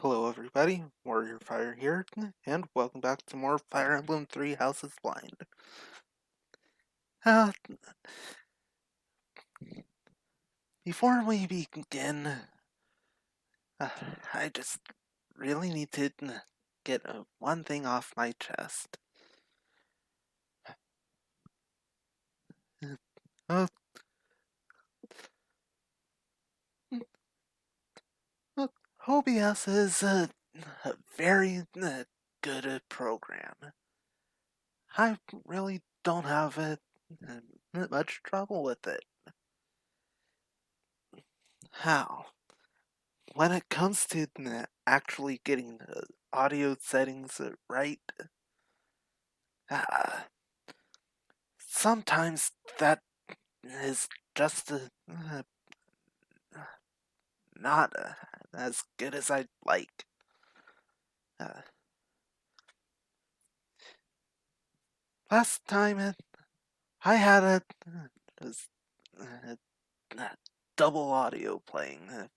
Hello everybody, Warrior Fire here, and welcome back to more Fire Emblem 3 Houses Blind. Uh, Before we begin, I just really need to get one thing off my chest. Uh, OBS is a very good program. I really don't have much trouble with it. How? When it comes to actually getting the audio settings right, uh, sometimes that is just not as good as I'd like. Uh, Last time I had a double audio playing.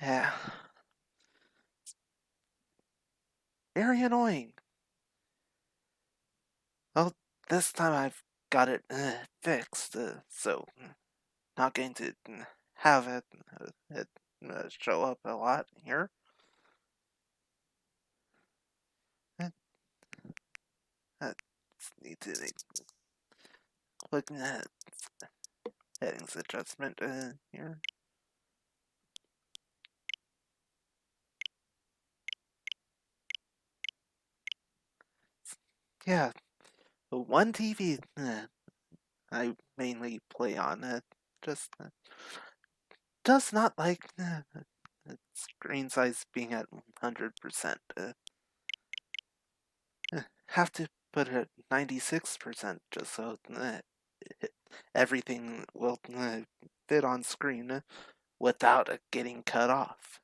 Yeah, very annoying. Well, this time I've got it fixed, so not going to have it show up a lot here. Just need to click that settings adjustment here. Yeah, the one TV I mainly play on just does not like screen size being at 100%. Have to put it at 96% just so everything will fit on screen without it getting cut off.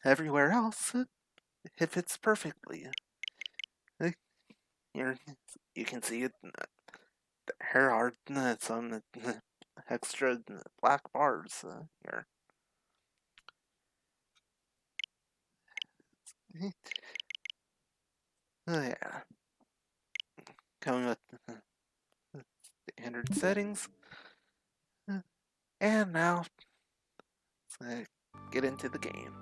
Everywhere else, it fits perfectly. Here, you can see it. Here are some extra black bars here. Oh yeah, coming with standard settings. And now, let's get into the game.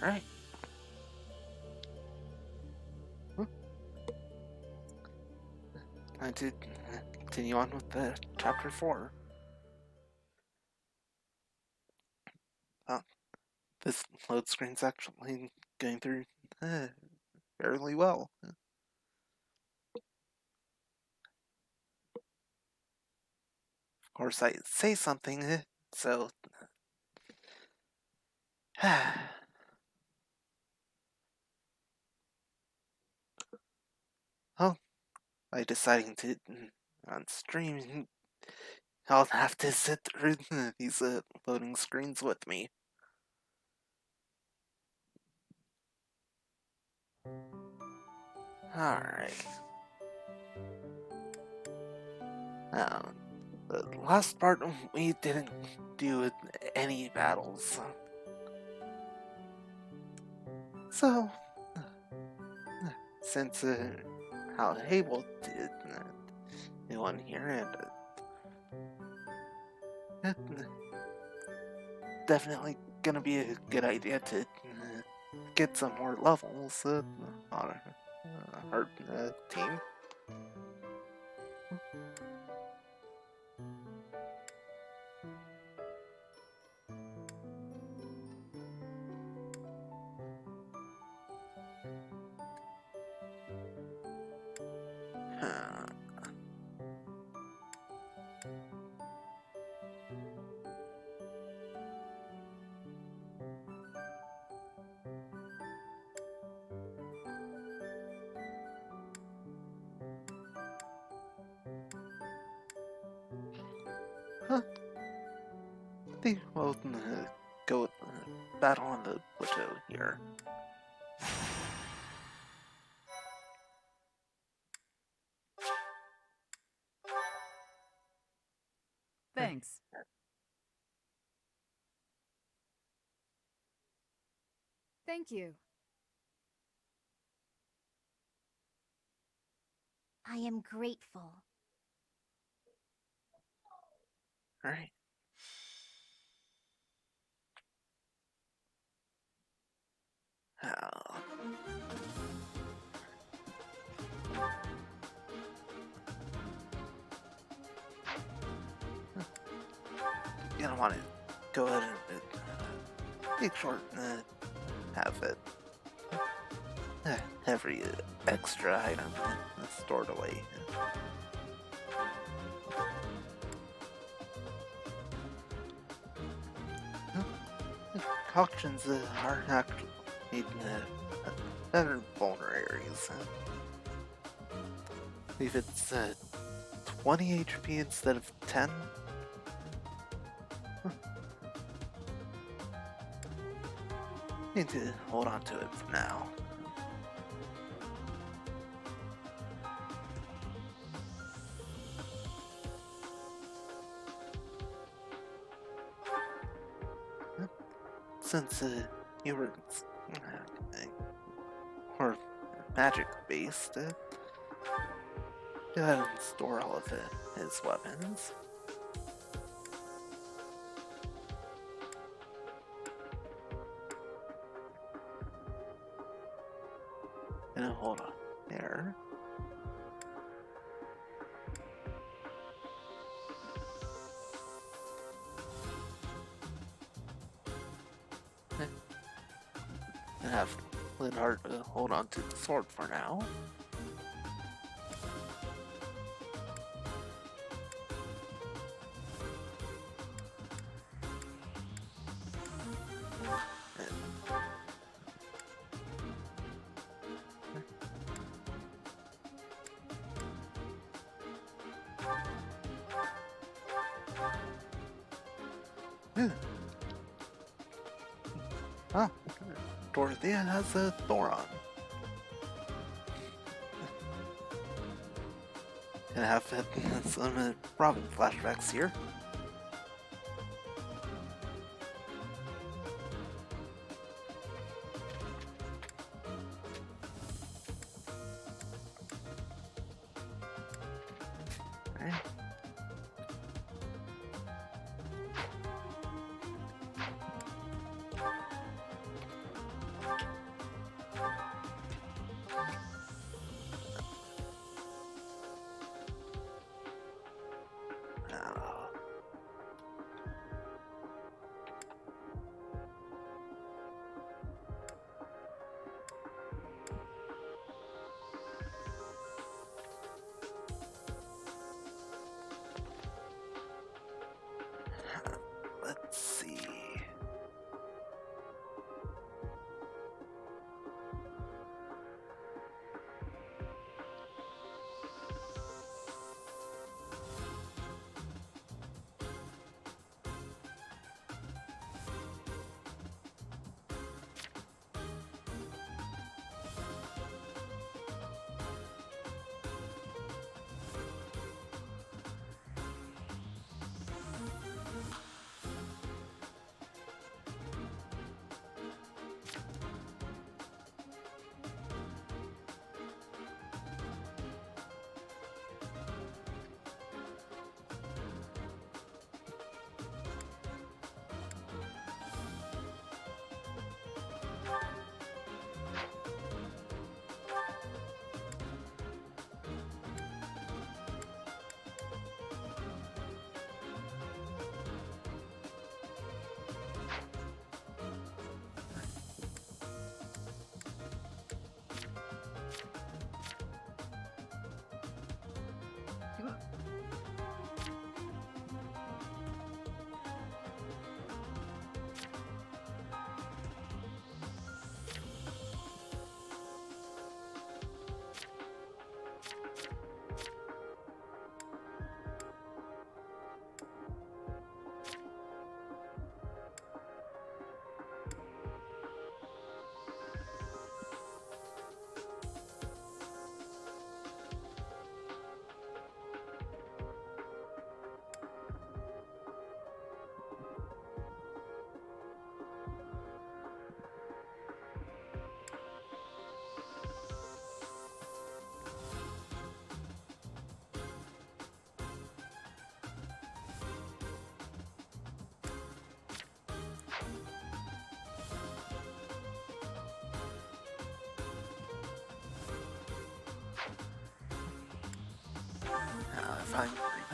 Alright. Time to continue on with the chapter 4. Oh, this load screen's actually going through fairly well. Of course, I say something, so. Well, by deciding to on stream, I'll have to sit through these loading screens with me. Alright. The last part we didn't do any battles. So, since how Hable did one here, and definitely gonna be a good idea to get some more levels on our team. Huh. I think we'll go with battle on the plateau here. Thank you. I am grateful. Alright. Gonna want to go ahead and make sure have it every extra item stored away. Concoctions are actually made better vulneraries. If it's 20 HP instead of 10. Need to hold on to it for now. Since you were more magic based, go ahead and store all of his weapons. And hold on there. And have Leonard hold on to the sword for now. Ah, Dorothea has a Thoron. And have some Robin flashbacks here. Right. Let's see.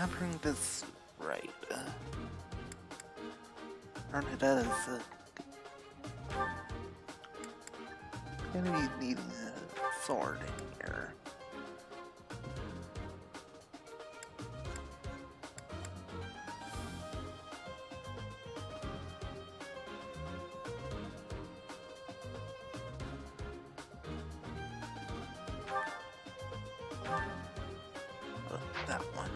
remembering this right, Bernadette is gonna be needing a sword in here. That one.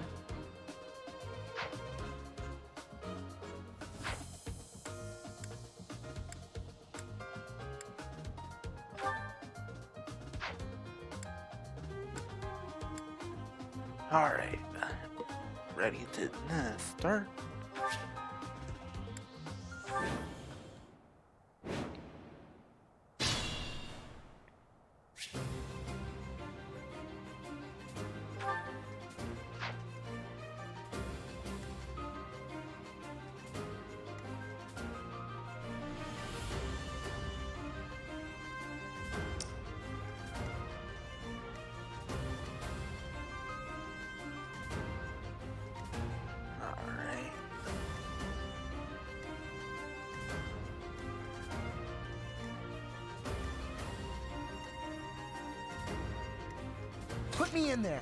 Alright, ready to start? Alright. Put me in there.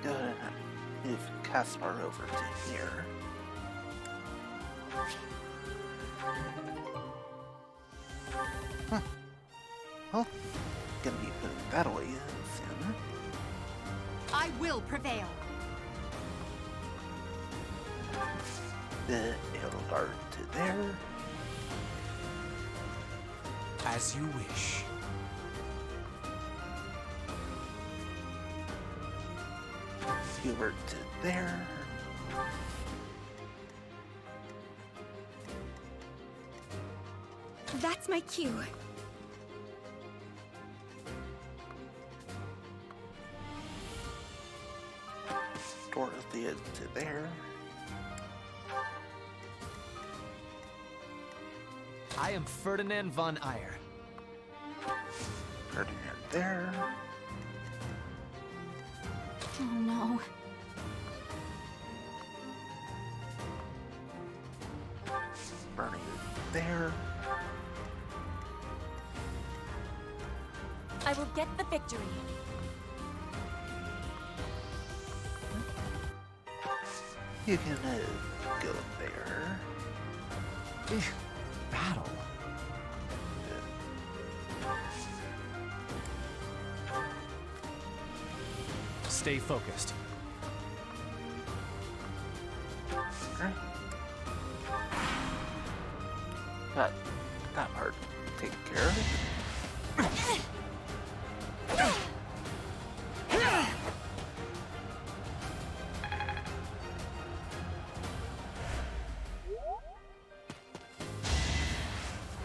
Go ahead and move Caspar over to here. Huh. Well, gonna be putting that away soon. I will prevail. The Edelgard to there. As you wish. Hubert to there. That's my cue. Dorothea to there. I am Ferdinand von Eyre. Ferdinand there. Oh no. Bernie there. I will get the victory. You can go there. Battle. Stay focused. Okay. That part taken care of.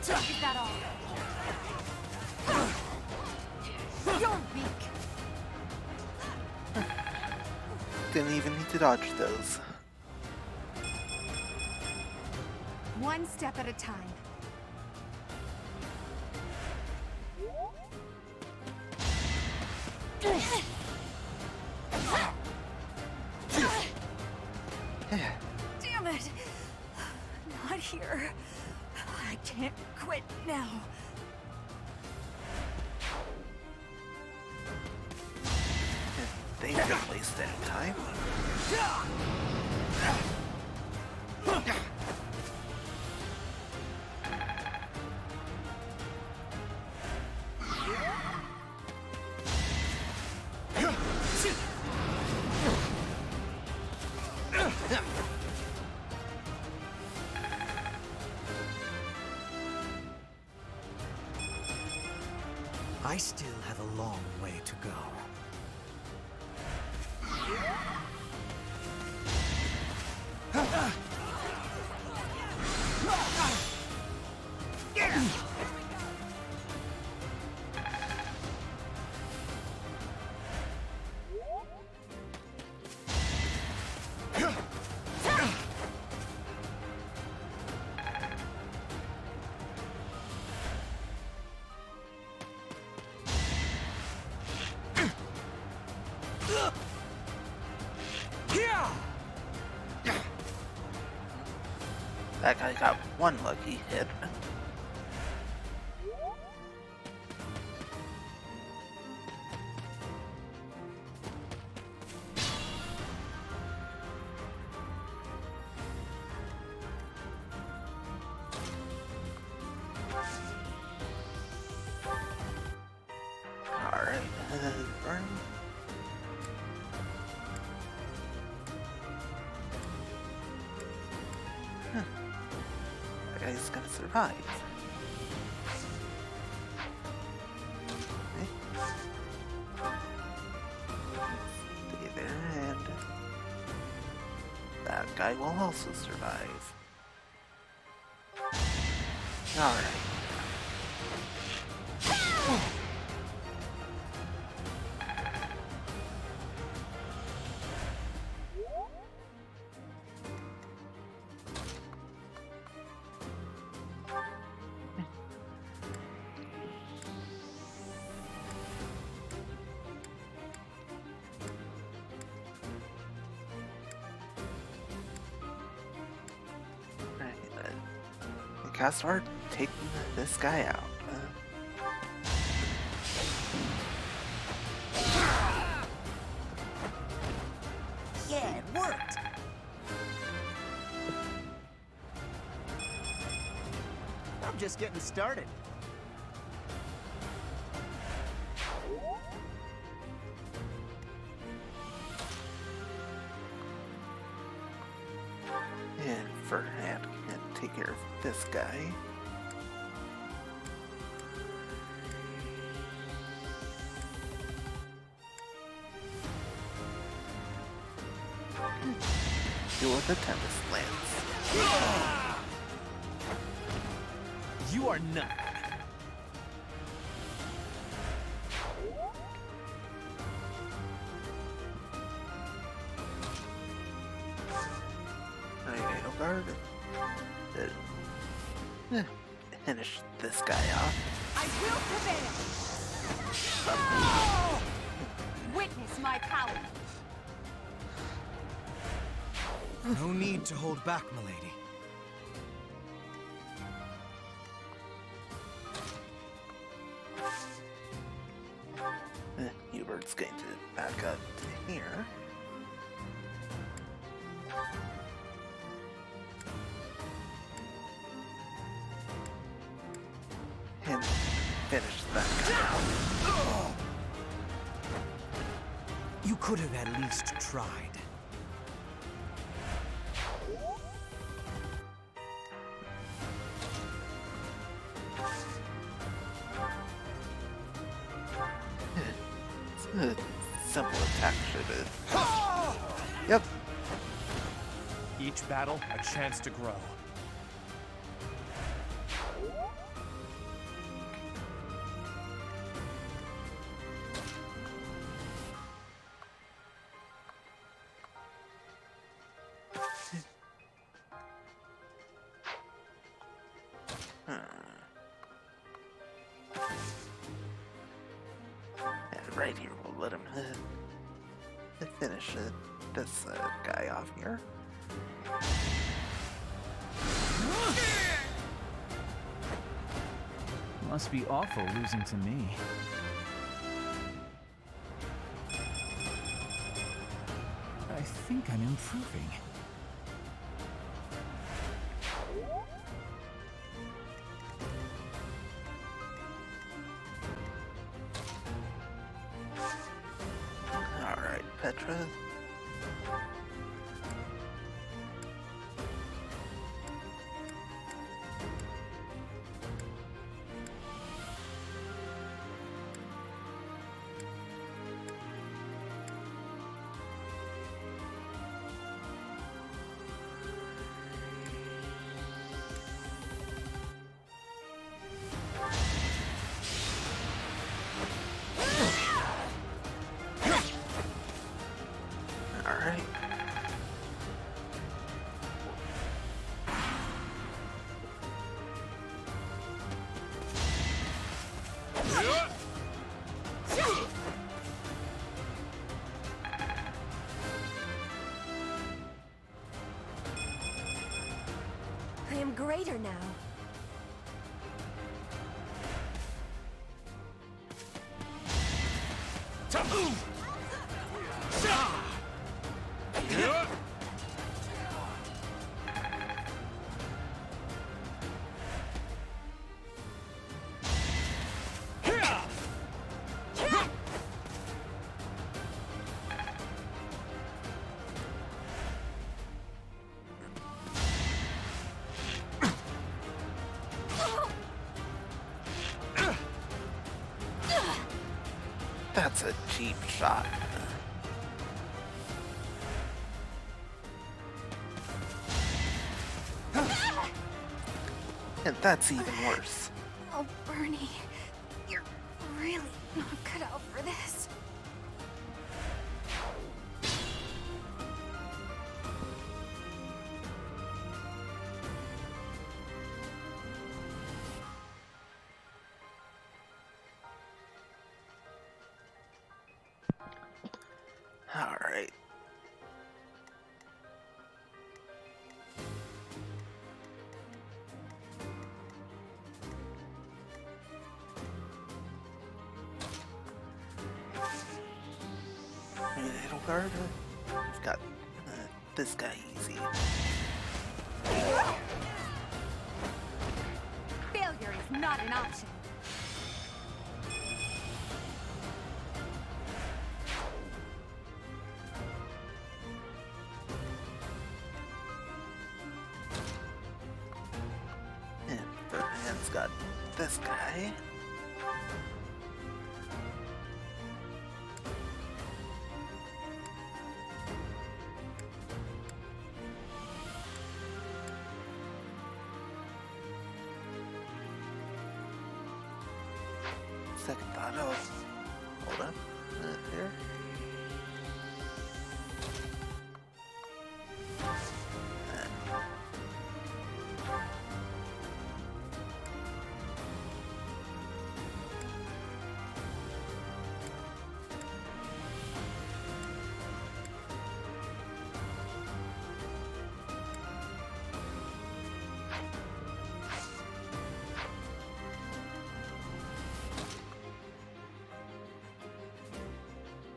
Is that all? You're weak. Didn't even need to dodge those. One step at a time. Damn it! Not here. I can't quit now. They didn't waste any time. I still have a long way to go. That guy got one lucky hit. Alright, burn. That guy's gonna survive. Okay. Stay there, and that guy will also survive. Alright. I gotta start taking this guy out. Yeah, it worked! I'm just getting started. And Fernand can take care of this guy. Deal with the Tempest Lance. You are not. Tornado Guard. Finish this guy off. I will prevail! Oh! Witness my power! No need to hold back, milady. Hubert's going to back up to here. And finish that guy off. You could have at least tried. Simple attack should have. Yep. Each battle, a chance to grow. And right here, we'll let him finish this guy off here. Must be awful losing to me. I think I'm improving. Alright, Petra. Alright. I am I'm greater now. That's a cheap shot. And that's even worse. Oh, Bernie, you're really not cut out for this. Alright. Little guard. We've got this guy easy. Failure is not an option. And Ferdinand's got this guy. Second thought, hold up, here.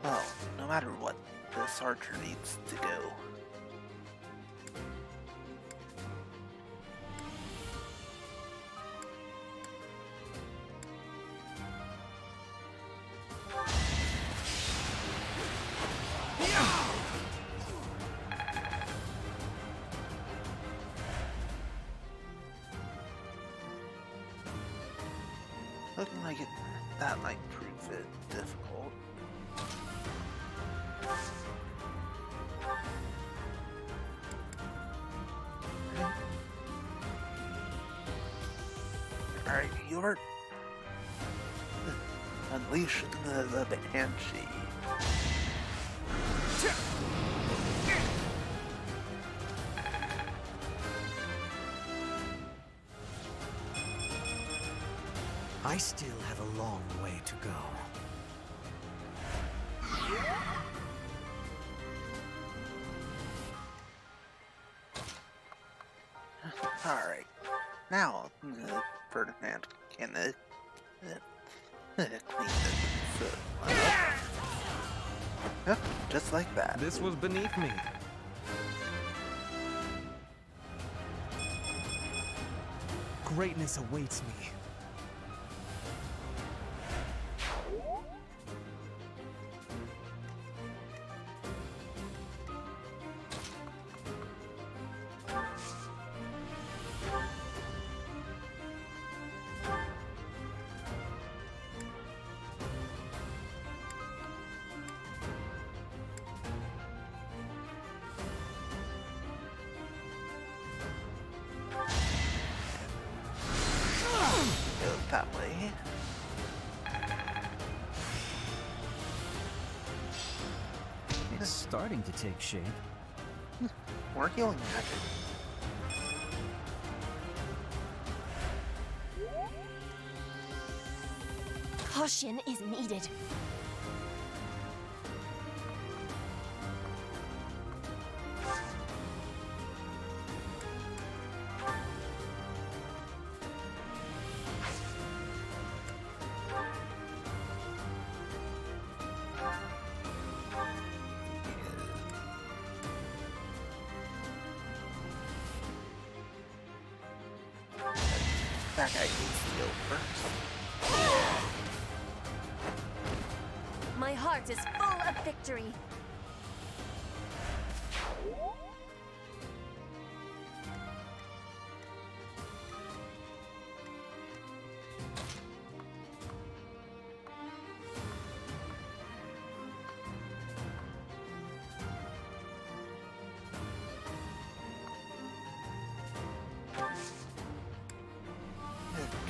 Well, no matter what, this archer needs to go. Looking like that might prove it difficult. Alright, you're... Unleash the Banshee. I still have a long way to go. Alright, now Ferdinand can clean this up. Yep, just like that. This was beneath me. Greatness awaits me. Go that way. It's starting to take shape. More healing magic. Caution is needed. That guy needs to go first. My heart is full of victory.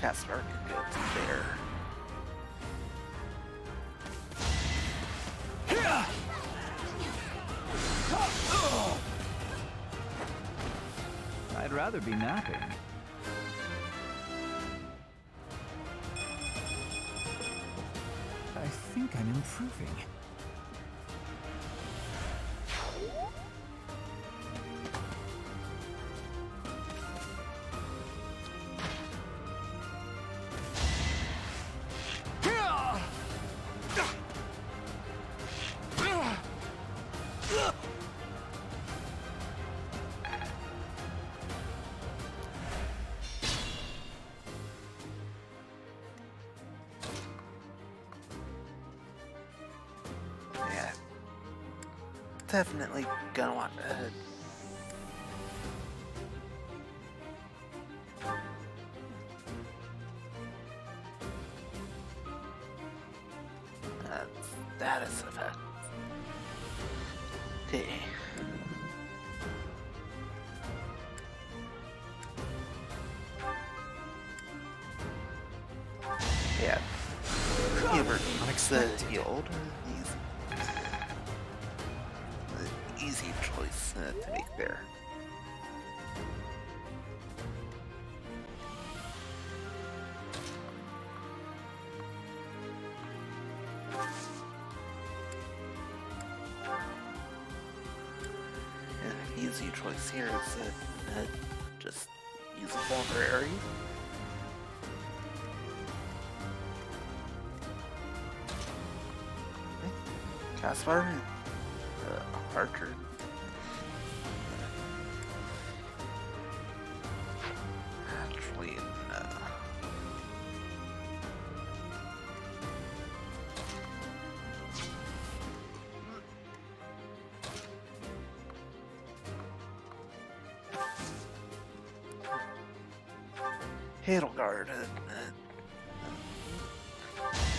Caspar can go to there. I'd rather be napping. I think I'm improving. Yeah. Definitely gonna want to. Status effect. Okay. Yeah. Hubert likes the older the easy choice to make there. Easy choice here is just use a vulnerary. Caspar, Archer. Actually, no. Hadelgard,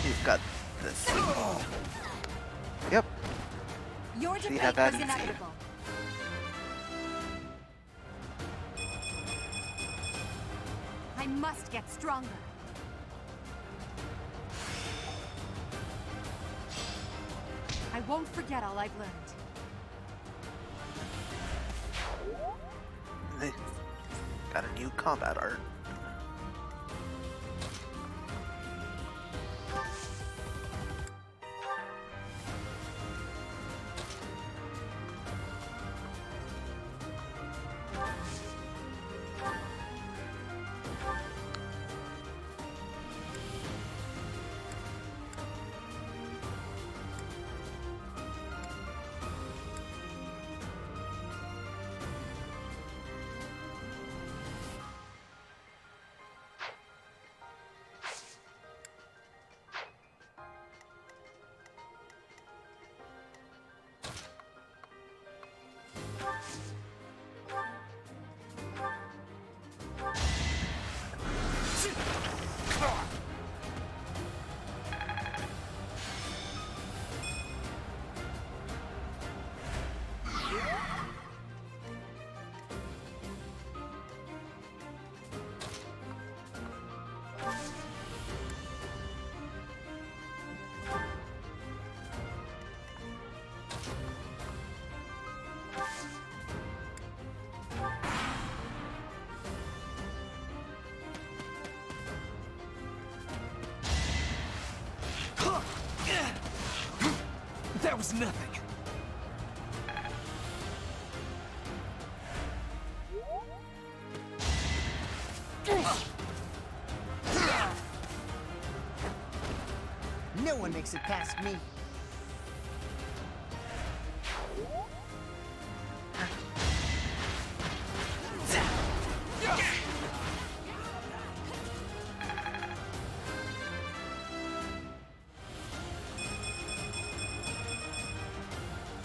he's got this. Yep, Your she defeat had that was easy. inevitable. I must get stronger. I won't forget all I've learned. They got a new combat art. That was nothing. No one makes it past me.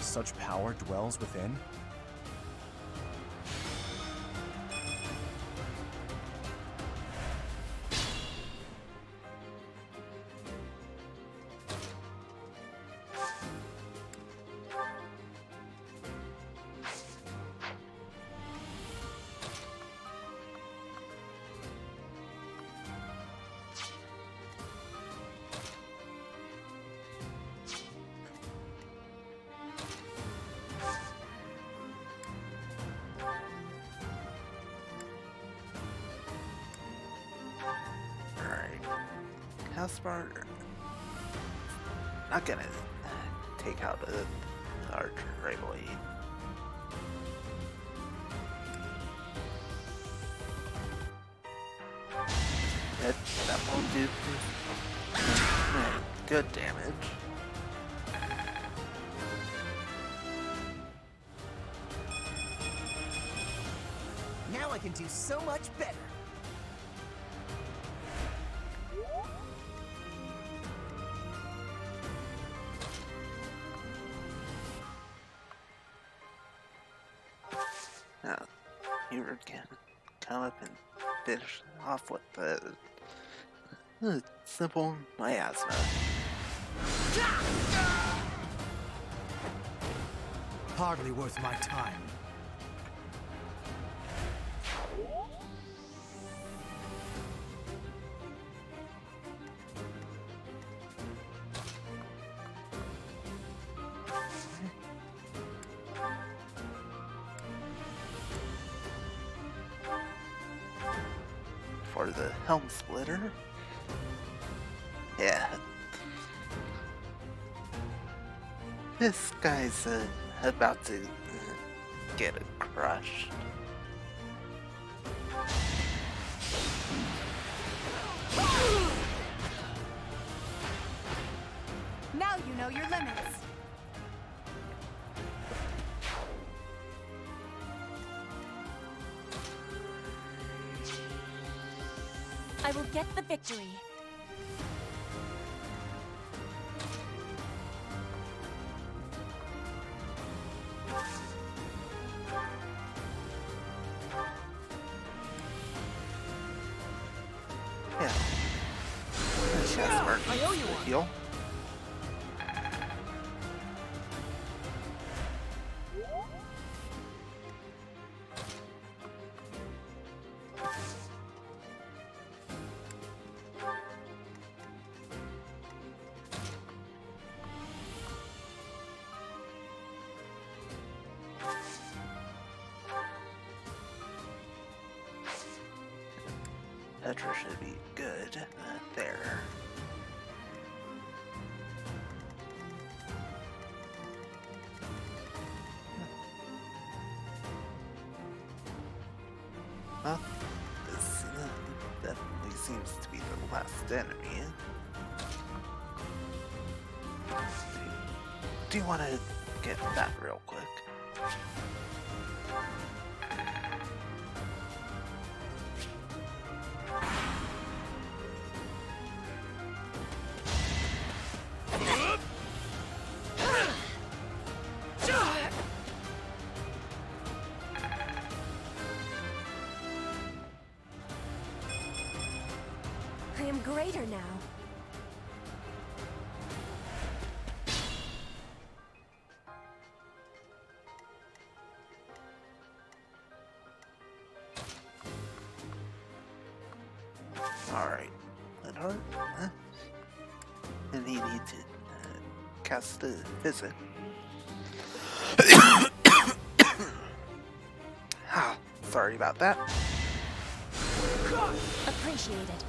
such power dwells within? Alright. Caspar. Not gonna take out our right away. That won't do. Good damage. Now I can do so much better. Now, you can come up and finish off with the simple miasma. Hardly worth my time. For the helm splitter. Yeah. This guy's about to get a crush. Now you know your limits. I will get the victory. Yeah. Caspar I owe you one. heal. Petra should be good there. Well, this definitely seems to be the last enemy. Do you want to get that real quick? I am greater now. Alright. Lenhart? Huh? And he needs to cast the visit. Ah, sorry about that. Appreciated.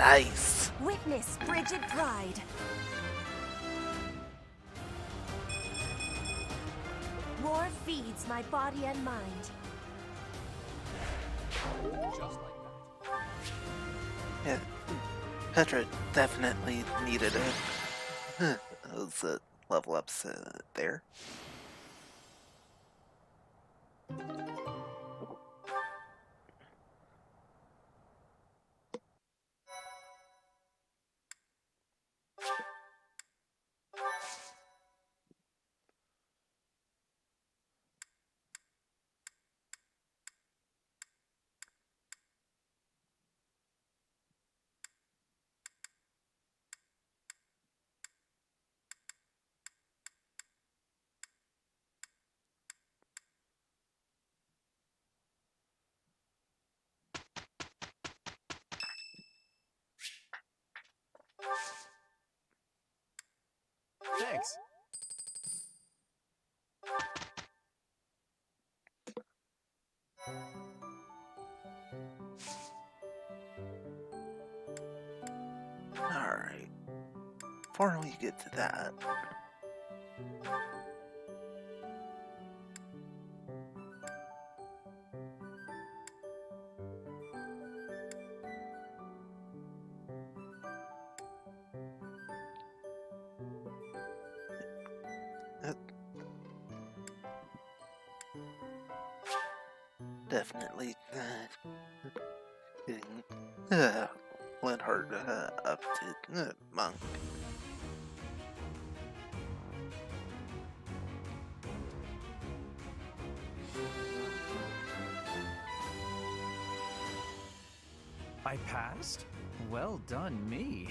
Nice. Witness frigid pride. War feeds my body and mind. Yeah, Petra definitely needed those level ups there. Thanks. Alright. Before we get to that. Definitely getting Linhart up to Monk. I passed? Well done, me.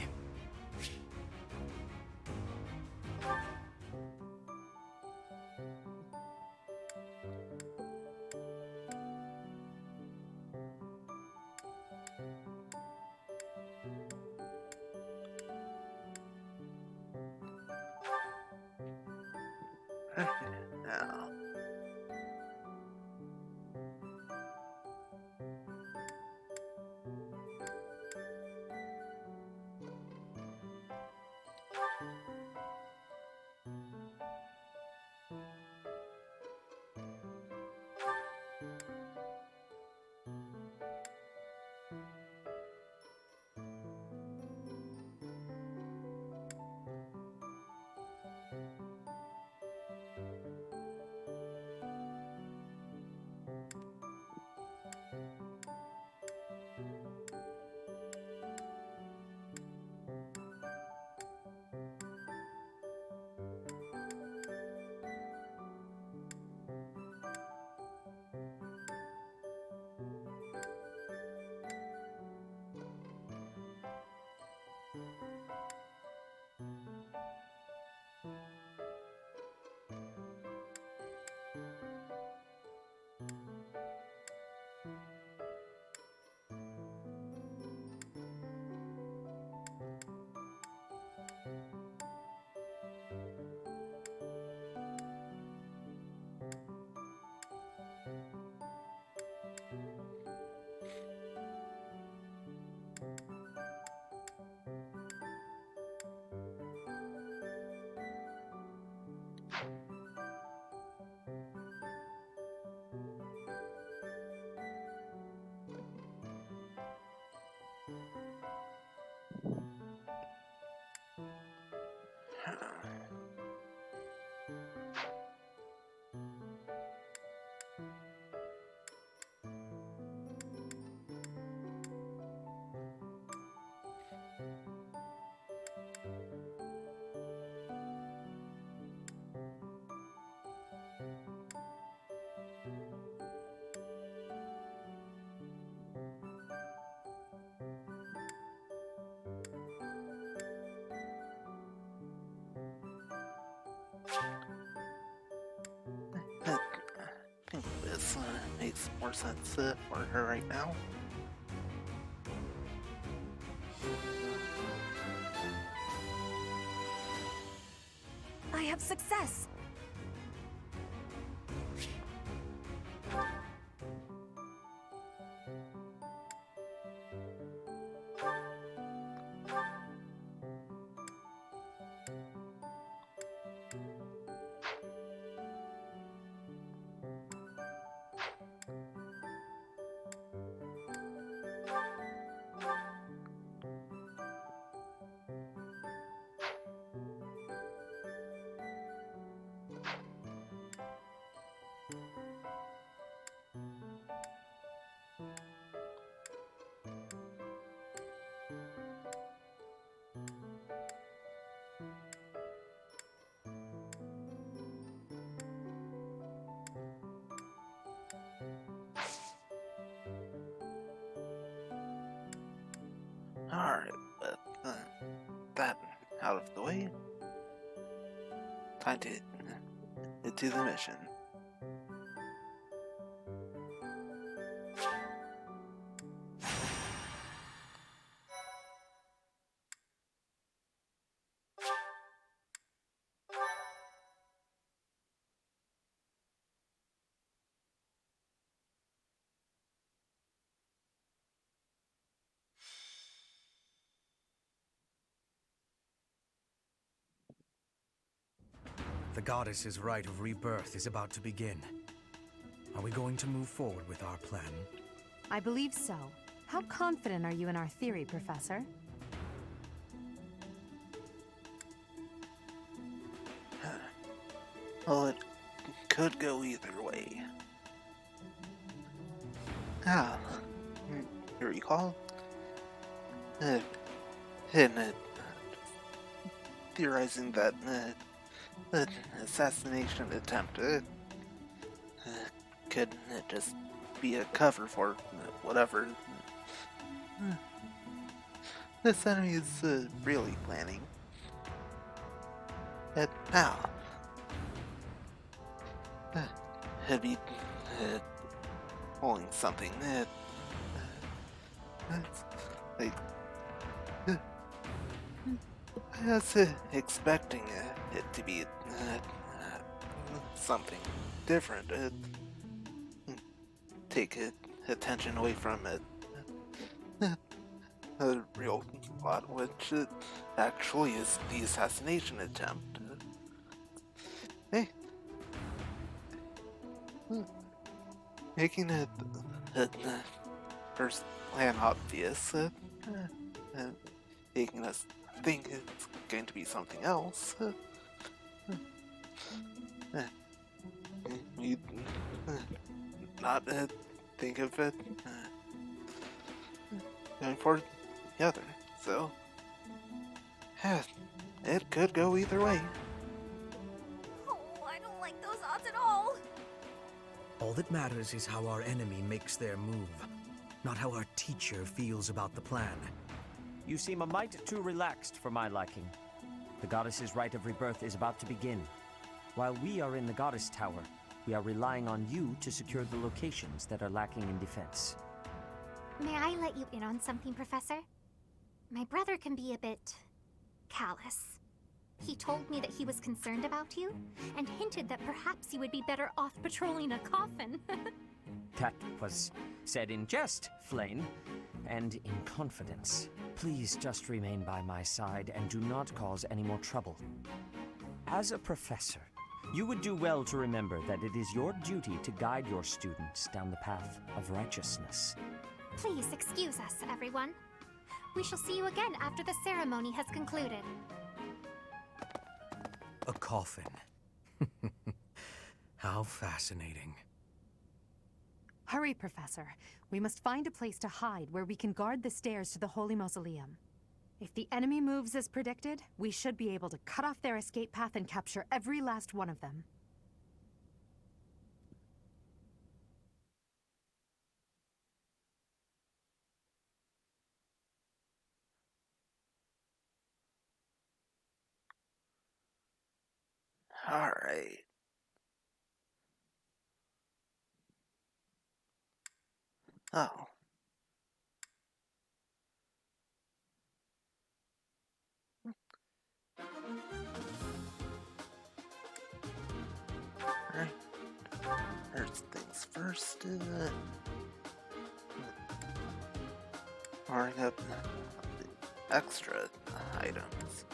Now, I think this makes more sense for her right now. I have success. Alright, with that out of the way, time to do the mission. The goddess's rite of rebirth is about to begin. Are we going to move forward with our plan? I believe so. How confident are you in our theory, Professor? Well, it could go either way. Ah, you recall? In theorizing that the assassination attempt could just be a cover for whatever this enemy is really planning. Now, it'd be pulling something like I was expecting it to be something different. Take attention away from it. The real plot, which actually is the assassination attempt. Hey, making it first plan obvious, making us think it's going to be something else. We not think of it going for the other, so it could go either way. Oh, I don't like those odds at all. All that matters is how our enemy makes their move, not how our teacher feels about the plan. You seem a mite too relaxed for my liking. The goddess's rite of rebirth is about to begin. While we are in the goddess tower, we are relying on you to secure the locations that are lacking in defense. May I let you in on something, Professor? My brother can be a bit callous. He told me that he was concerned about you, and hinted that perhaps you would be better off patrolling a coffin. That was said in jest, Flane, and in confidence. Please just remain by my side and do not cause any more trouble. As a professor, you would do well to remember that it is your duty to guide your students down the path of righteousness. Please excuse us, everyone. We shall see you again after the ceremony has concluded. A coffin. How fascinating. Hurry, Professor. We must find a place to hide where we can guard the stairs to the Holy Mausoleum. If the enemy moves as predicted, we should be able to cut off their escape path and capture every last one of them. Alright. Oh. Alright. First things first, powering up the extra items.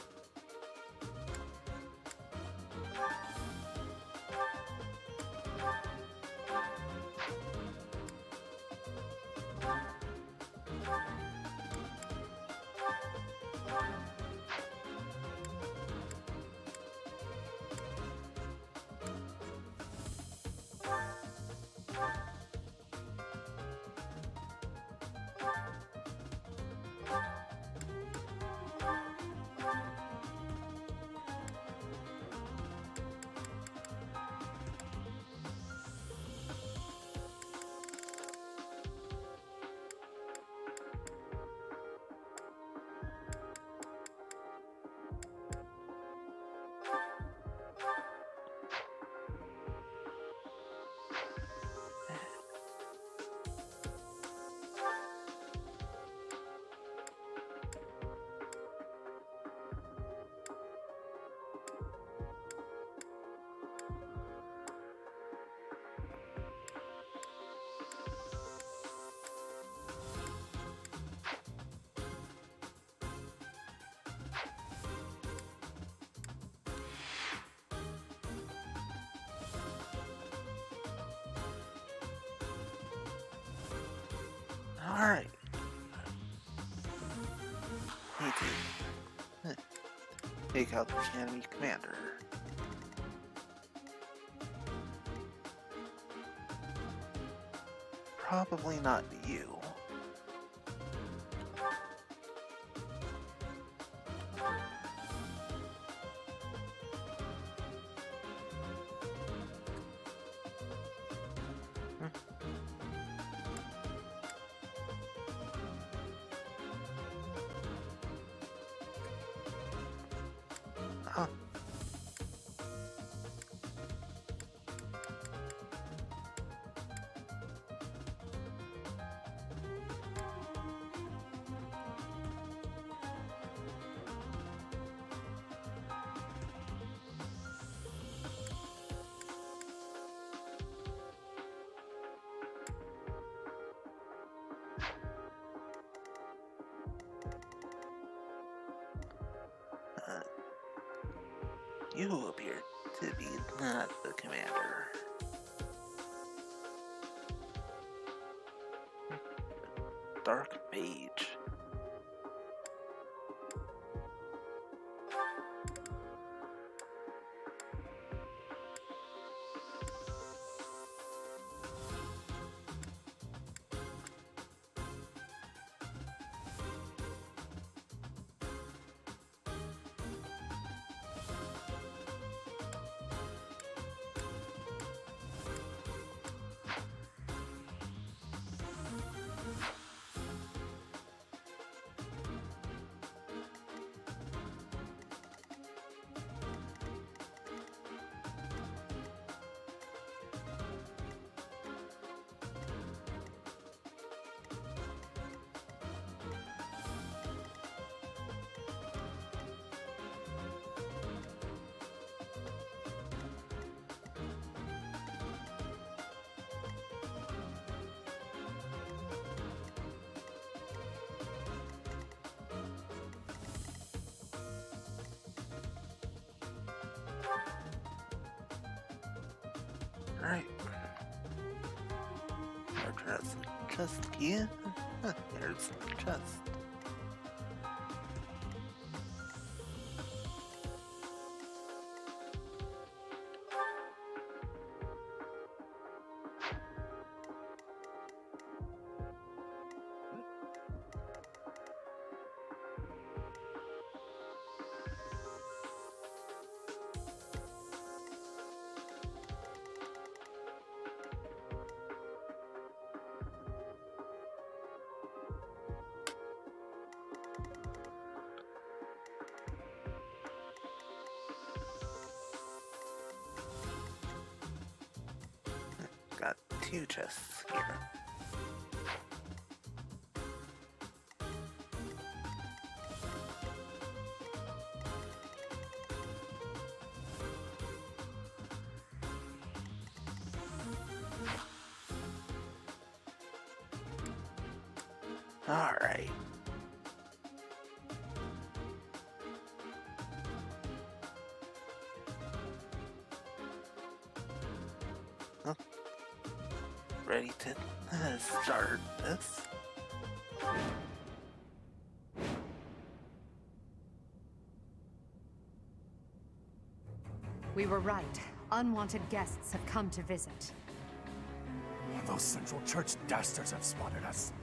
Alright. Need to take out the enemy commander. Probably not you. Huh. You appear to be not the commander. Dark Mage. Alright. More chest key. There's the chest. Got 2 chests here. Alright. Ready to start this. We were right. Unwanted guests have come to visit. Those Central Church dastards have spotted us.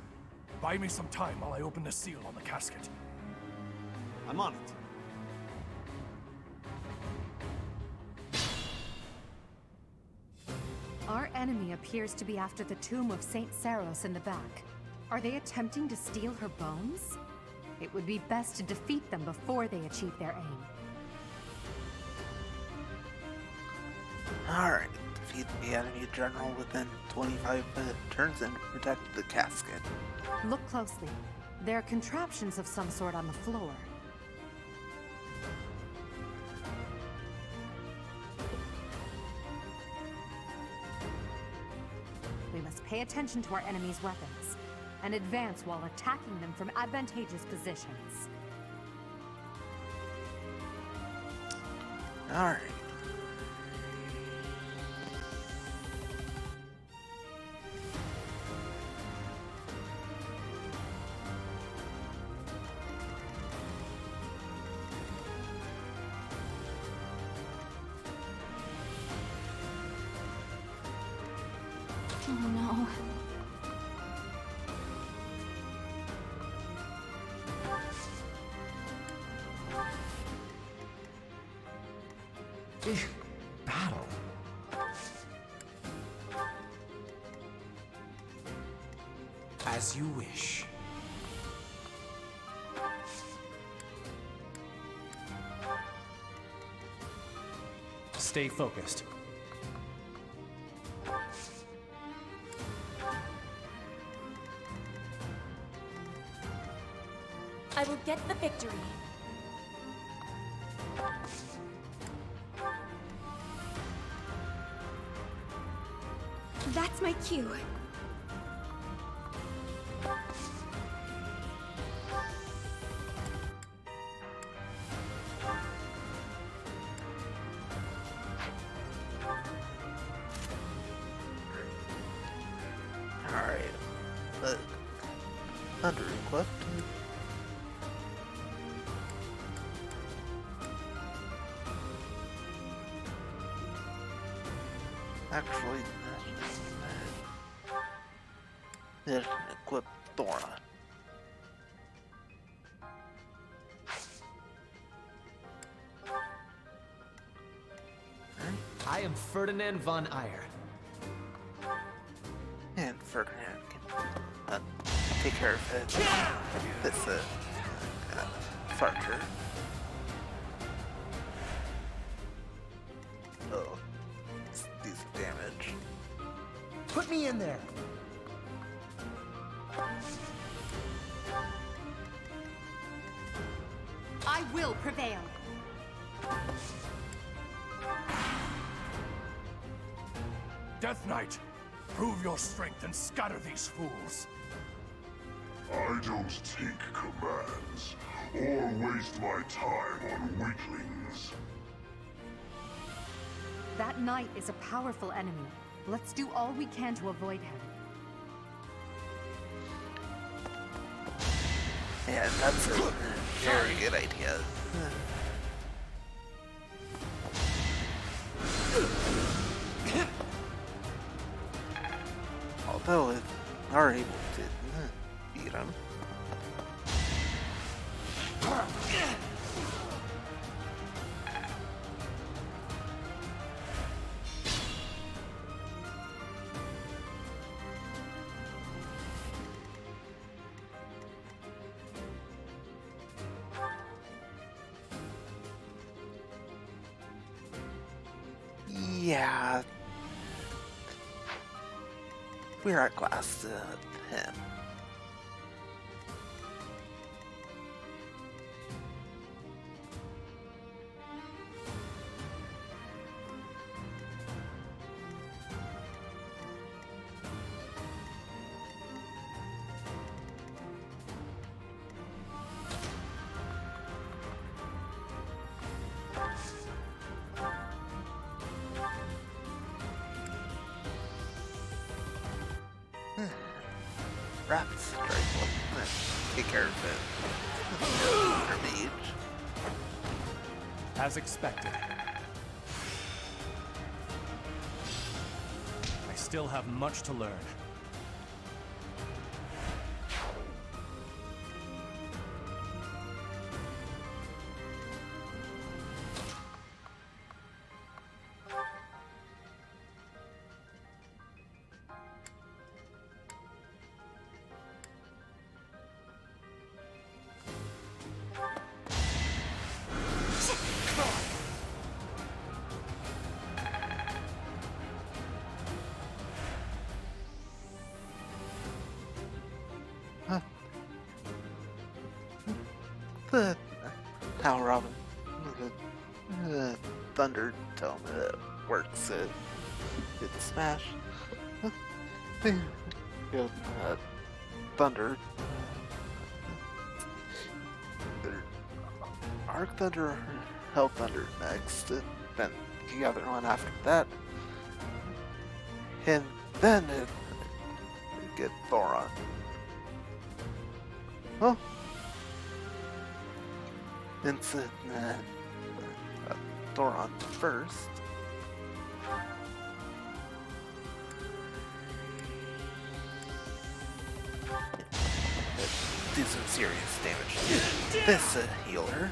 Buy me some time while I open the seal on the casket. I'm on it. Our enemy appears to be after the tomb of Saint Saros in the back. Are they attempting to steal her bones? It would be best to defeat them before they achieve their aim. Alright. Defeat the enemy general within 25 turns and protect the casket. Look closely. There are contraptions of some sort on the floor. We must pay attention to our enemy's weapons and advance while attacking them from advantageous positions. Alright. Oh no. Battle. As you wish. Stay focused. I will get the victory. That's my cue. Alright. Under equipped. Actually, it equipped Thora. I am Ferdinand von Eyre. And Ferdinand can take care of it. This Farcher. Oh, it's decent damage. Put me in there. I will prevail. Death Knight, prove your strength and scatter these fools. I don't take commands, or waste my time on weaklings. That knight is a powerful enemy. Let's do all we can to avoid him. Yeah, that's a very good idea. Although if we are able to beat him. Yeah. We're at class to him. Rapid strike will take care of it. Our mage. As expected. I still have much to learn. The Tower of Thunder Tome works. It smash. Thunder. Arc Thunder, Hell Thunder next. Then the other one after that. And then it get Thoron. Oh. It's Thoron first. do some serious damage to this healer.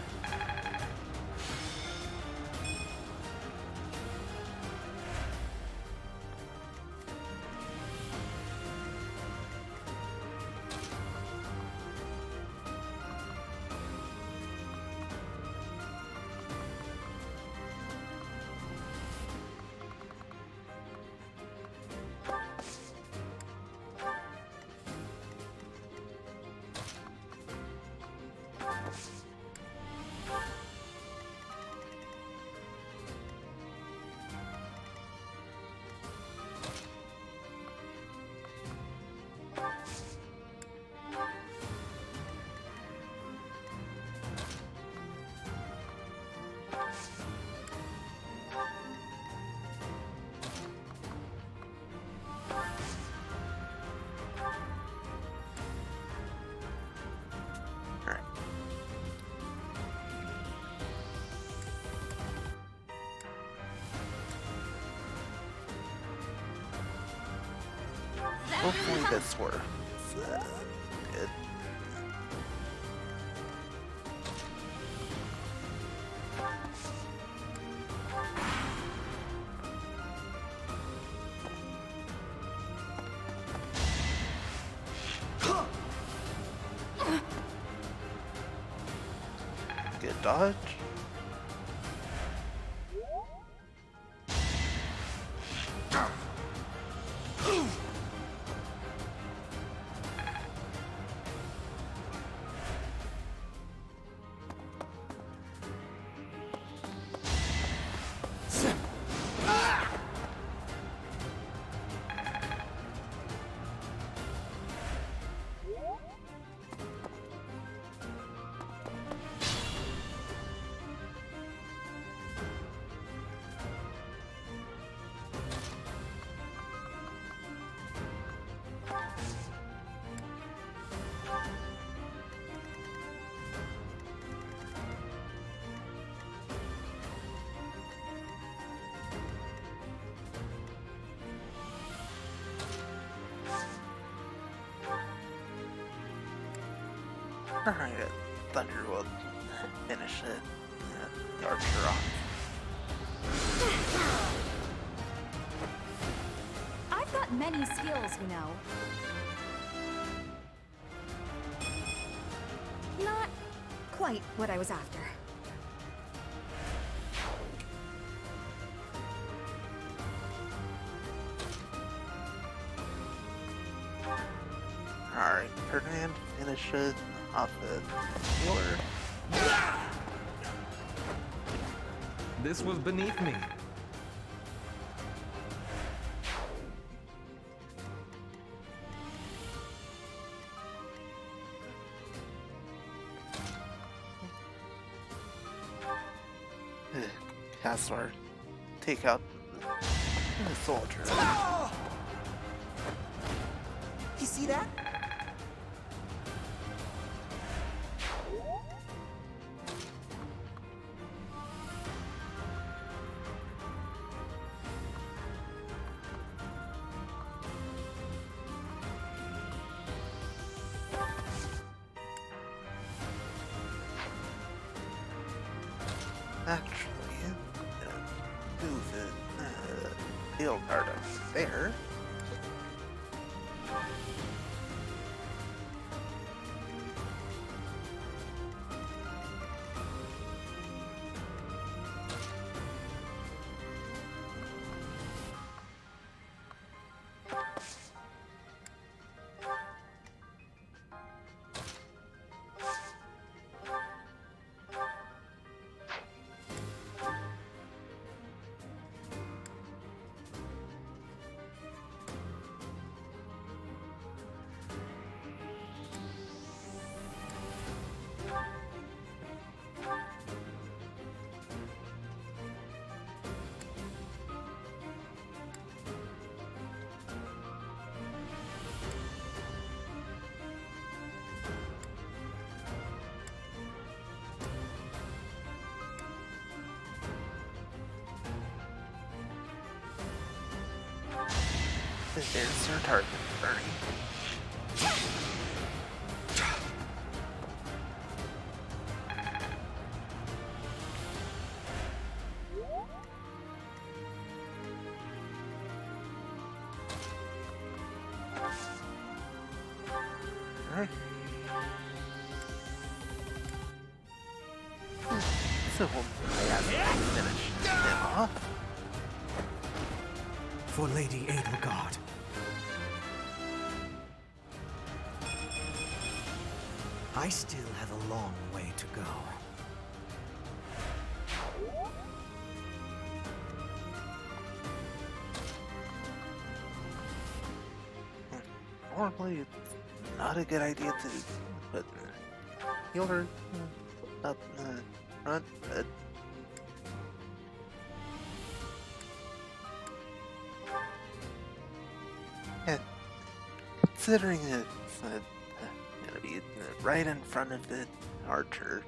Hopefully this works. Good. Good dodge. Alright, Thunder will finish it. The archer off. I've got many skills, you know. Not quite what I was after. Alright, Ferdinand finishes off the healer. This was beneath me. Castler, take out the soldier. You see that? Actually, move the field card up there. There's your target, Bernie. So I haven't finished him, huh? For Lady Edelgard. I still have a long way to go. Normally, it's not a good idea to put healer up front, but yeah, considering it's gonna be right in front of the archer.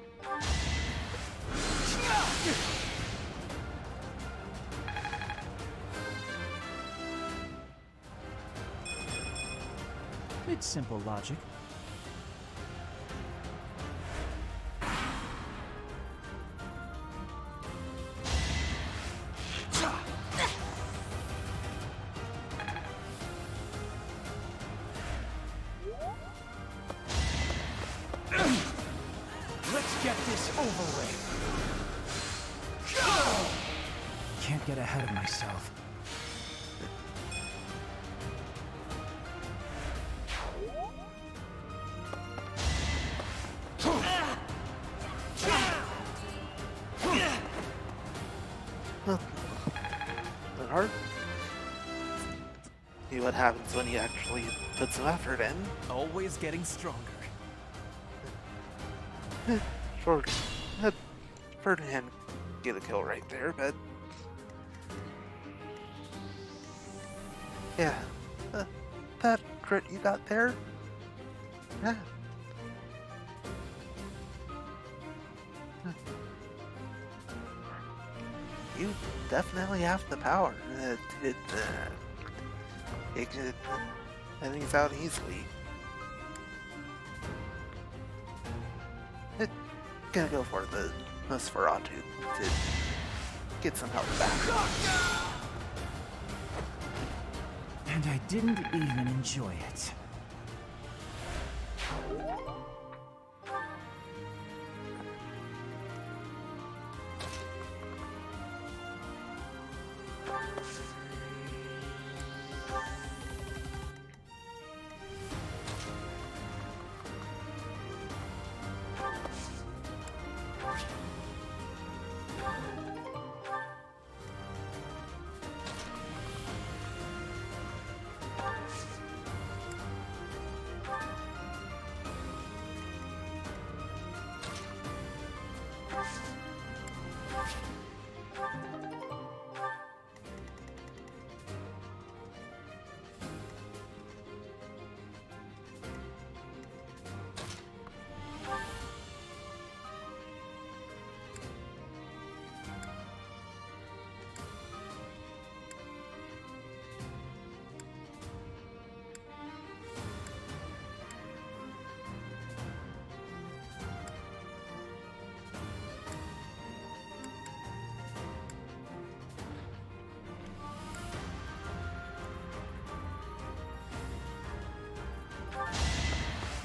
It's simple logic. Let's get this over with. Can't get ahead of myself. But hard. See what happens when you actually put some effort in. Always getting stronger. Sure, Ferdinand get a kill right there, but yeah, that crit you got there, yeah. You definitely have the power to take enemies out easily. Gonna go for the Nosferatu to get some health back. And I didn't even enjoy it.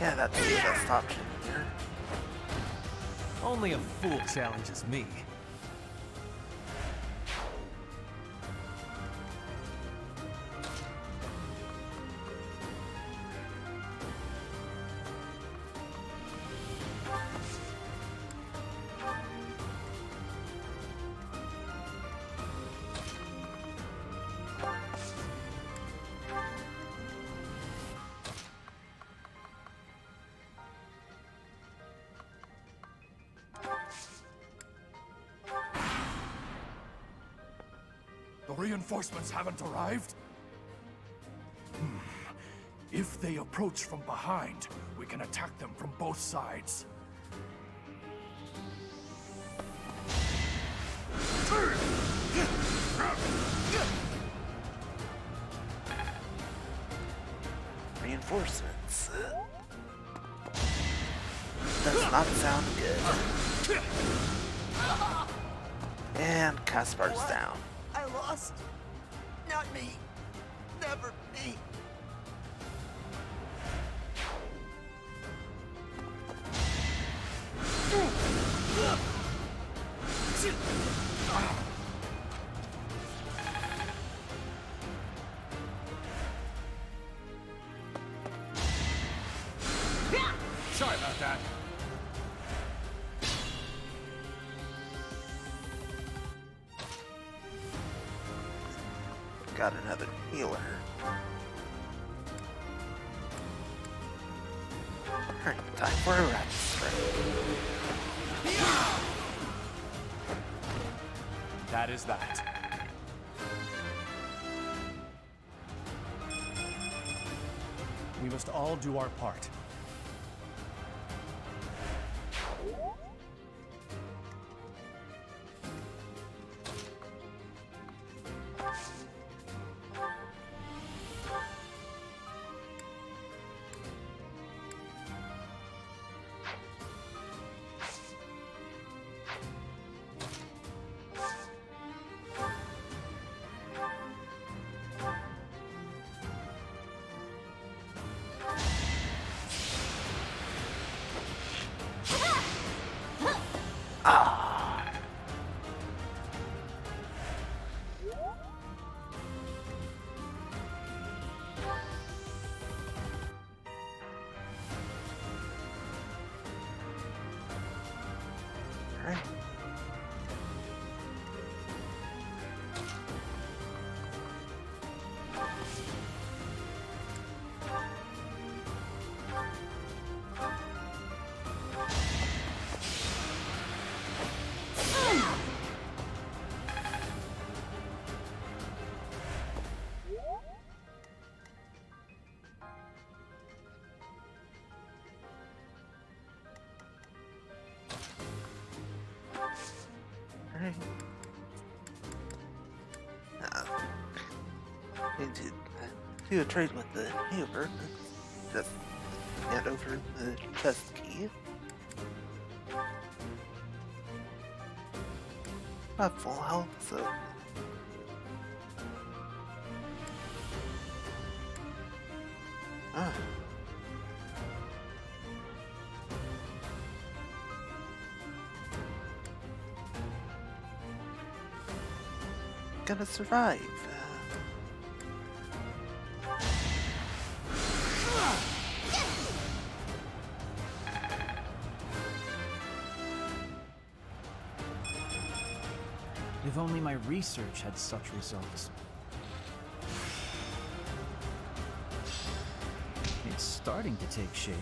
Yeah, that's the best option here. Only a fool challenges me. The reinforcements haven't arrived? If they approach from behind, we can attack them from both sides. Reinforcements. Does not sound good. And Kaspar's down. I lost. Not me. Never me. Sorry about that. Got another healer. Alright, time for a rapid strike. That is that. We must all do our part. Alright. Alright. Need to do a trade with the healer. Just hand over the chest key. Not full health, so. Ah. Gonna survive. If only my research had such results. It's starting to take shape.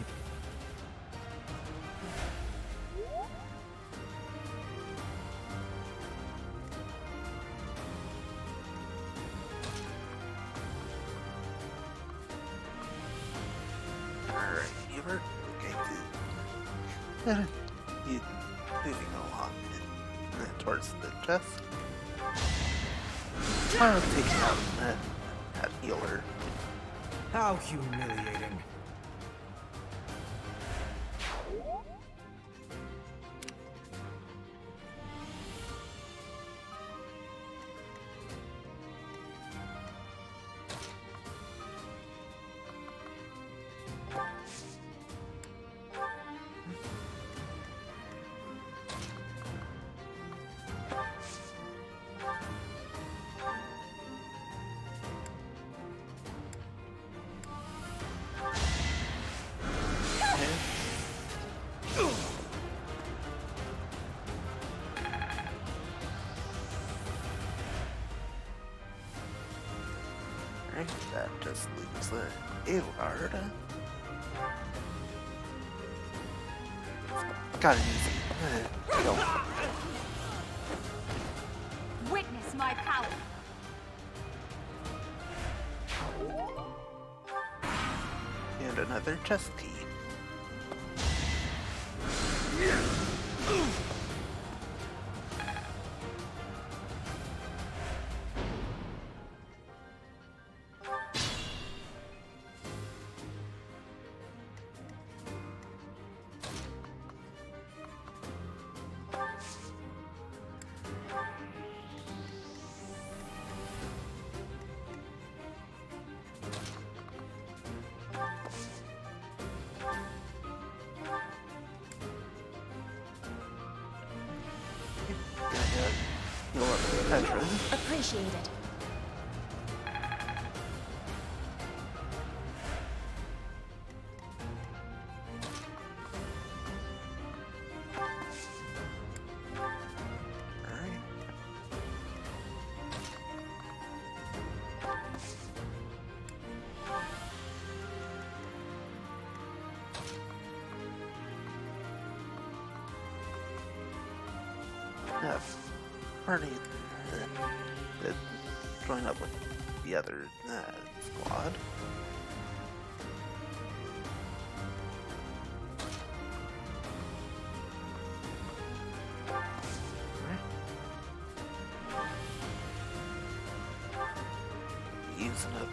Alright, you were going to you moving along towards the chest. I'll take out that healer. How humiliating. Alright, that just leaves the AIRDATE. Got it easy. Go. Witness my power. And another chest key. heal up Petra. Appreciated. Alright. Yeah, party join up with the other squad. Using a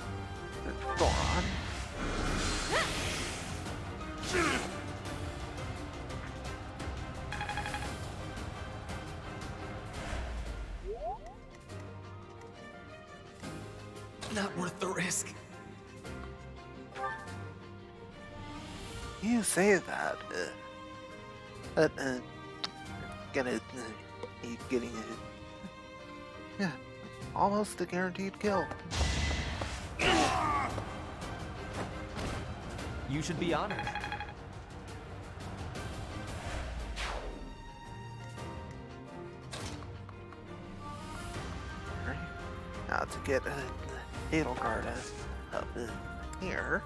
Thoron. Not worth the risk. You say that, but getting yeah, almost a guaranteed kill. You should be honored. Right. Now to get Edelgard up in here.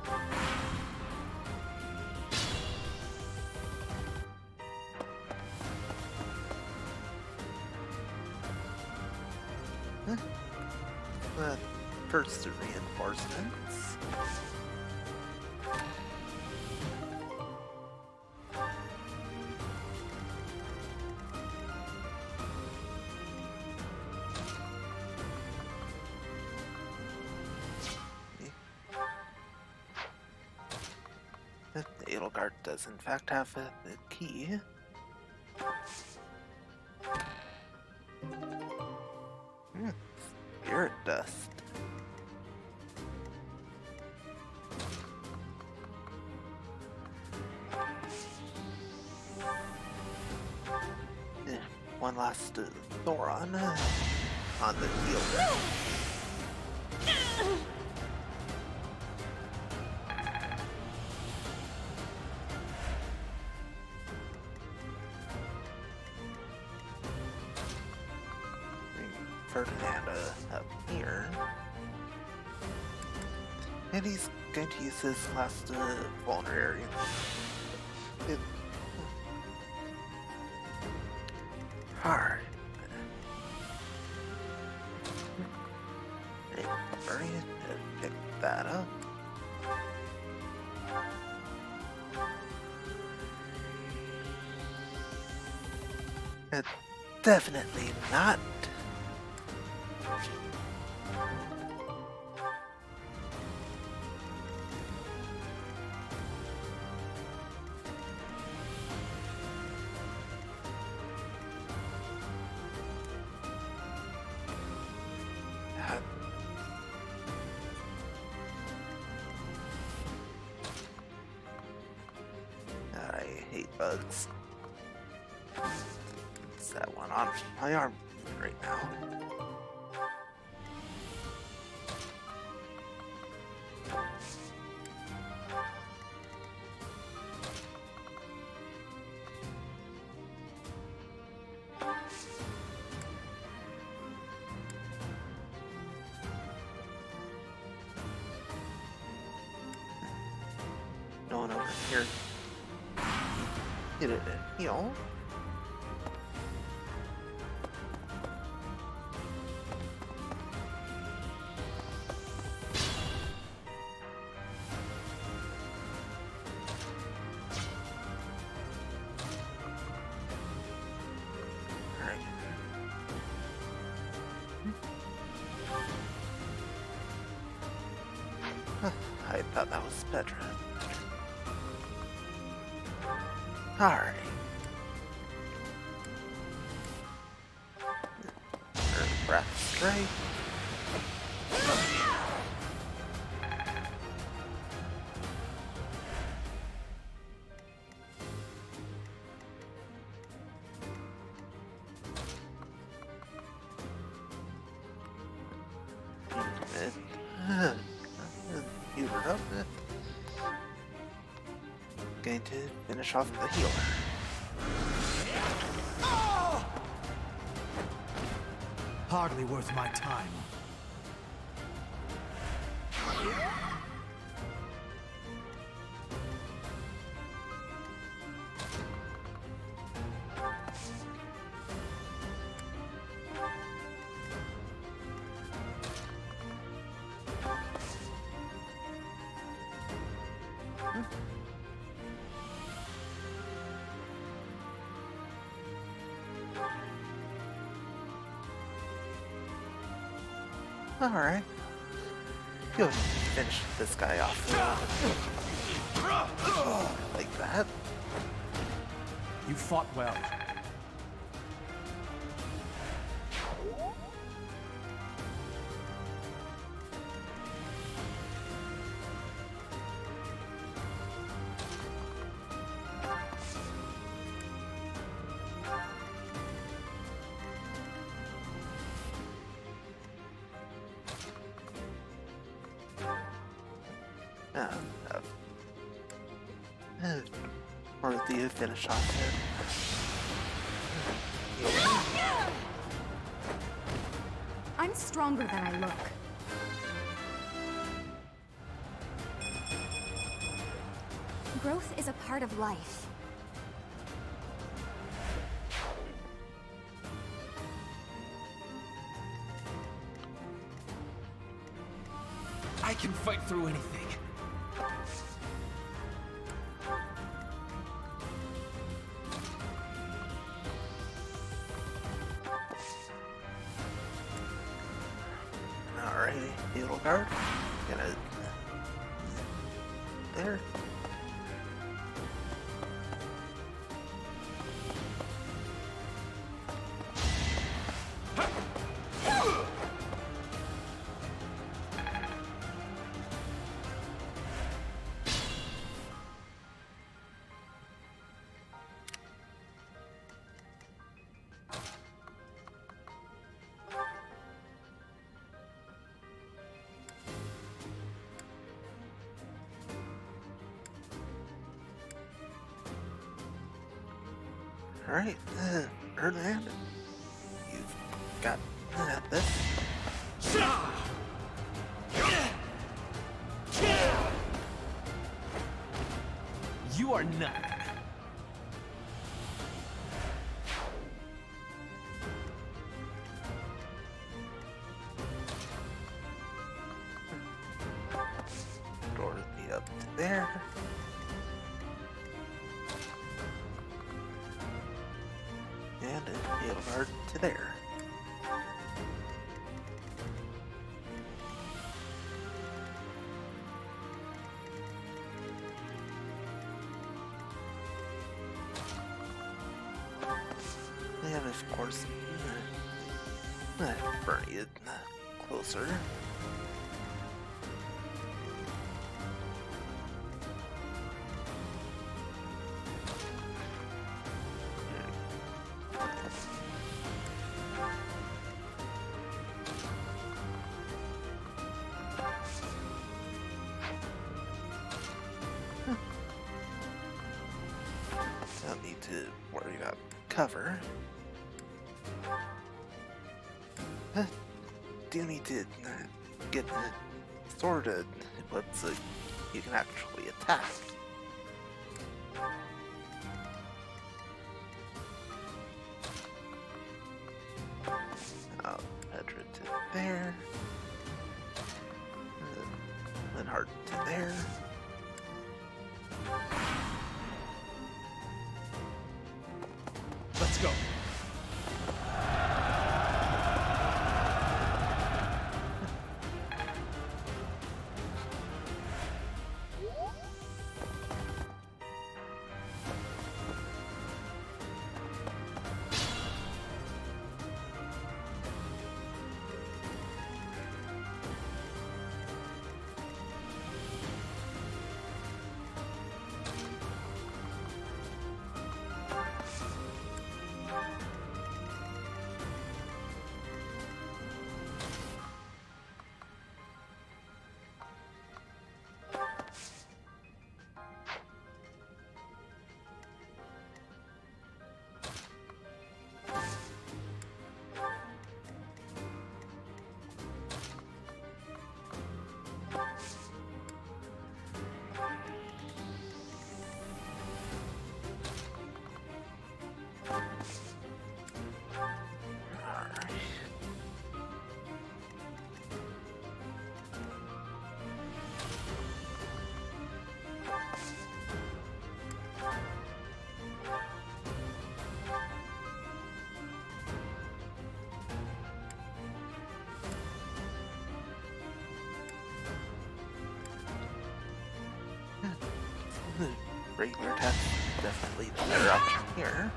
First the reinforcements. Edelgard does in fact have the key. Spirit dust. One last Thoron on the field. Ferdinand up here. And he's going to use his last vulnerary. Hard. Hurry to pick that up. Definitely not. I hate bugs. It's that one on my arm right now. No one over here. Get it in heal. Alright. I thought that was Petra. Alright. Breath straight. Heal her up. Going to finish off the healer. Hardly worth my time. Alright. Go ahead and finish this guy off. Like that. You fought well. Or do you finish off him? I'm stronger than I look. Growth is a part of life. I can fight through anything. Alrighty, heal guard. Gonna there. Alright, Erland, you've got this. You are not. Dorothy up to there. And a heal guard to there. And of course, Bernie is closer. Don't need to worry about cover. Do need to get sorted equipped so you can actually attack. Pedra to there. Then Hart to there. Let's go. regular attack, definitely the better option here.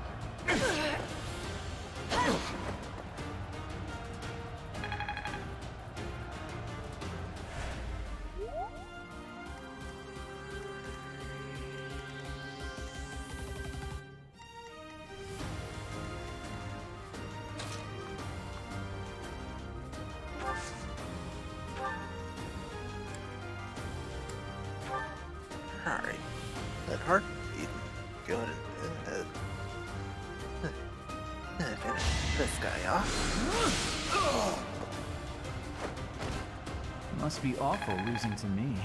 Alright, that heart go ahead and finish this guy off. Must be awful losing to me.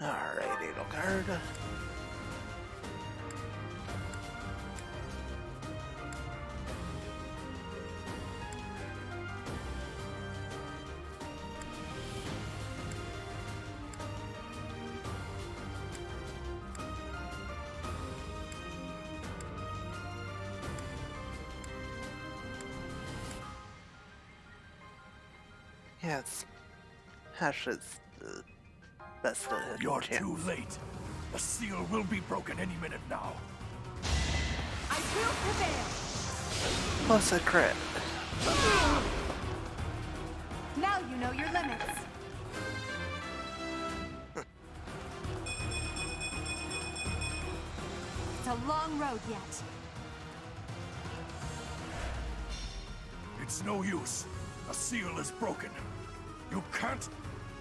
Alright, Edelgard. Yes, Hash is the best You're chance. too late. The seal will be broken any minute now. I will prevail. Plus a crit. Now you know your limits. It's a long road yet. It's no use. The seal is broken. You can't...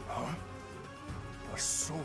Huh? The sword.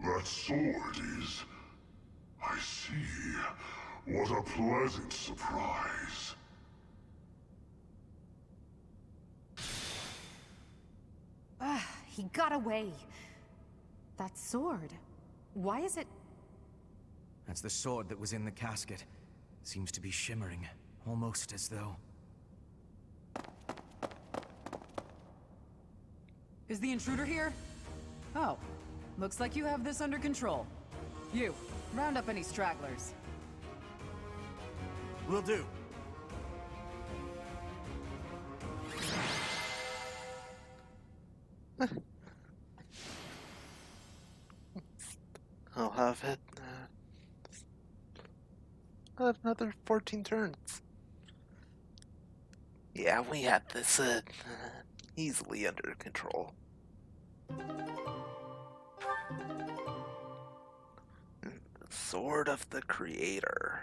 That sword is... I see. What a pleasant surprise. He got away. That sword. Why is it... That's the sword that was in the casket. Seems to be shimmering, almost as though... Is the intruder here? Oh, looks like you have this under control. You, round up any stragglers. Will do. I'll have it. Another 14 turns. Yeah, we had this easily under control. Sword of the Creator.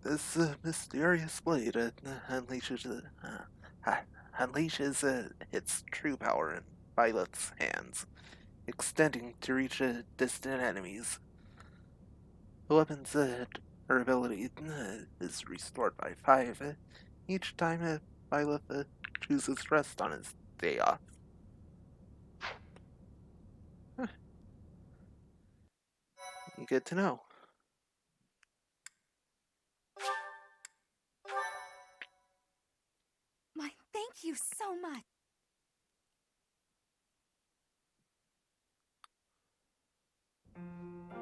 This mysterious blade unleashes its true power in Violet's hands, extending to reach distant enemies. The weapon's her ability is restored by 5 each time Violet chooses rest on his day off. Huh. Good to know. My thank you so much.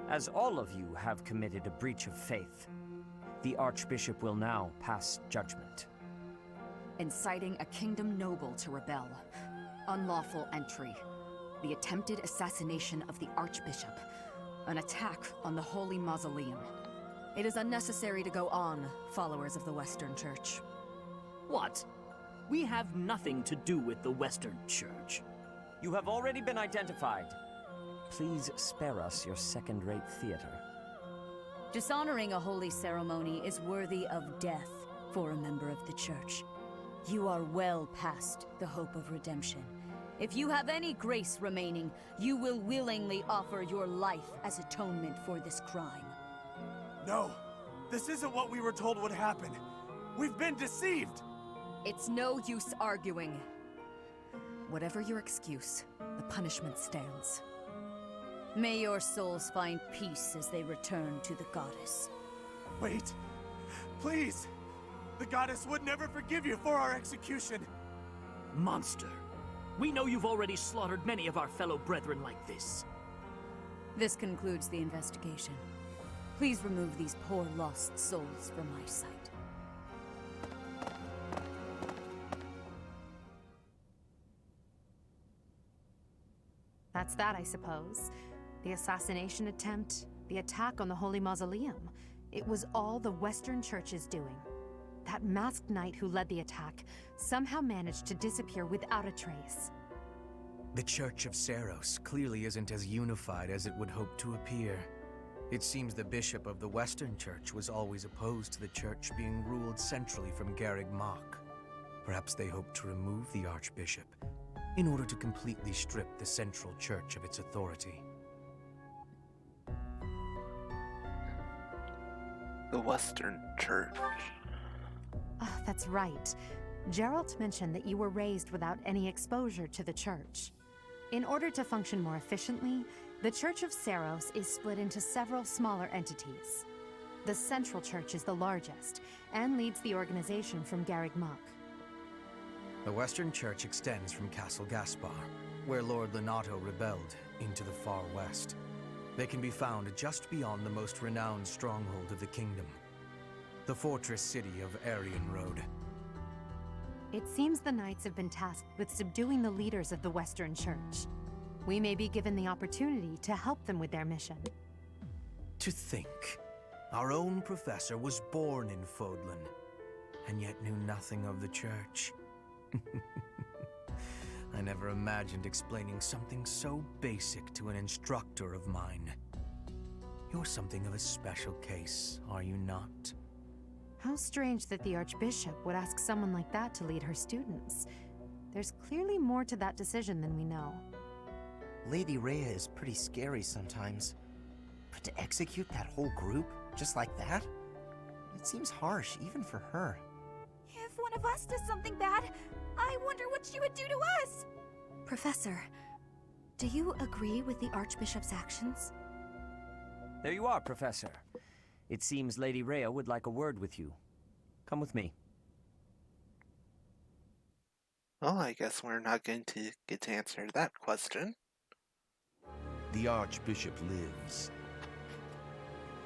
As all of you have committed a breach of faith, the Archbishop will now pass judgment. Inciting a kingdom noble to rebel. Unlawful entry. The attempted assassination of the Archbishop. An attack on the Holy Mausoleum. It is unnecessary to go on, followers of the Western Church. What? We have nothing to do with the Western Church. You have already been identified. Please spare us your second-rate theater. Dishonoring a holy ceremony is worthy of death for a member of the Church. You are well past the hope of redemption. If you have any grace remaining, you will willingly offer your life as atonement for this crime. No, this isn't what we were told would happen. We've been deceived! It's no use arguing. Whatever your excuse, the punishment stands. May your souls find peace as they return to the goddess. Wait, please! The goddess would never forgive you for our execution! Monster! We know you've already slaughtered many of our fellow brethren like this. This concludes the investigation. Please remove these poor lost souls from my sight. That's that, I suppose. The assassination attempt, the attack on the Holy Mausoleum. It was all the Western Church's doing. That masked knight who led the attack somehow managed to disappear without a trace. The Church of Seiros clearly isn't as unified as it would hope to appear. It seems the bishop of the Western Church was always opposed to the church being ruled centrally from Garreg Mach. Perhaps they hope to remove the Archbishop in order to completely strip the Central Church of its authority. The Western Church. Ah, that's right. Geralt mentioned that you were raised without any exposure to the Church. In order to function more efficiently, the Church of Seiros is split into several smaller entities. The Central Church is the largest, and leads the organization from Garreg Mach. The Western Church extends from Castle Gaspar, where Lord Lenato rebelled, into the far west. They can be found just beyond the most renowned stronghold of the kingdom, the fortress city of Arianrode. It seems the Knights have been tasked with subduing the leaders of the Western Church. We may be given the opportunity to help them with their mission. To think, our own professor was born in Fodlan, and yet knew nothing of the Church. I never imagined explaining something so basic to an instructor of mine. You're something of a special case, are you not? How strange that the Archbishop would ask someone like that to lead her students. There's clearly more to that decision than we know. Lady Rhea is pretty scary sometimes. But to execute that whole group, just like that? It seems harsh, even for her. If one of us does something bad, I wonder what she would do to us! Professor, do you agree with the Archbishop's actions? There you are, Professor. It seems Lady Rhea would like a word with you. Come with me. Well, I guess we're not going to get to answer that question. The Archbishop lives.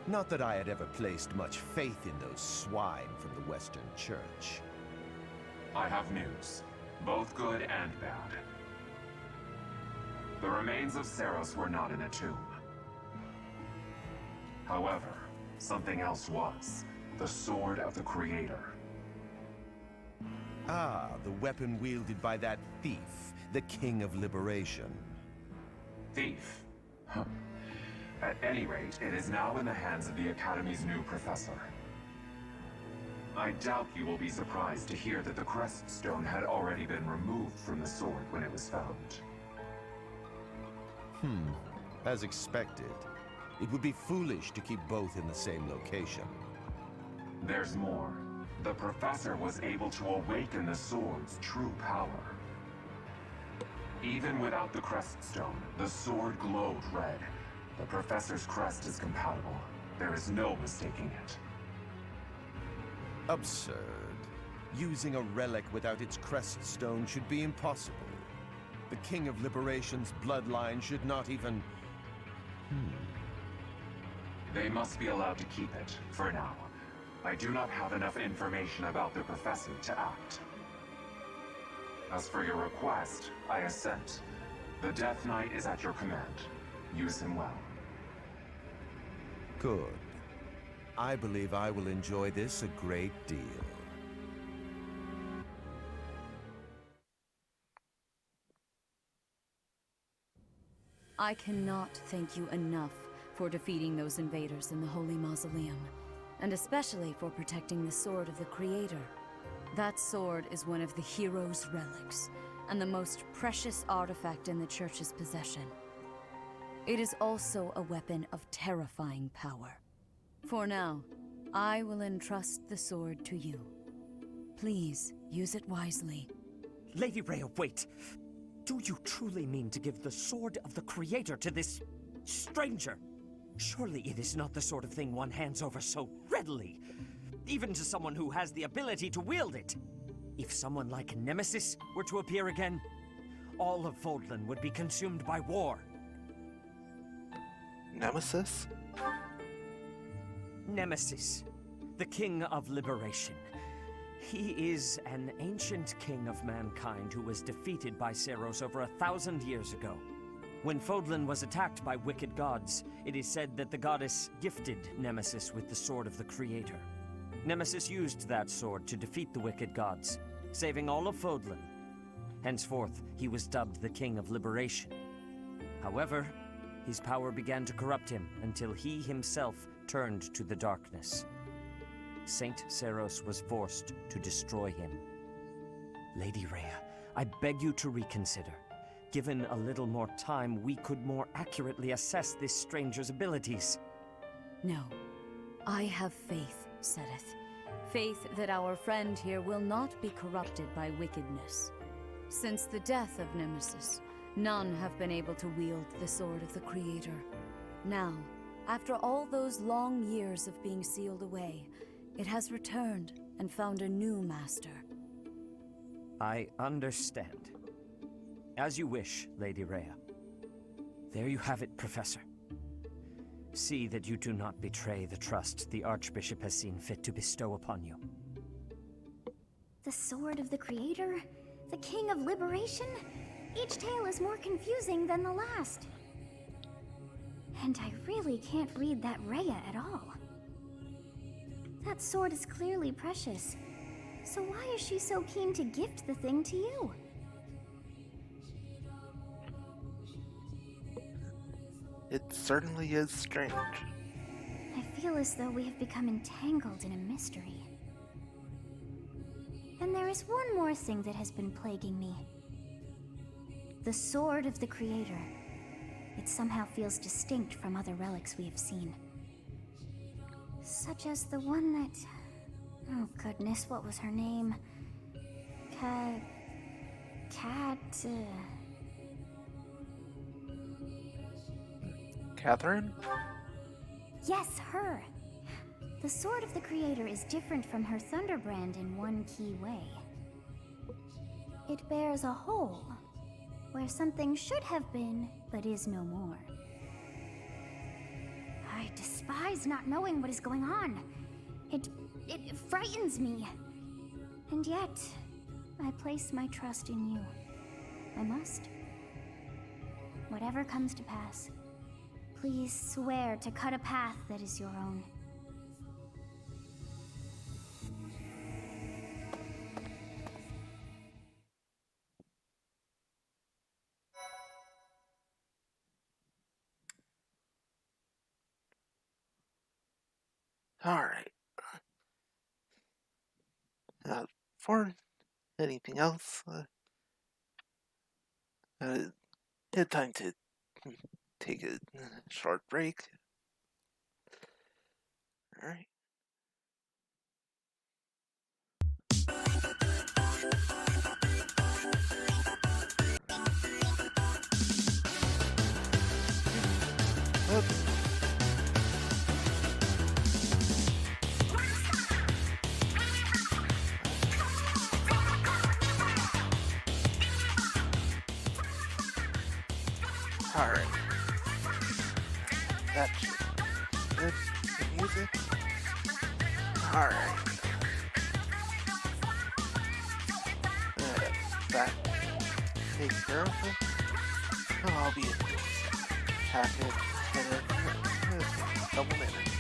Not that I had ever placed much faith in those swine from the Western Church. I have news, both good and bad. The remains of Seiros were not in a tomb. However, something else was. The Sword of the Creator. Ah, the weapon wielded by that thief, the King of Liberation. Thief? Huh. At any rate, it is now in the hands of the Academy's new professor. I doubt you will be surprised to hear that the crest stone had already been removed from the sword when it was found. As expected. It would be foolish to keep both in the same location. There's more. The Professor was able to awaken the sword's true power. Even without the crest stone, the sword glowed red. The Professor's crest is compatible. There is no mistaking it. Absurd. Using a relic without its crest stone should be impossible. The King of Liberation's bloodline should not even... They must be allowed to keep it, for now. I do not have enough information about the Professor to act. As for your request, I assent. The Death Knight is at your command. Use him well. Good. I believe I will enjoy this a great deal. I cannot thank you enough for defeating those invaders in the Holy Mausoleum, and especially for protecting the Sword of the Creator. That sword is one of the hero's relics, and the most precious artifact in the Church's possession. It is also a weapon of terrifying power. For now, I will entrust the sword to you. Please, use it wisely. Lady Rhea, wait! Do you truly mean to give the Sword of the Creator to this stranger? Surely it is not the sort of thing one hands over so readily, even to someone who has the ability to wield it. If someone like Nemesis were to appear again, all of Fodlan would be consumed by war. Nemesis? Nemesis, the King of Liberation. He is an ancient king of mankind who was defeated by Seiros over 1,000 years ago. When Fodlan was attacked by wicked gods, it is said that the goddess gifted Nemesis with the Sword of the Creator. Nemesis used that sword to defeat the wicked gods, saving all of Fodlan. Henceforth, he was dubbed the King of Liberation. However, his power began to corrupt him until he himself turned to the darkness. Saint Seiros was forced to destroy him. Lady Rhea, I beg you to reconsider. Given a little more time, we could more accurately assess this stranger's abilities. No. I have faith, Seteth. Faith that our friend here will not be corrupted by wickedness. Since the death of Nemesis, none have been able to wield the Sword of the Creator. Now, after all those long years of being sealed away, it has returned and found a new master. I understand. As you wish, Lady Rhea. There you have it, Professor. See that you do not betray the trust the Archbishop has seen fit to bestow upon you. The Sword of the Creator? The King of Liberation? Each tale is more confusing than the last. And I really can't read that Rhea at all. That sword is clearly precious. So why is she so keen to gift the thing to you? It certainly is strange. I feel as though we have become entangled in a mystery. And there is one more thing that has been plaguing me. The Sword of the Creator. It somehow feels distinct from other relics we have seen. Such as the one that... Oh goodness, what was her name? Catherine? Yes, her! The Sword of the Creator is different from her Thunderbrand in one key way. It bears a hole, where something should have been, but is no more. I despise not knowing what is going on. It frightens me. And yet, I place my trust in you. I must. Whatever comes to pass, please swear to cut a path that is your own. Alright. For anything else, it's time to take a short break. Alright. Oops. Alright. That should be good. The music. Alright. That take care of it. Oh, I'll be happy in a couple minutes.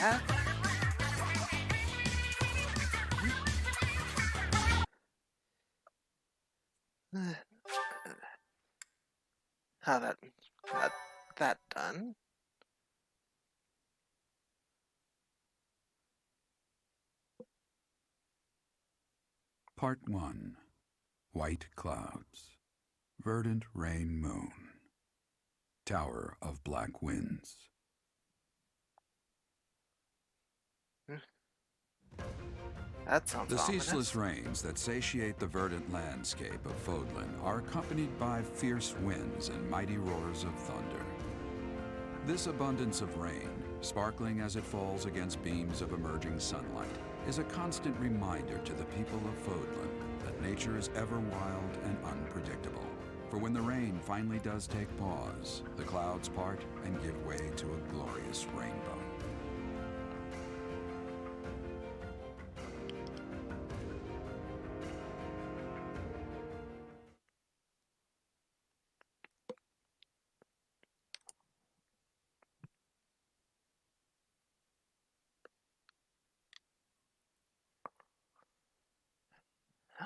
attack? How that done? Part 1. White Clouds. Verdant Rain Moon. Tower of Black Winds. That sounds The ominous. ceaseless rains that satiate the verdant landscape of Fodlan are accompanied by fierce winds and mighty roars of thunder. This abundance of rain, sparkling as it falls against beams of emerging sunlight, is a constant reminder to the people of Fodlan that nature is ever wild and unpredictable. For when the rain finally does take pause, the clouds part and give way to a glorious rainbow.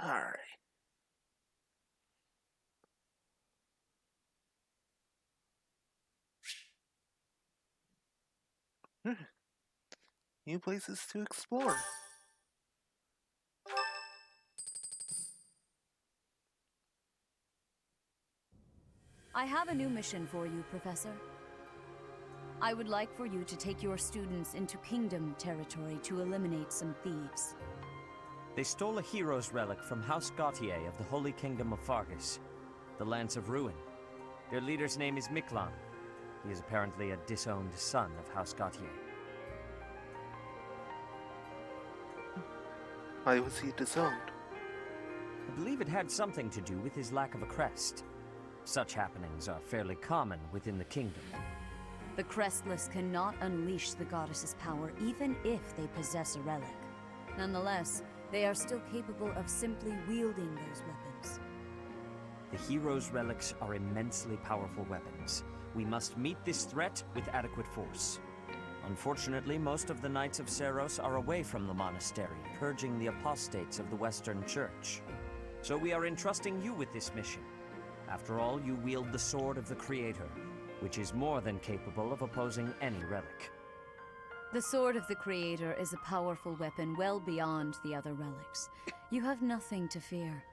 Alright. New places to explore. I have a new mission for you, Professor. I would like for you to take your students into Kingdom territory to eliminate some thieves. They stole a hero's relic from House Gautier of the Holy Kingdom of Fargus, the Lance of Ruin. Their leader's name is Miklan. He is apparently a disowned son of House Gautier. Why was he disowned? I believe it had something to do with his lack of a crest. Such happenings are fairly common within the kingdom. The Crestless cannot unleash the goddess's power even if they possess a relic. Nonetheless, they are still capable of simply wielding those weapons. The hero's relics are immensely powerful weapons. We must meet this threat with adequate force. Unfortunately, most of the Knights of Seiros are away from the monastery, purging the apostates of the Western Church. So we are entrusting you with this mission. After all, you wield the Sword of the Creator, which is more than capable of opposing any relic. The Sword of the Creator is a powerful weapon well beyond the other relics. You have nothing to fear.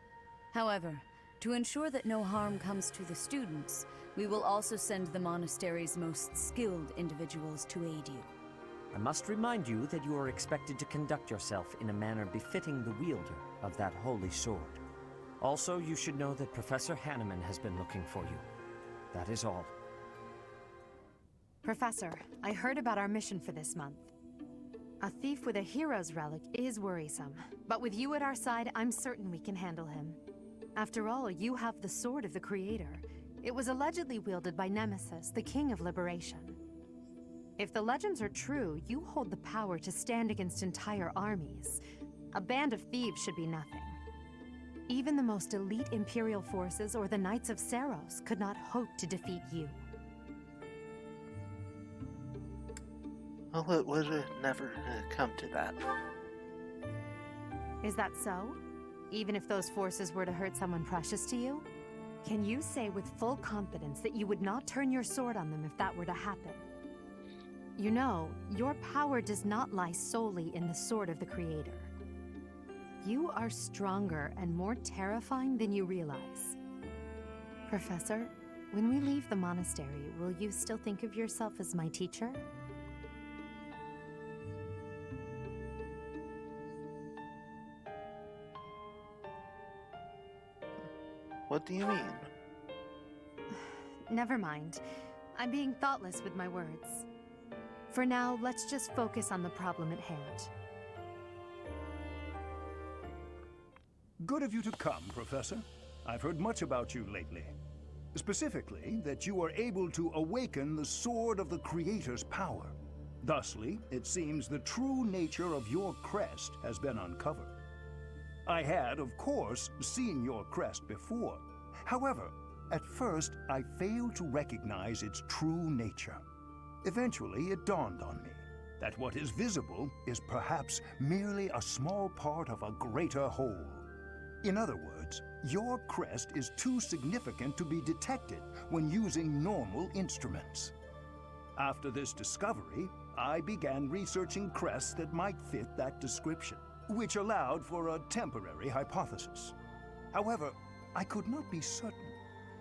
However, to ensure that no harm comes to the students, we will also send the monastery's most skilled individuals to aid you. I must remind you that you are expected to conduct yourself in a manner befitting the wielder of that holy sword. Also, you should know that Professor Hanneman has been looking for you. That is all. Professor, I heard about our mission for this month. A thief with a hero's relic is worrisome, but with you at our side, I'm certain we can handle him. After all, you have the Sword of the Creator. It was allegedly wielded by Nemesis, the King of Liberation. If the legends are true, you hold the power to stand against entire armies. A band of thieves should be nothing. Even the most elite Imperial forces or the Knights of Seiros could not hope to defeat you. Well, it would never come to that. Is that so? Even if those forces were to hurt someone precious to you? Can you say with full confidence that you would not turn your sword on them if that were to happen? You know, your power does not lie solely in the Sword of the Creator. You are stronger and more terrifying than you realize. Professor, when we leave the monastery, will you still think of yourself as my teacher? What do you mean? Never mind. I'm being thoughtless with my words. For now, let's just focus on the problem at hand. Good of you to come, Professor. I've heard much about you lately. Specifically, that you are able to awaken the Sword of the Creator's power. Thusly, it seems the true nature of your crest has been uncovered. I had, of course, seen your crest before. However, at first, I failed to recognize its true nature. Eventually, it dawned on me. that what is visible is perhaps merely a small part of a greater whole. In other words, your crest is too significant to be detected when using normal instruments. After this discovery, I began researching crests that might fit that description, which allowed for a temporary hypothesis. However, I could not be certain.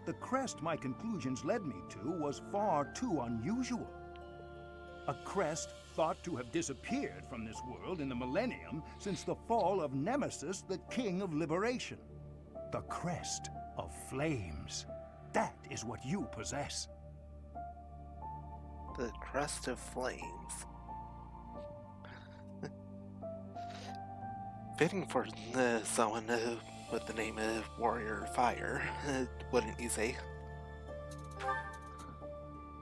The crest my conclusions led me to was far too unusual. A crest thought to have disappeared from this world in the millennium since the fall of Nemesis, the King of Liberation. The crest of flames. That is what you possess. The crest of flames. Fitting for someone with the name of Warrior Fire, wouldn't you say?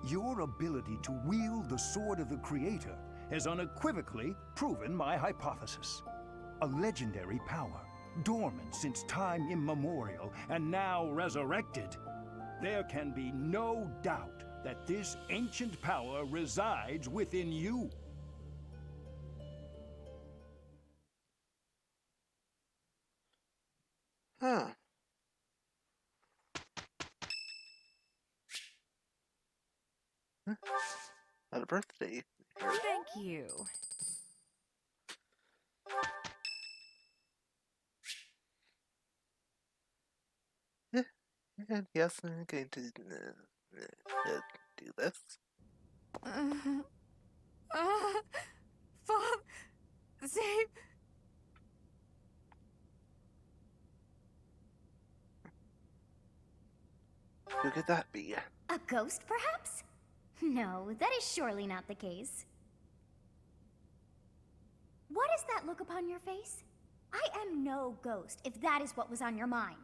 Your ability to wield the sword of the Creator has unequivocally proven my hypothesis. A legendary power, dormant since time immemorial, and now resurrected. There can be no doubt that this ancient power resides within you. Huh. Had a birthday. Thank you. And yes, I'm going to do this. Save. Who could that be? A ghost, perhaps? No, that is surely not the case. What is that look upon your face? I am no ghost, if that is what was on your mind.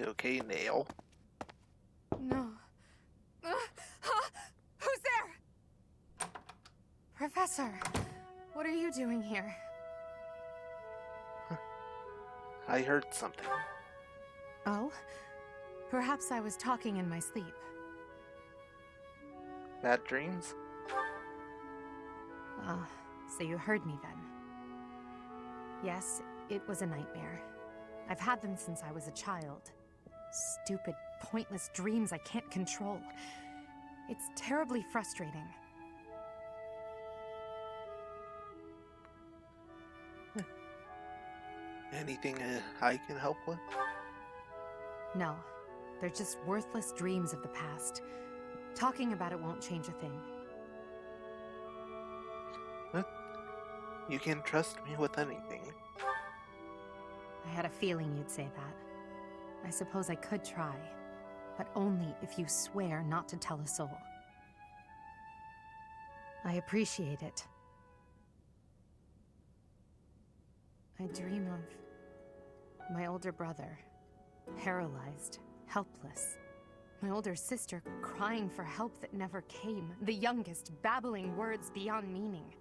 Okay, Nail. No. Who's there? Professor, what are you doing here? I heard something. Oh? Perhaps I was talking in my sleep. Bad dreams? Ah, so you heard me then. Yes, it was a nightmare. I've had them since I was a child. Stupid, pointless dreams I can't control. It's terribly frustrating. Anything I can help with? No, they're just worthless dreams of the past. Talking about it won't change a thing. You can trust me with anything. I had a feeling you'd say that. I suppose I could try, but only if you swear not to tell a soul. I appreciate it. I dream of my older brother, paralyzed, helpless. My older sister crying for help that never came. The youngest babbling words beyond meaning.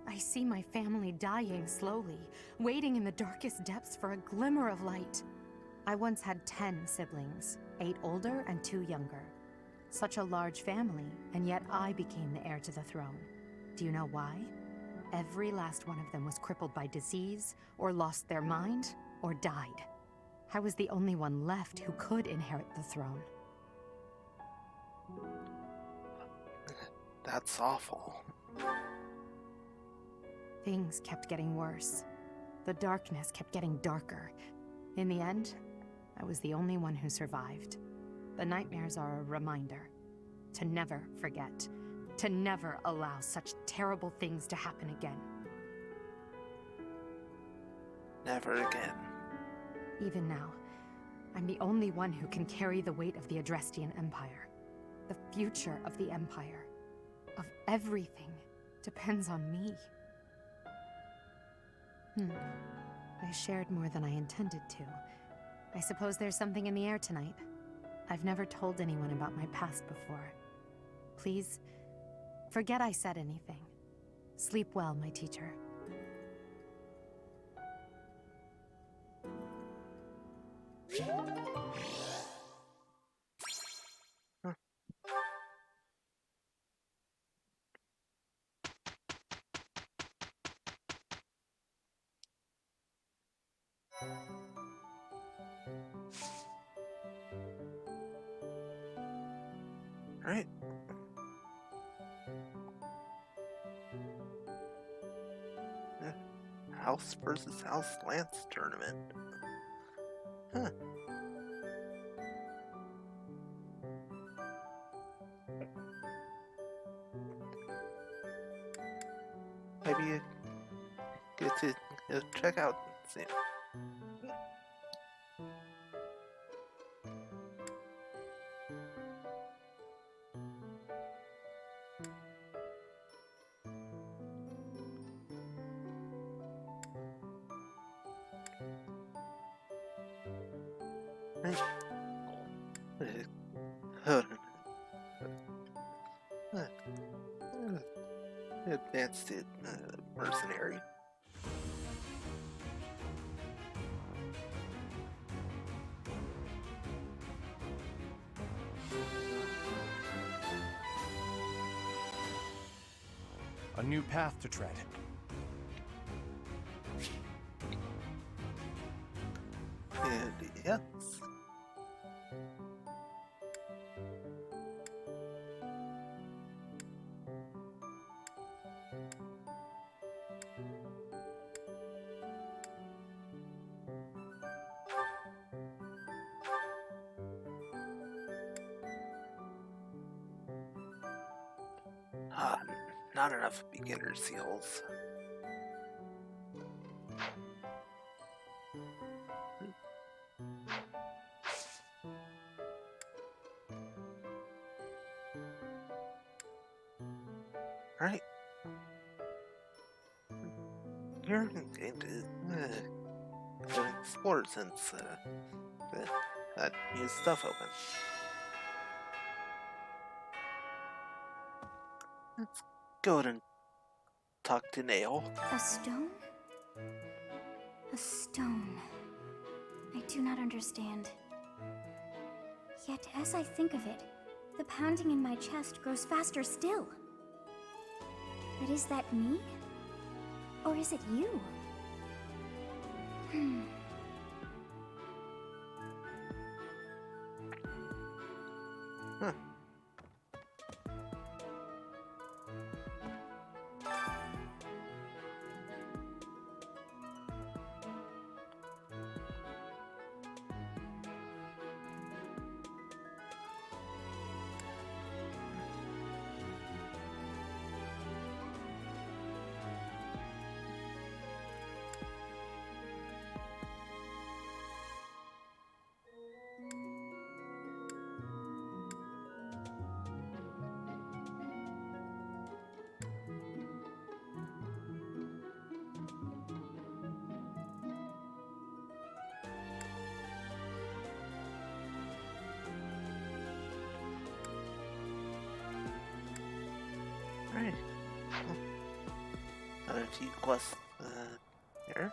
I see my family dying slowly, waiting in the darkest depths for a glimmer of light. I once had 10 siblings, 8 older and 2 younger. Such a large family, and yet I became the heir to the throne. Do you know why? Every last one of them was crippled by disease, or lost their mind, or died. I was the only one left who could inherit the throne. That's awful. Things kept getting worse. The darkness kept getting darker. In the end, I was the only one who survived. The nightmares are a reminder to never forget, to never allow such terrible things to happen again. Never again. Even now, I'm the only one who can carry the weight of the Adrestian Empire. The future of the Empire, of everything, depends on me. I shared more than I intended to. I suppose there's something in the air tonight. I've never told anyone about my past before. Please, forget I said anything. Sleep well, my teacher. Right. House versus House Lance tournament. Huh. Maybe you get to check out and see. Advanced mercenary. A new path to tread. And yes. Not enough beginner seals. Right. You're going to explore since that new stuff open. Let's go and talk to Nail. A stone? A stone. I do not understand. Yet, as I think of it, the pounding in my chest grows faster still. But is that me? Or is it you? Huh. Right. Another few quests here.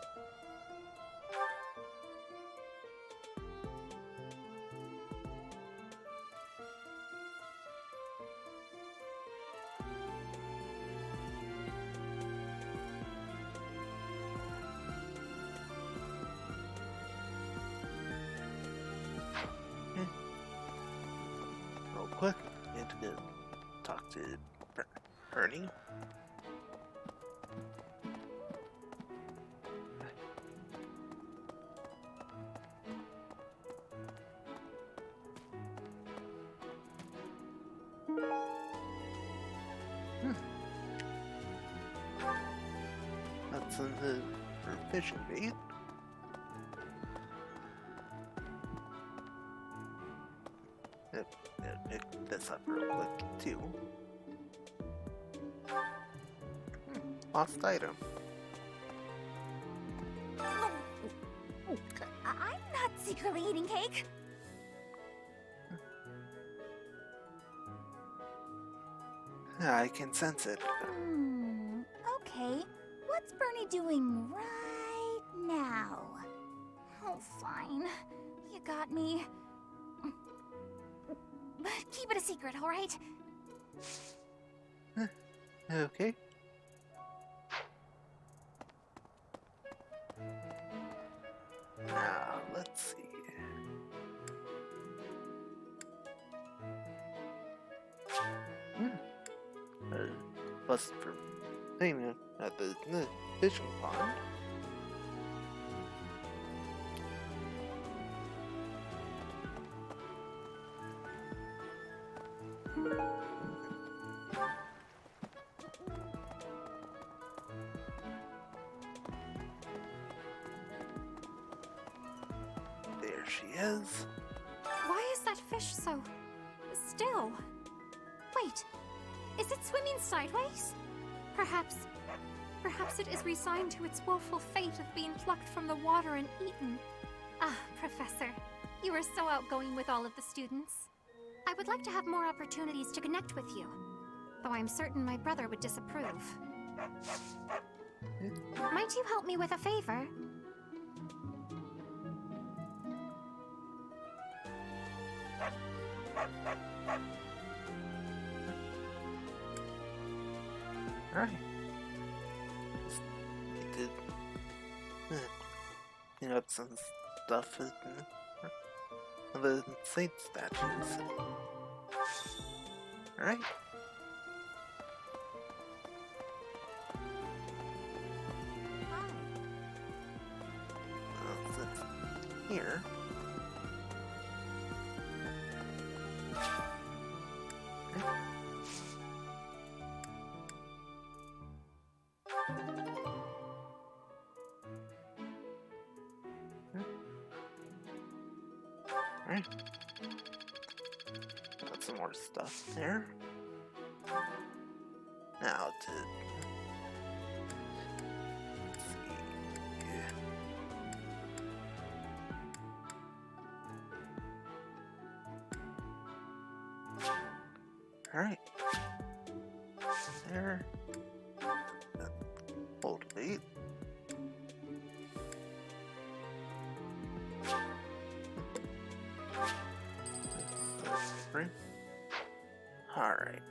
Real quick, need to go talk to Ernie. That's in the fishing bait. Pick this up real quick too. Lost item. I'm not secretly eating cake. I can sense it. Okay. What's Bernie doing right now? Oh, fine. You got me. But keep it a secret, alright? Okay. Now, let's see. busted for payment at the fishing pond. There she is. Why is that fish so still? Wait, is it swimming sideways? Perhaps it is resigned to its woeful fate of being plucked from the water and eaten. Ah, Professor, you are so outgoing with all of the students. I would like to have more opportunities to connect with you, though I'm certain my brother would disapprove. Might you help me with a favor? Alright. Need to clean up some stuff in the saint statues. Alright. Since here. Alright. Got some more stuff there. Now to alright. There. Hold wait. Alright.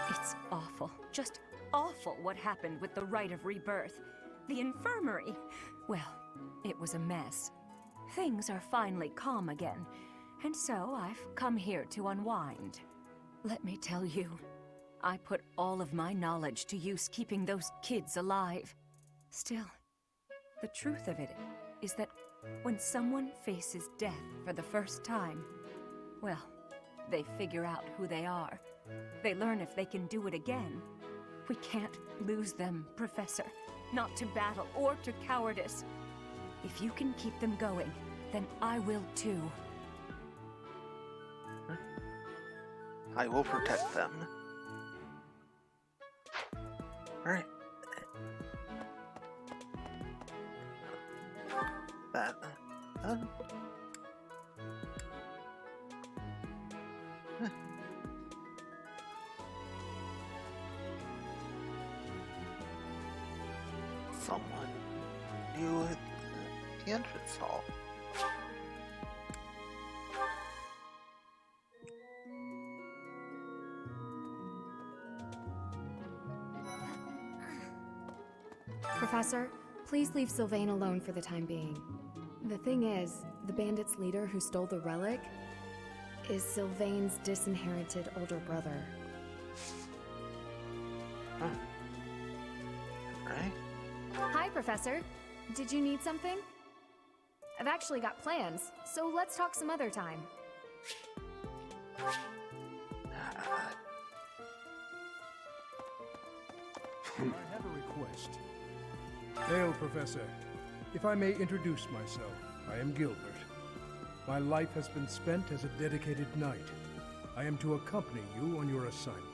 It's awful. Just awful what happened with the rite of rebirth. The infirmary. Well, it was a mess. Things are finally calm again, and so I've come here to unwind. Let me tell you, I put all of my knowledge to use keeping those kids alive. Still, the truth of it is that when someone faces death for the first time, well, they figure out who they are. They learn if they can do it again. We can't lose them, Professor. Not to battle or to cowardice. If you can keep them going, then I will too. I will protect them. Alright. That. Someone new at the entrance hall. Professor, please leave Sylvain alone for the time being. The thing is, the bandit's leader who stole the relic is Sylvain's disinherited older brother. Huh. Right? Hi, Professor. Did you need something? I've actually got plans, so let's talk some other time. I have a request. Hail, Professor. If I may introduce myself, I am Gilbert. My life has been spent as a dedicated knight. I am to accompany you on your assignment.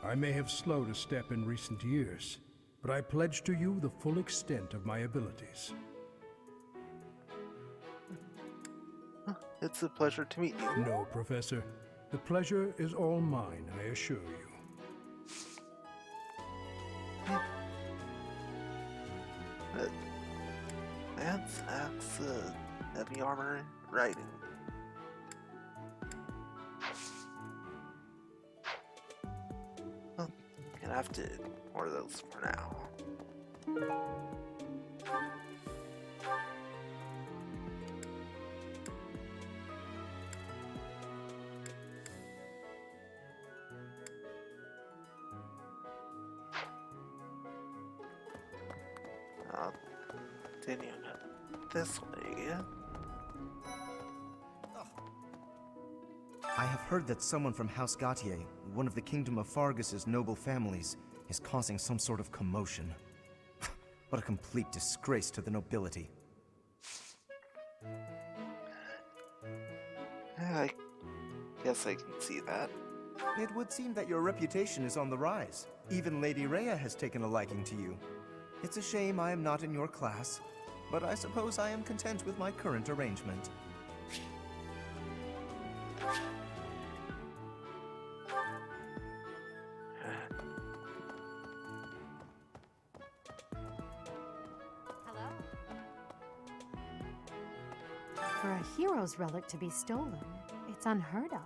I may have slowed a step in recent years, but I pledge to you the full extent of my abilities. It's a pleasure to meet you. No, Professor. The pleasure is all mine, I assure you. Lance acts heavy armor and riding. Well, gonna have to ignore those for now. I'll continue this way. I have heard that someone from House Gautier, one of the Kingdom of Fargus's noble families, is causing some sort of commotion. What a complete disgrace to the nobility. I guess I can see that. It would seem that your reputation is on the rise. Even Lady Rhea has taken a liking to you. It's a shame I am not in your class, but I suppose I am content with my current arrangement. Hello? For a hero's relic to be stolen, it's unheard of.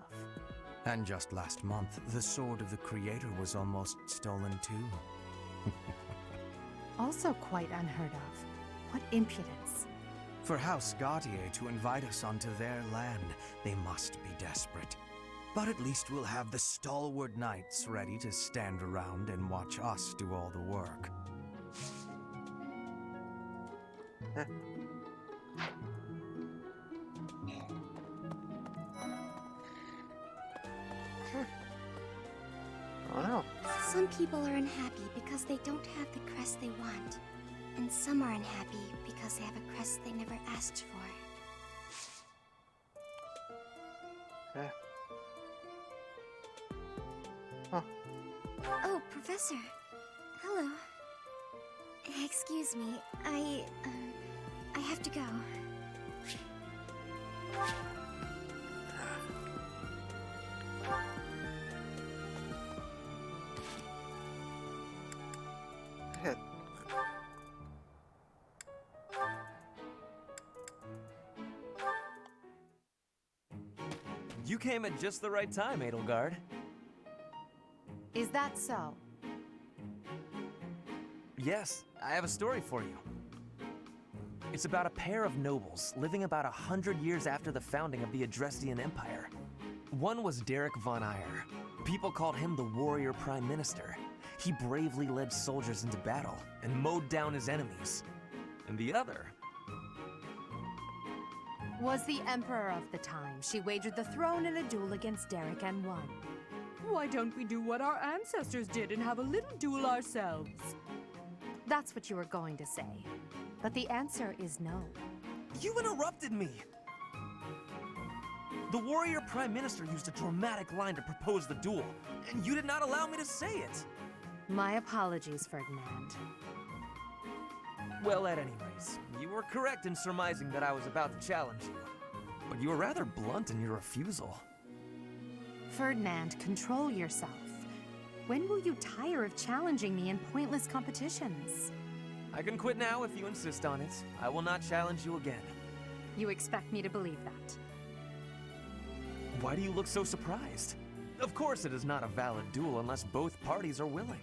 And just last month, the sword of the Creator was almost stolen too. Also quite unheard of. What impudence. For House Gautier to invite us onto their land, they must be desperate. But at least we'll have the stalwart knights ready to stand around and watch us do all the work. Wow. Some people are unhappy because they don't have the crest they want. And some are unhappy because they have a crest they never asked for. Huh. Oh, Professor. Hello. Excuse me, I have to go. You came at just the right time, Edelgard. Is that so? Yes, I have a story for you. It's about a pair of nobles living about 100 years after the founding of the Adrestian Empire. One was Derek von Eyre. People called him the Warrior Prime Minister. He bravely led soldiers into battle and mowed down his enemies. And the other Was the emperor of the time. She wagered the throne in a duel against Derek and won. Why don't we do what our ancestors did and have a little duel ourselves? That's what you were going to say. But the answer is no. You interrupted me! The Warrior Prime Minister used a dramatic line to propose the duel, and you did not allow me to say it! My apologies, Ferdinand. Well, at any rate, you were correct in surmising that I was about to challenge you. But you were rather blunt in your refusal. Ferdinand, control yourself. When will you tire of challenging me in pointless competitions? I can quit now if you insist on it. I will not challenge you again. You expect me to believe that? Why do you look so surprised? Of course it is not a valid duel unless both parties are willing.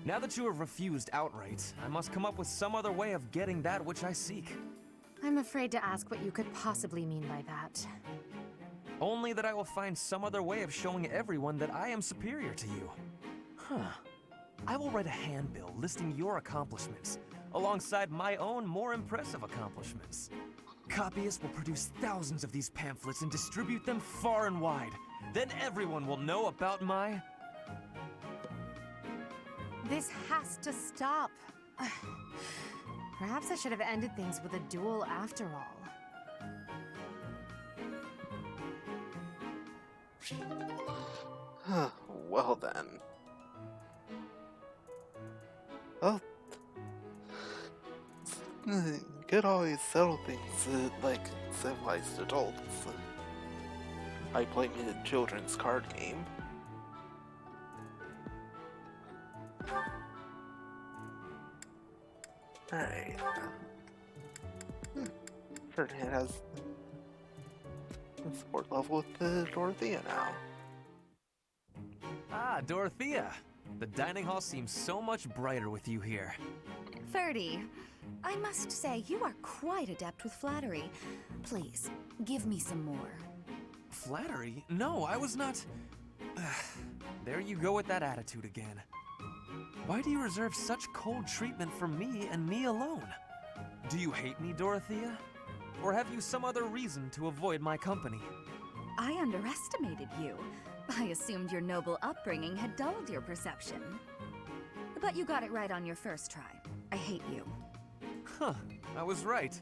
Now that you have refused outright, I must come up with some other way of getting that which I seek. I'm afraid to ask what you could possibly mean by that. Only that I will find some other way of showing everyone that I am superior to you. Huh. I will write a handbill listing your accomplishments, alongside my own more impressive accomplishments. Copyists will produce thousands of these pamphlets and distribute them far and wide. Then everyone will know about my... This has to stop. Perhaps I should have ended things with a duel after all. Well then. Well, you could always settle things like civilized adults. By playing a children's card game. Alright. Ferdinand has a support level with the Dorothea now. Ah, Dorothea. The dining hall seems so much brighter with you here. Ferdy, I must say you are quite adept with flattery. Please, give me some more. Flattery? No, I was not... There you go with that attitude again. Why do you reserve such cold treatment for me and me alone? Do you hate me, Dorothea? Or have you some other reason to avoid my company? I underestimated you. I assumed your noble upbringing had dulled your perception. But you got it right on your first try. I hate you. Huh, I was right.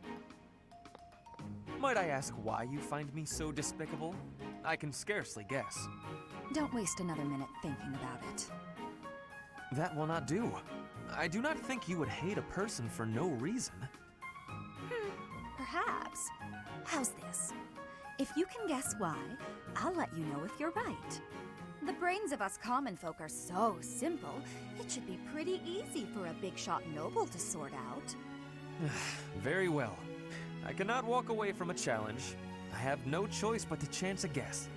Might I ask why you find me so despicable? I can scarcely guess. Don't waste another minute thinking about it. That will not do. I do not think you would hate a person for no reason. Perhaps. How's this? If you can guess why, I'll let you know if you're right. The brains of us common folk are so simple, it should be pretty easy for a big shot noble to sort out. Very well. I cannot walk away from a challenge. I have no choice but to chance a guess.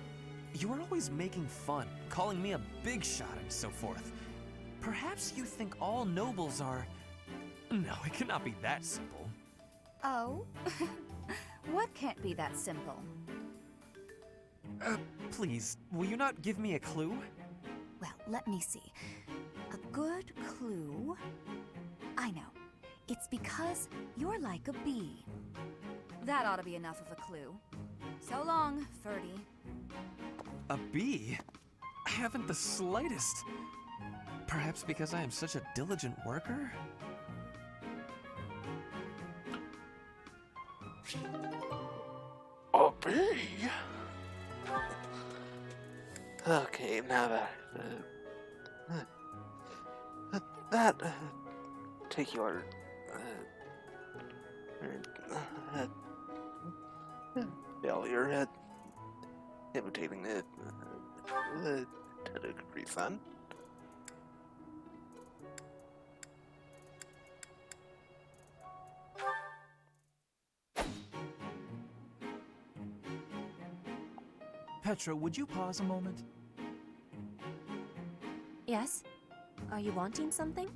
You are always making fun, calling me a big shot and so forth. Perhaps you think all nobles are... No, it cannot be that simple. Oh? What can't be that simple? Please, will you not give me a clue? Well, let me see. A good clue? I know. It's because you're like a bee. That ought to be enough of a clue. So long, Ferdy. A bee? I haven't the slightest. Perhaps because I am such a diligent worker? A bee? Okay, now take your failure at imitating it to a degree, son. Petra, would you pause a moment? Yes? Are you wanting something?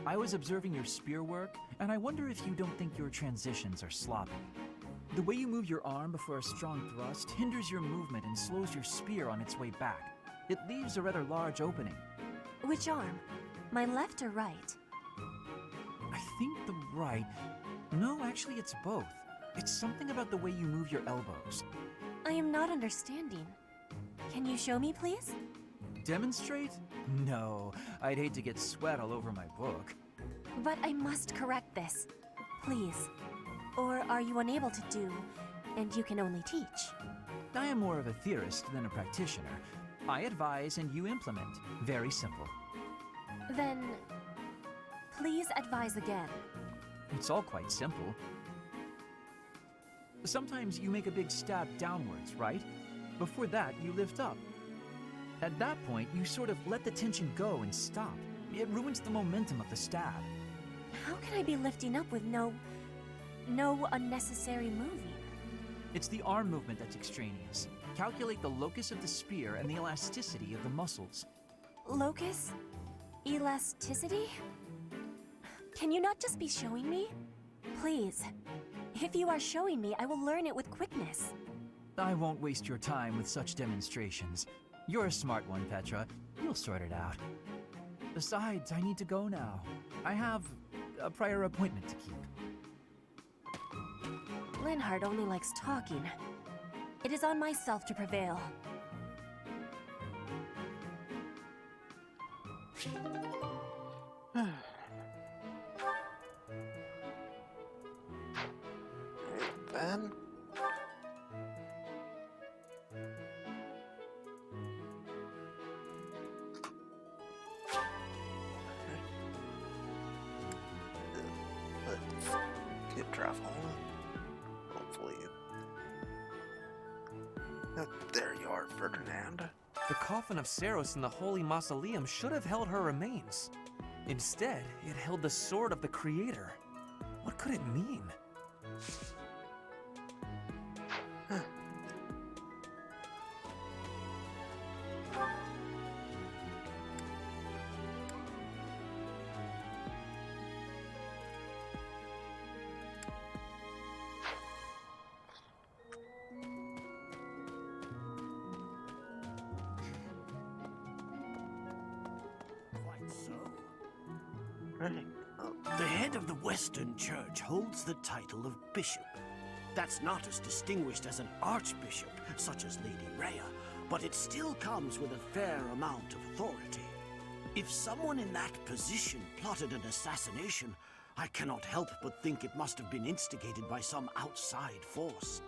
I was observing your spear work, and I wonder if you don't think your transitions are sloppy. The way you move your arm before a strong thrust hinders your movement and slows your spear on its way back. It leaves a rather large opening. Which arm? My left or right? I think the right... No, actually it's both. It's something about the way you move your elbows. I am not understanding. Can you show me, please? Demonstrate? No, I'd hate to get sweat all over my book. But I must correct this. Please. Or are you unable to do, and you can only teach? I am more of a theorist than a practitioner. I advise and you implement. Very simple. Then, please advise again. It's all quite simple. Sometimes you make a big stab downwards, right? Before that, you lift up. At that point, you sort of let the tension go and stop. It ruins the momentum of the stab. How can I be lifting up with no unnecessary moving? It's the arm movement that's extraneous. Calculate the locus of the spear and the elasticity of the muscles. Locus? Elasticity? Can you not just be showing me? Please. If you are showing me, I will learn it with quickness. I won't waste your time with such demonstrations. You're a smart one, Petra. You'll sort it out. Besides, I need to go now. I have a prior appointment to keep. Linhardt only likes talking. It is on myself to prevail. Then... let's get travel. Hopefully. There you are, Ferdinand. The coffin of Saros in the Holy Mausoleum should have held her remains. Instead, it held the sword of the Creator. What could it mean? Right. The head of the Western Church holds the title of bishop. That's not as distinguished as an archbishop, such as Lady Rhea, but it still comes with a fair amount of authority. If someone in that position plotted an assassination, I cannot help but think it must have been instigated by some outside force.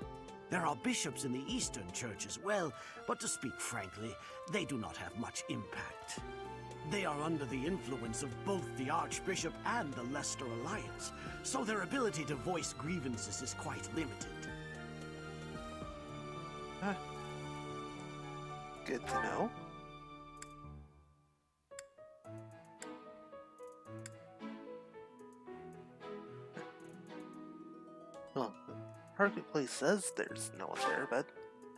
There are bishops in the Eastern Church as well, but to speak frankly, they do not have much impact. They are under the influence of both the Archbishop and the Leicester Alliance, so their ability to voice grievances is quite limited. Huh. Good to know. Well, the marketplace says there's no one there, but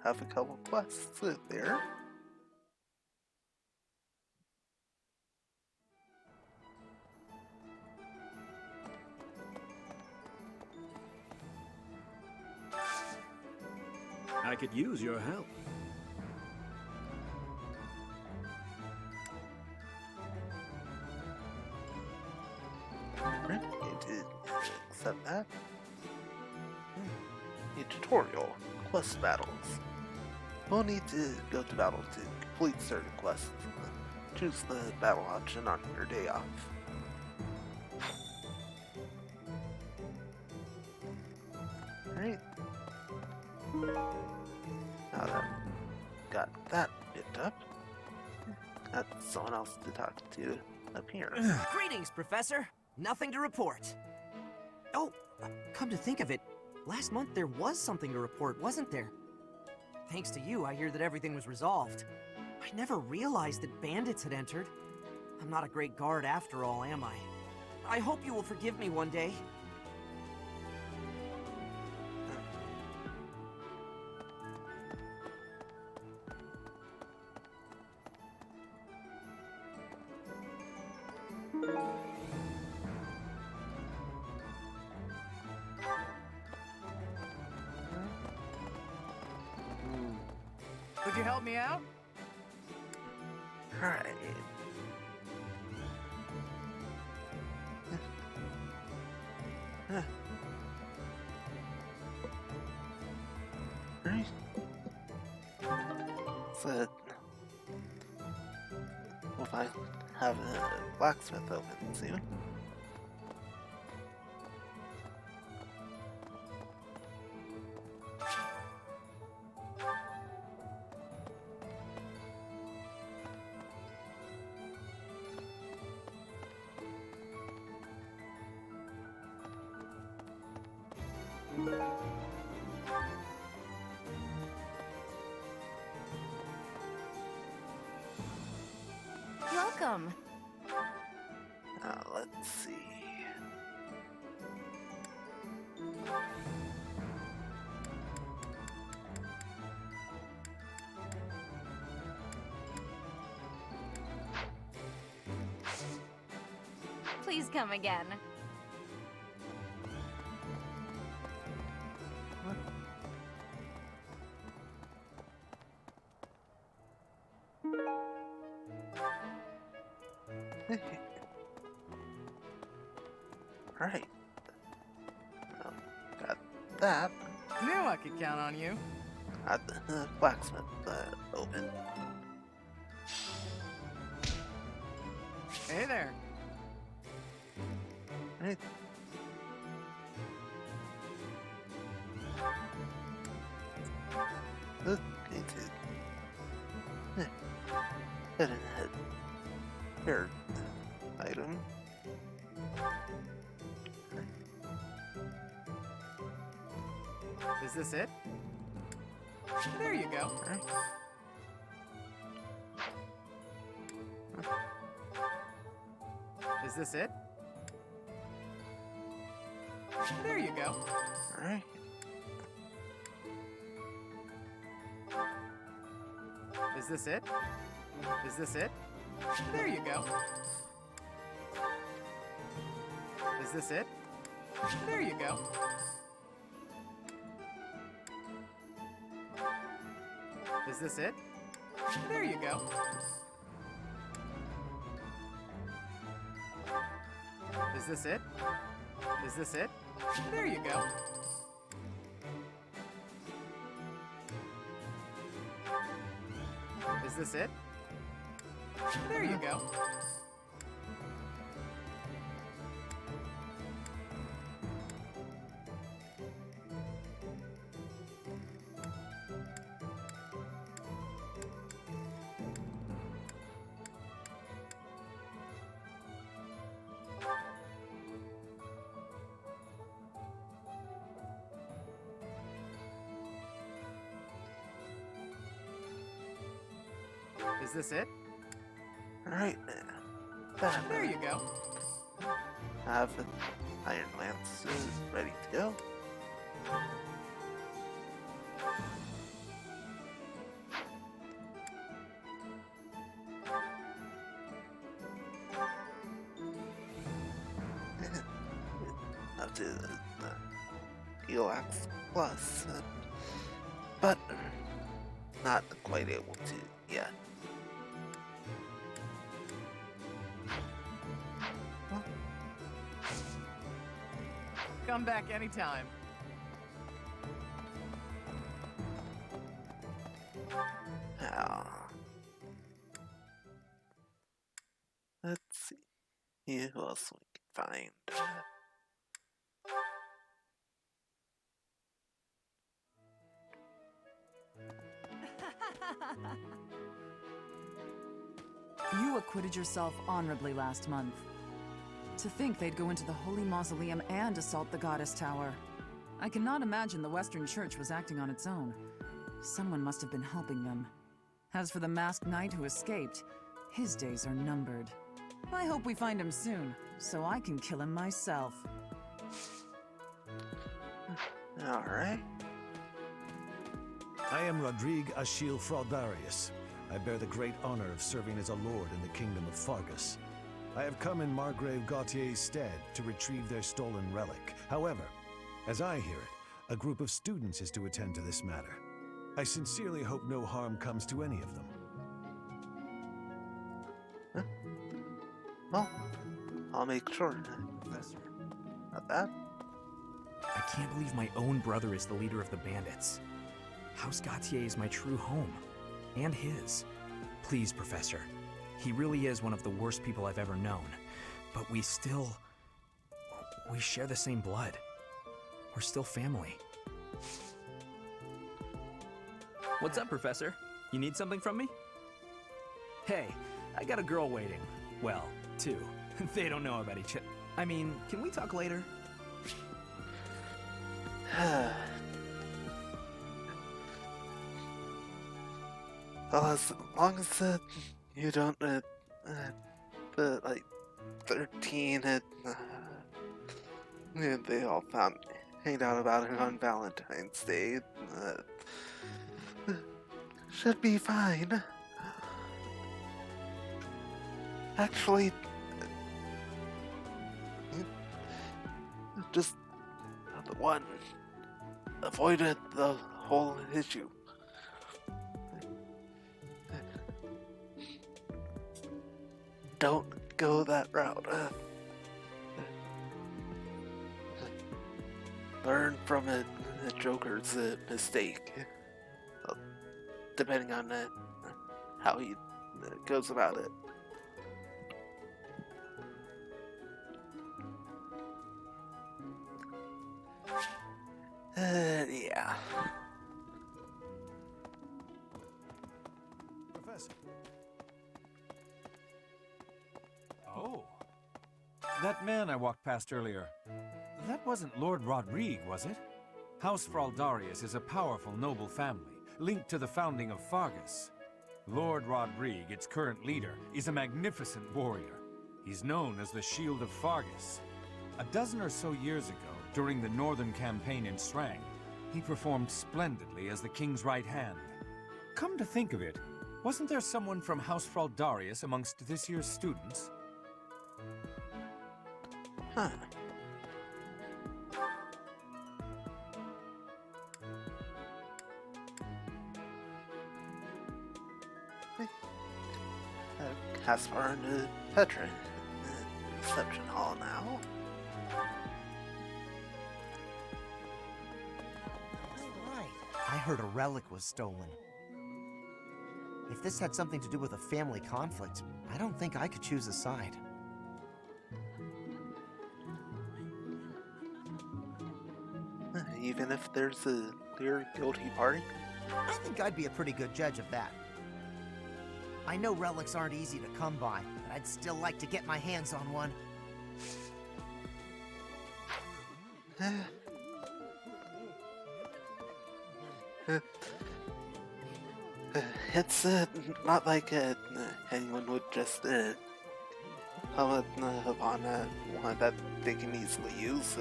have a couple quests there. I could use your help. Alright, need to accept that. A tutorial. Quest battles. We'll need to go to battle to complete certain quests. Choose the battle option on your day off. Alright. Now that got that picked up, got someone else to talk to up here. Greetings, Professor. Nothing to report. Oh, come to think of it, last month there was something to report, wasn't there? Thanks to you, I hear that everything was resolved. I never realized that bandits had entered. I'm not a great guard after all, am I? I hope you will forgive me one day. Could you help me out? Alright. Right. So, we'll have a blacksmith open soon. Welcome. Let's see. Please come again. Right. Got that. Knew I could count on you. Got the blacksmith open. Hey there. Right. Need to head and head. Here, item. Is this it? There you go. Is this it? There you go. Alright. Is this it? Is this it? There you go. Is this it? There you go. Is this it? There you go. Is this it? Is this it? There you go. Is this it? There you go. Is this it? Alright, there you go. Have an Iron Lance ready to go. Up to Elax Plus, but not quite able to yet. Come back anytime. Let's see who else we can find. You acquitted yourself honorably last month. To think they'd go into the Holy Mausoleum and assault the Goddess Tower. I cannot imagine the Western Church was acting on its own. Someone must have been helping them. As for the masked knight who escaped, his days are numbered. I hope we find him soon, so I can kill him myself. Alright. I am Rodrigue Achille Fraudarius. I bear the great honor of serving as a lord in the kingdom of Fargus. I have come in Margrave Gautier's stead to retrieve their stolen relic. However, as I hear it, a group of students is to attend to this matter. I sincerely hope no harm comes to any of them. Huh? Well, I'll make sure, Professor. Not that. I can't believe my own brother is the leader of the bandits. House Gautier is my true home. And his. Please, Professor. He really is one of the worst people I've ever known. But we share the same blood. We're still family. What's up, Professor? You need something from me? Hey, I got a girl waiting. Well, two. They don't know about each other. I mean, can we talk later? Well, as long as you don't, like, 13 they all hanged out about it on Valentine's Day. Should be fine. Actually, just the one avoided the whole issue. Don't go that route. Learn from a Joker's mistake. Depending on how he goes about it. Yeah. Professor. Oh. That man I walked past earlier, that wasn't Lord Rodrigue, was it? House Fraldarius is a powerful noble family, linked to the founding of Fargus. Lord Rodrigue, its current leader, is a magnificent warrior. He's known as the Shield of Fargus. A dozen or so years ago, during the Northern Campaign in Srang, he performed splendidly as the king's right hand. Come to think of it, wasn't there someone from House Fraldarius amongst this year's students? Huh. Caspar and Petra. reception hall now. Right. I heard a relic was stolen. If this had something to do with a family conflict, I don't think I could choose a side. Even if there's a clear guilty party? I think I'd be a pretty good judge of that. I know relics aren't easy to come by, but I'd still like to get my hands on one. It's not like anyone would just come upon one that they can easily use.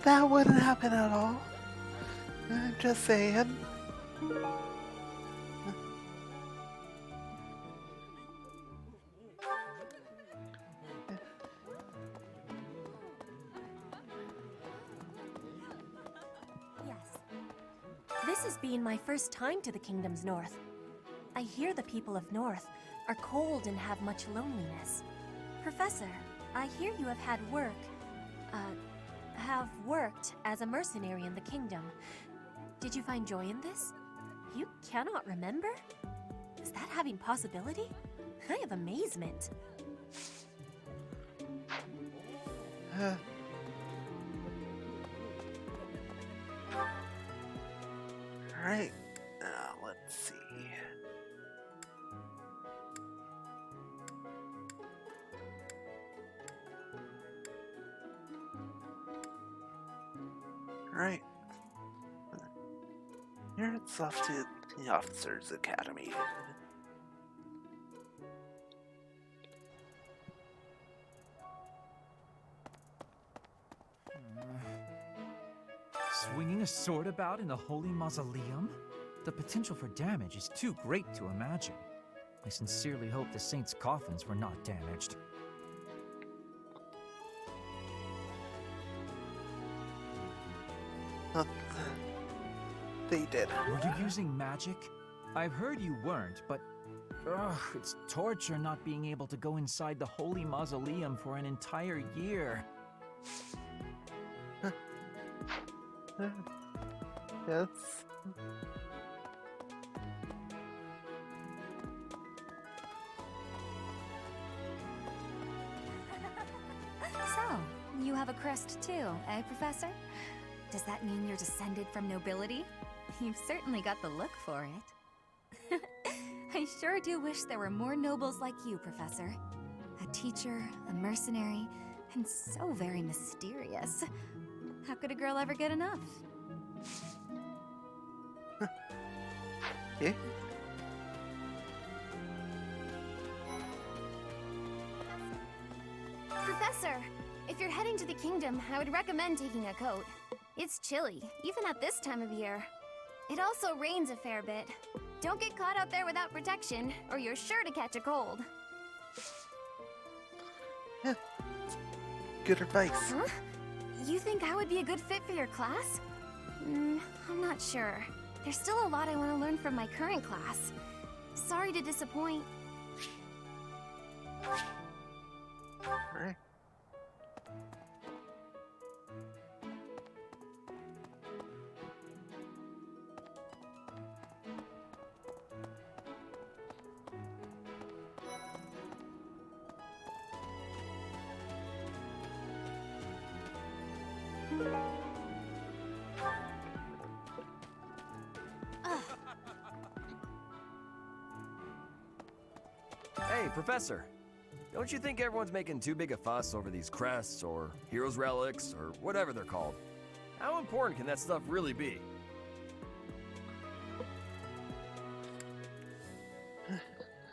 That wouldn't happen at all. Just saying. This has been my first time to the Kingdom's North. I hear the people of North are cold and have much loneliness. Professor, I hear you have worked as a mercenary in the Kingdom. Did you find joy in this? You cannot remember? Is that having possibility? I have amazement. Alright, let's see. Alright. Here it's off to the Officers Academy. Swinging a sword about in the Holy Mausoleum? The potential for damage is too great to imagine. I sincerely hope the saints' coffins were not damaged. They did. Were you using magic? I've heard you weren't, but it's torture not being able to go inside the Holy Mausoleum for an entire year. Yes. So, you have a crest too, eh, Professor? Does that mean you're descended from nobility? You've certainly got the look for it. I sure do wish there were more nobles like you, Professor. A teacher, a mercenary, and so very mysterious. How could a girl ever get enough? Eh? Professor, if you're heading to the kingdom, I would recommend taking a coat. It's chilly, even at this time of year. It also rains a fair bit. Don't get caught out there without protection, or you're sure to catch a cold. Good advice. Huh? You think I would be a good fit for your class? I'm not sure. There's still a lot I want to learn from my current class. Sorry to disappoint. Alright. Hey, Professor. Don't you think everyone's making too big a fuss over these crests, or heroes' relics, or whatever they're called? How important can that stuff really be?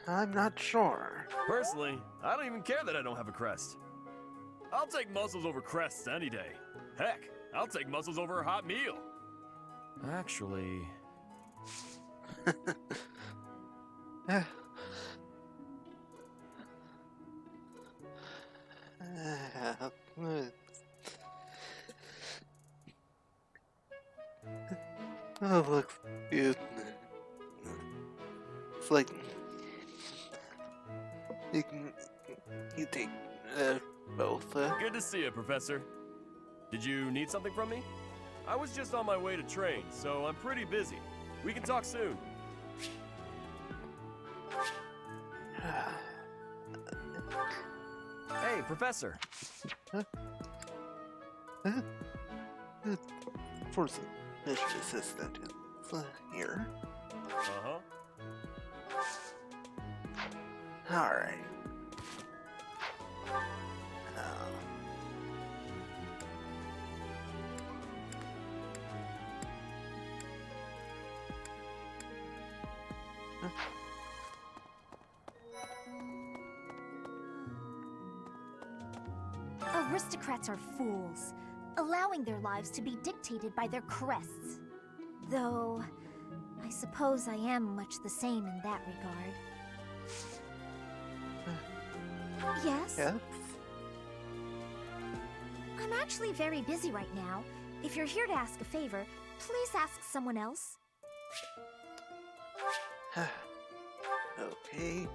I'm not sure. Personally, I don't even care that I don't have a crest. I'll take muscles over crests any day. Heck, I'll take muscles over a hot meal. Actually... Oh, look, dude. It's like you take both. Good to see you, Professor. Did you need something from me? I was just on my way to train, so I'm pretty busy. We can talk soon. Hey, Professor. Force mission assistant is here. Uh-huh. Alright. Aristocrats are fools, allowing their lives to be dictated by their crests. Though, I suppose I am much the same in that regard. Yes? Yes? I'm actually very busy right now. If you're here to ask a favor, please ask someone else. Okay.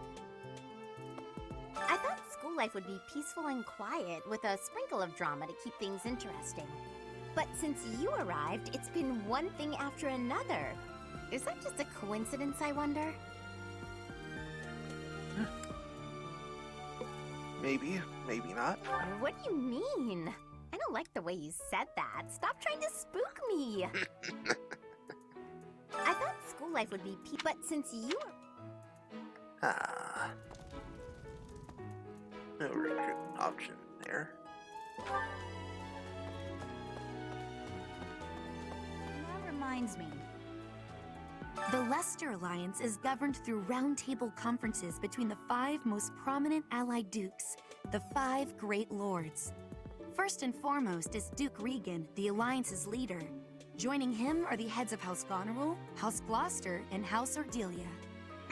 I thought school life would be peaceful and quiet, with a sprinkle of drama to keep things interesting. But since you arrived, it's been one thing after another. Is that just a coincidence, I wonder? Maybe, maybe not. What do you mean? I don't like the way you said that. Stop trying to spook me. I thought school life would be but since you... No recruit option there. That reminds me. The Leicester Alliance is governed through roundtable conferences between the 5 most prominent allied dukes, the 5 Great Lords. First and foremost is Duke Regan, the Alliance's leader. Joining him are the heads of House Goneril, House Gloucester, and House Ardelia.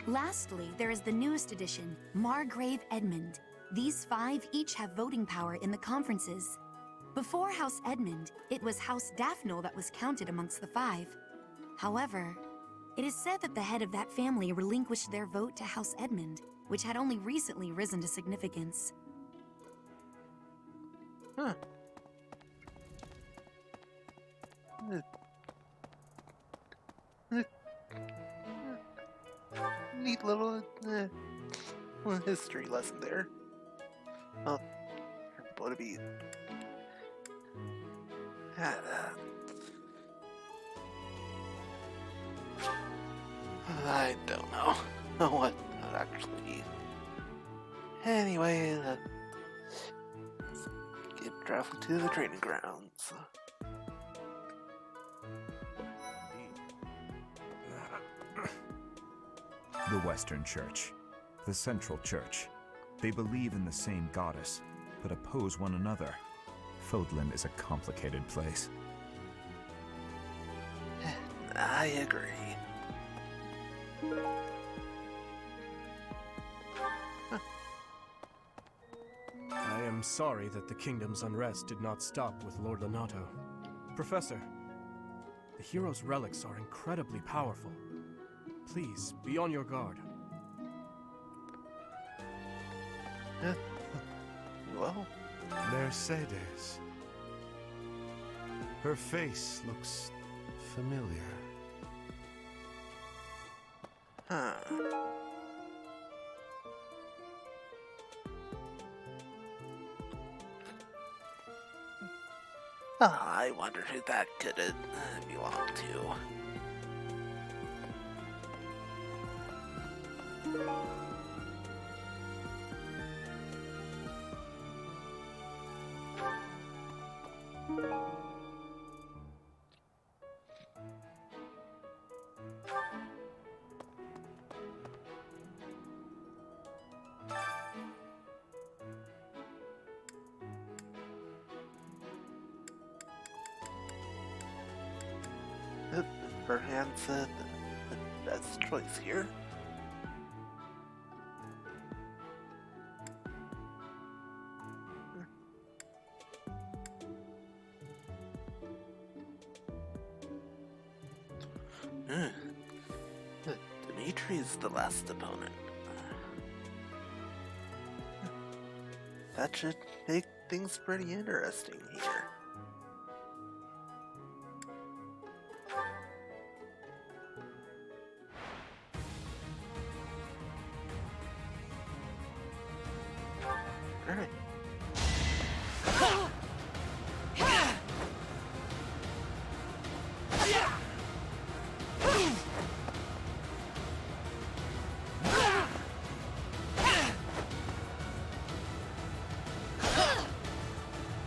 Lastly, there is the newest addition, Margrave Edmund. These 5 each have voting power in the conferences. Before House Edmund, it was House Daphne that was counted amongst the 5. However, it is said that the head of that family relinquished their vote to House Edmund, which had only recently risen to significance. Huh. Neat little history lesson there. Oh, what be? I don't know what that actually. Anyway, let's get traveling to the training grounds. The Western Church, the Central Church. They believe in the same goddess, but oppose one another. Fodlan is a complicated place. I agree. I am sorry that the kingdom's unrest did not stop with Lord Lonato. Professor, the hero's relics are incredibly powerful. Please, be on your guard. Well, Mercedes. Her face looks familiar. Huh. I wonder who that could belong to. Perhaps the best choice here. Dimitri's the last opponent. that should make things pretty interesting here. Alright.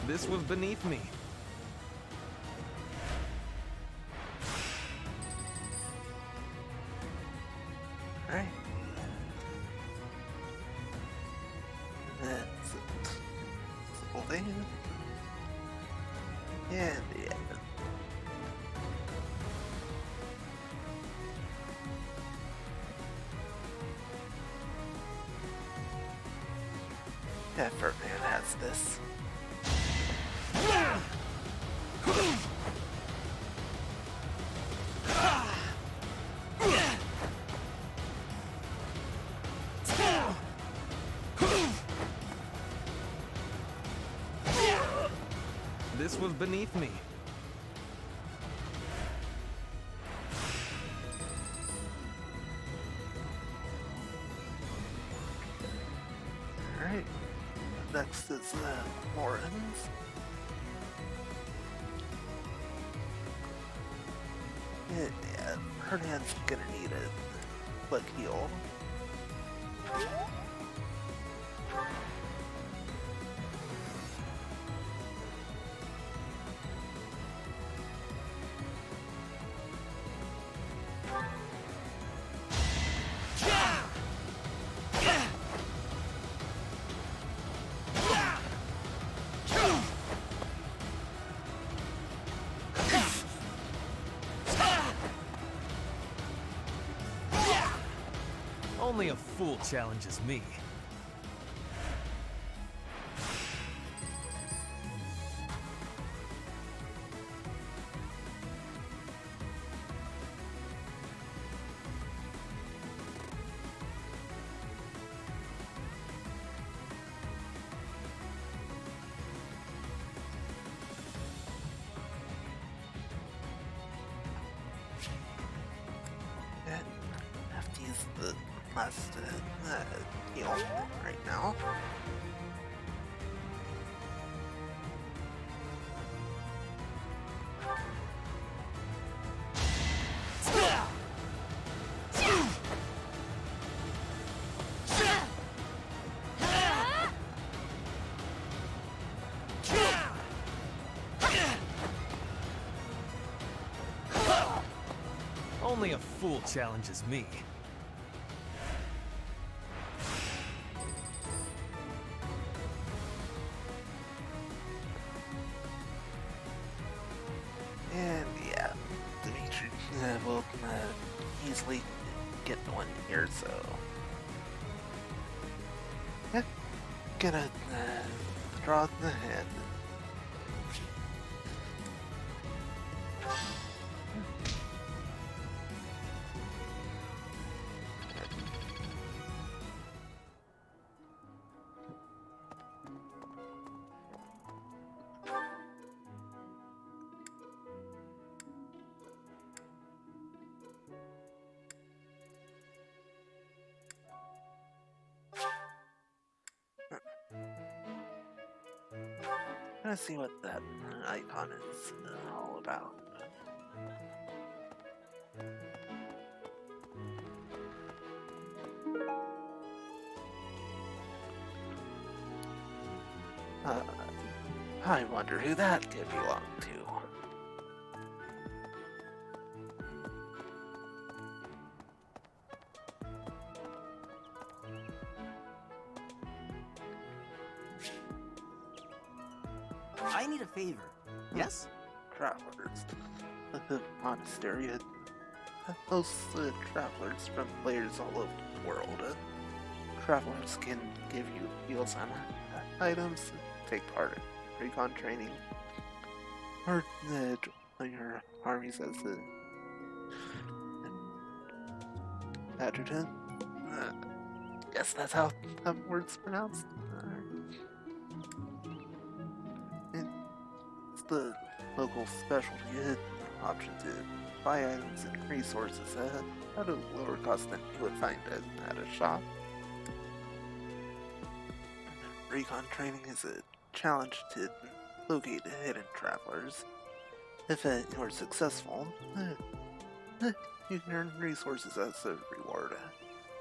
This was beneath me. Alright. That's holding. And yeah. Yeah, Ferdinand has this. This was beneath me. Alright. Next is Morton's. Yeah, Ferdinand's gonna need a quick heal. Only a fool challenges me. Yeah, have to use the last heal right now. Only a fool challenges me. And yeah, Dimitri will easily get one here, so yeah, gonna draw the hand. Let's see what that icon is all about. I wonder who that could belong to. I need a favor. Yes? Travelers. The monastery hosts travelers from players all over the world. Travelers can give you heals on items, take part in recon training, or join your armies as an adjutant. Guess that's how that word's pronounced. the local specialty option to buy items and resources at a lower cost than you would find at a shop. Recon training is a challenge to locate hidden travelers. If you're successful, you can earn resources as a reward.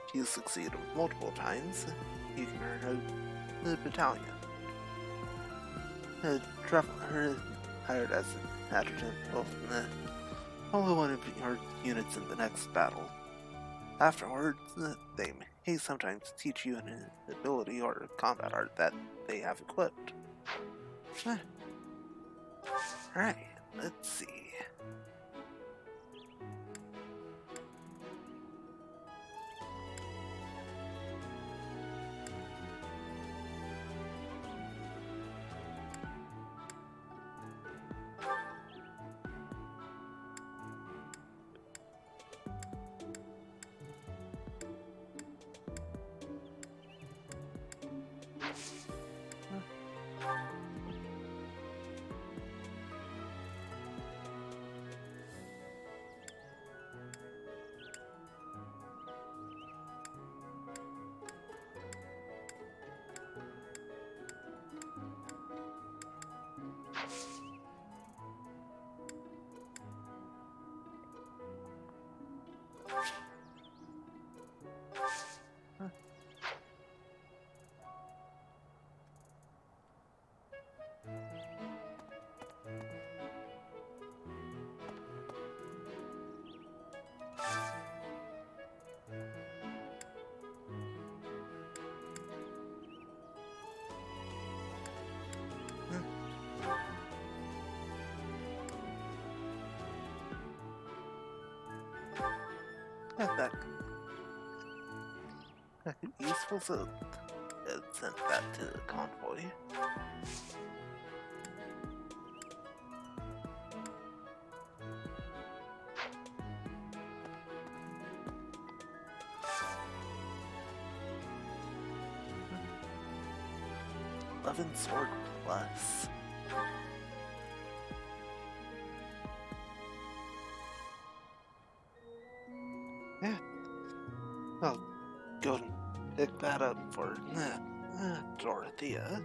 If you succeed multiple times, you can earn a battalion. A traveler hired as an adjutant will follow one of your units in the next battle. Afterwards, they may sometimes teach you an ability or combat art that they have equipped. Alright, let's see. That could be useful, so send that to the convoy. Sword plus. Yeah. I'll go and pick that up for Dorothea.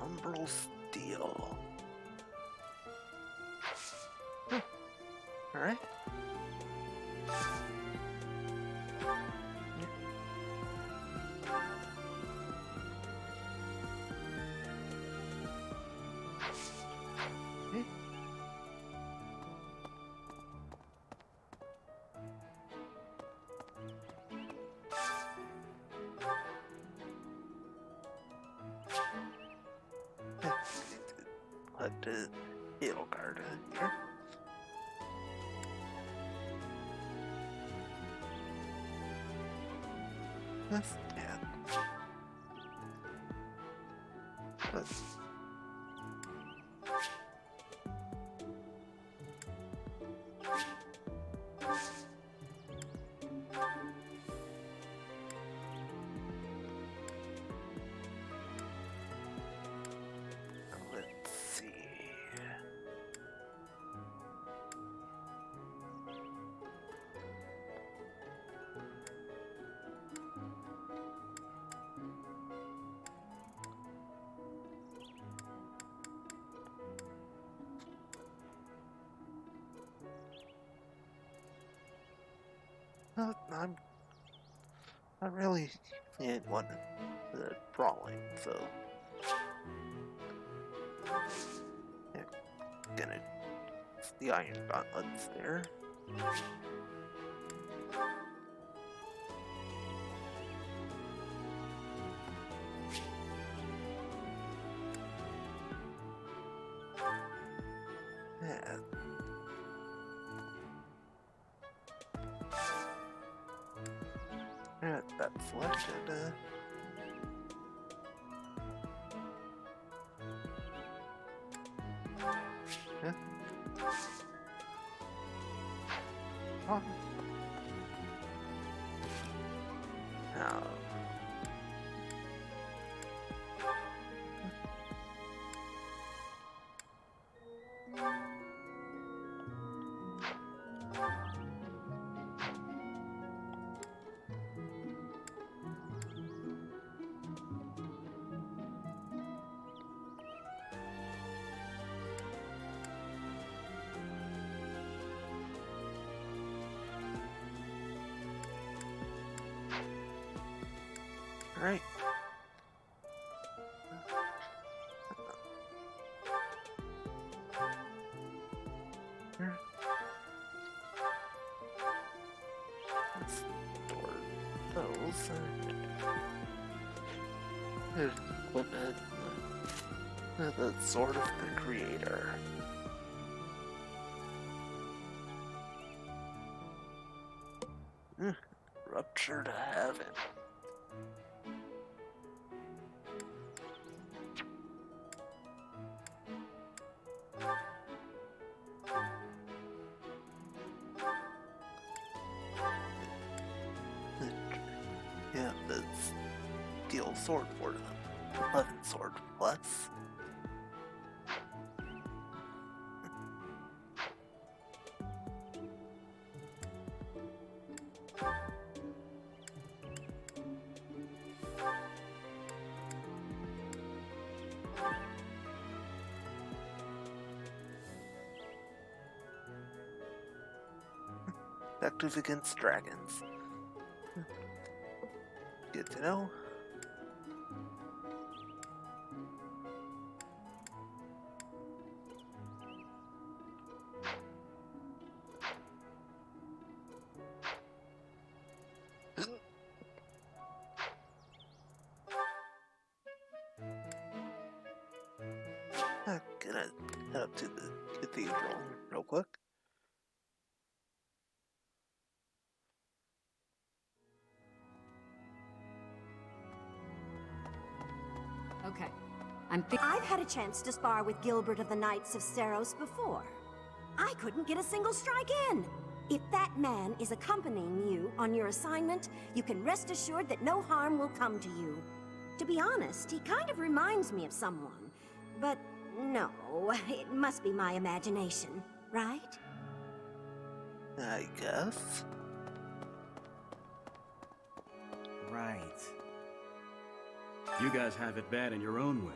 Umbral Steel. Alright. Let the Beetle Guard here. That's bad. That's... Let's see. I'm not really in one brawling, so yeah, gonna it's the Iron Gauntlets there. Yeah. Let's that selected. Yeah. Oh. Now. Right. Here. Let's store those. Equip the Sword of the Creator. Rupture to Heaven. Yeah, the Steel Sword for them. 11 sword plus. Effective against dragons. Good to know. I'm gonna head up to the cathedral real quick. Okay. I've had a chance to spar with Gilbert of the Knights of Seros before. I couldn't get a single strike in. If that man is accompanying you on your assignment, you can rest assured that no harm will come to you. To be honest, he kind of reminds me of someone. But no, it must be my imagination, right? I guess. Right. You guys have it bad in your own way.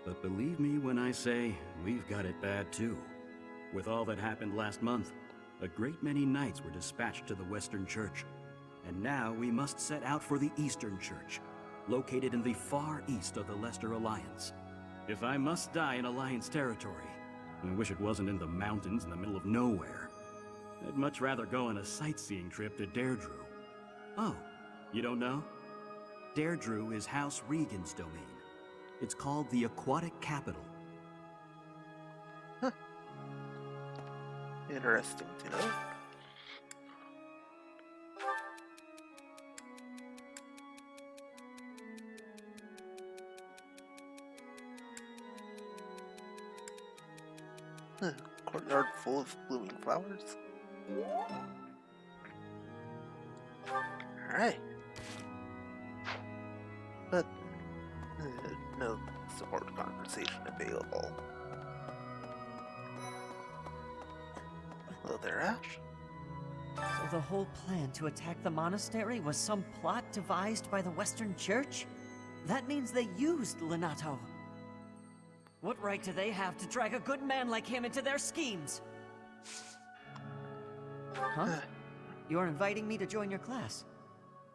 But believe me when I say we've got it bad too. With all that happened last month, a great many knights were dispatched to the Western Church. And now we must set out for the Eastern Church, located in the far east of the Leicester Alliance. If I must die in Alliance territory, I wish it wasn't in the mountains in the middle of nowhere. I'd much rather go on a sightseeing trip to Deirdre. Oh, you don't know? Deirdre is House Regan's domain. It's called the Aquatic Capital. Huh. Interesting to know. Courtyard full of blooming flowers. Alright. But no support conversation available. Hello there, Ash. So the whole plan to attack the monastery was some plot devised by the Western Church? That means they used Lenato. What right do they have to drag a good man like him into their schemes? Huh? You're inviting me to join your class?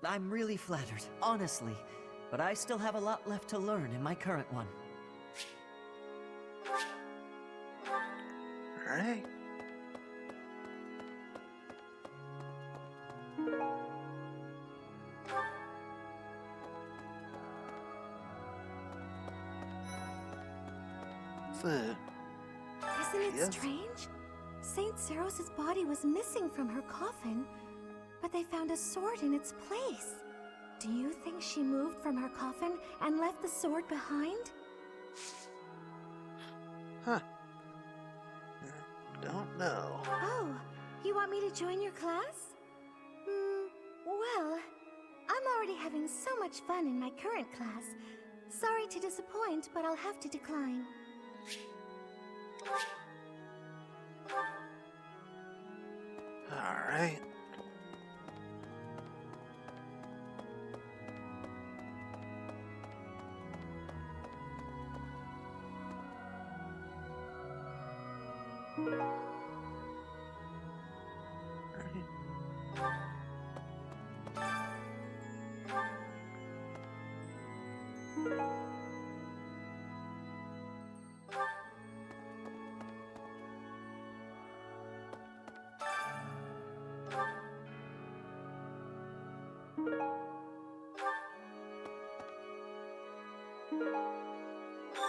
I'm really flattered, honestly. But I still have a lot left to learn in my current one. Alright. Isn't it strange? Saint Seros' body was missing from her coffin, but they found a sword in its place. Do you think she moved from her coffin and left the sword behind? Huh. Don't know. Oh, you want me to join your class? Well, I'm already having so much fun in my current class. Sorry to disappoint, but I'll have to decline. Alright.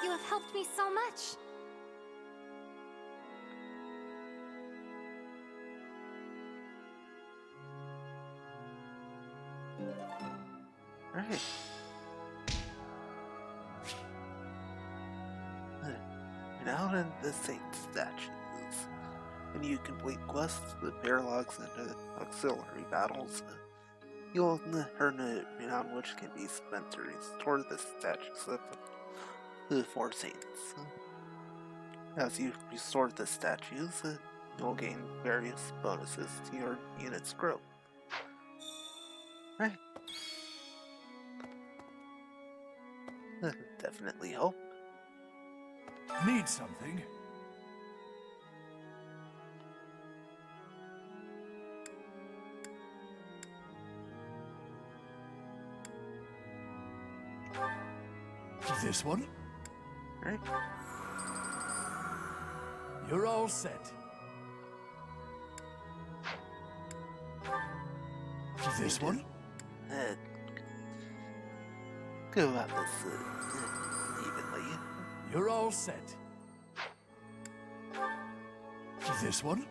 You have helped me so much. Right. Out in the saint statues. When you complete quests, the paralogs into auxiliary battles, you'll earn a renown which can be spent to restore the statues of the four saints. As you restore the statues, you'll gain various bonuses to your unit's growth. Right. Definitely help. Need something? This one? Right. You're all set. This one? Go at this evenly. You're all set. This one?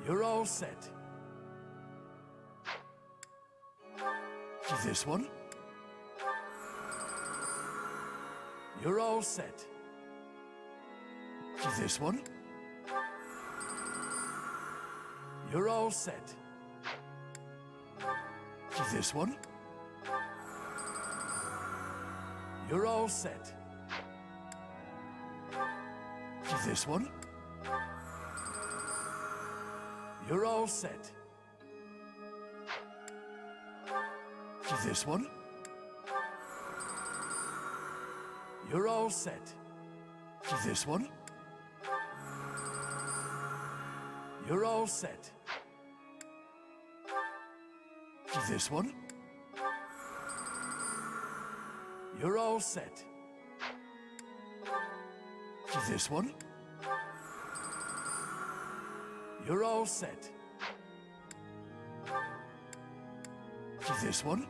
You're all set. This one? You're all set. This one? You're all set. This one? You're all set. This one? You're all set. This one? You're all set. This one? You're all set. This one? You're all set. This one? You're all set. This one?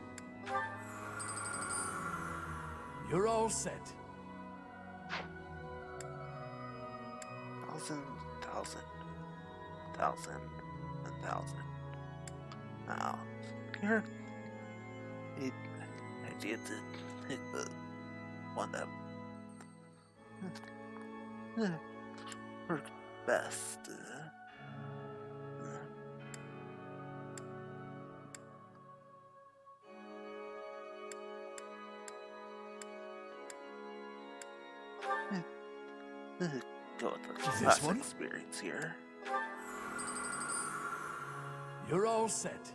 You're all set. Thousand. Now, here, I did the one that worked best. Go with the class experience here. You're all set.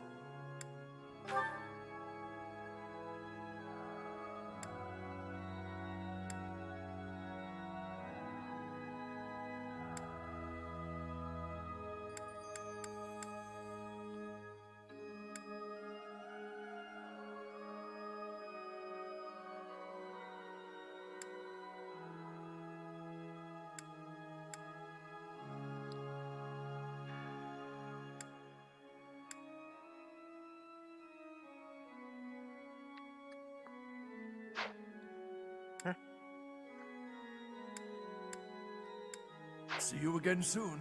See you again soon.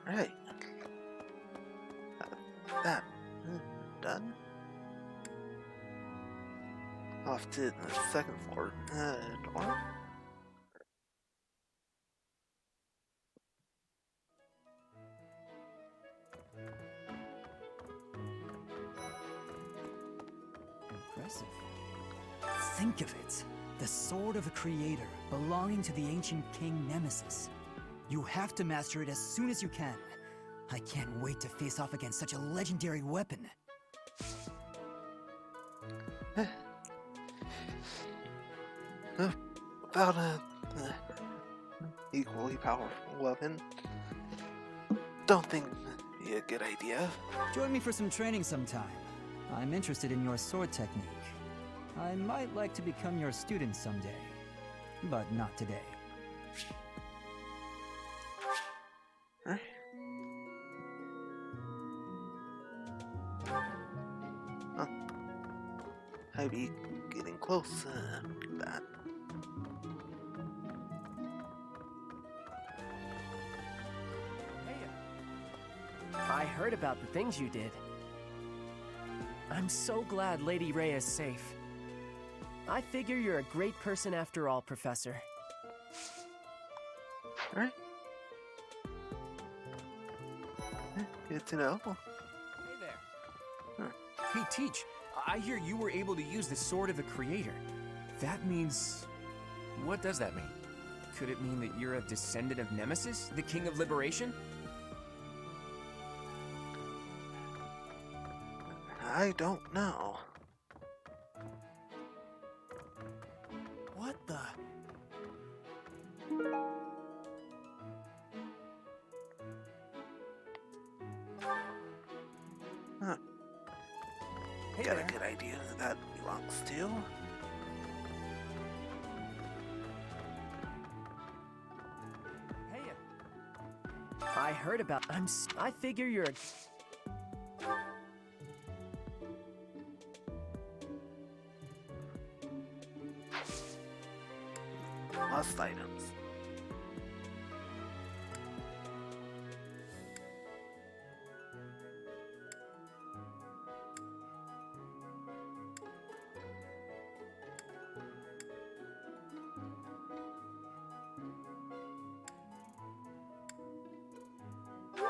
Right. That done. Off to the second floor dorm. Impressive. Think of it. The sword of a creator, belonging to the ancient king Nemesis. You have to master it as soon as you can. I can't wait to face off against such a legendary weapon. About a equally powerful weapon. Don't think it'd be a good idea. Join me for some training sometime. I'm interested in your sword technique. I might like to become your student someday, but not today. Huh? Huh. I'd be getting close to that. I heard about the things you did. I'm so glad Lady Rhea is safe. I figure you're a great person after all, Professor. Alright. Good to know. Hey there. Hey, Teach. I hear you were able to use the Sword of the Creator. That means... What does that mean? Could it mean that you're a descendant of Nemesis, the King of Liberation? I don't know. What the... Huh. Hey Got there. a good idea who that belongs to. I heard about... I figure you're a... Lost items.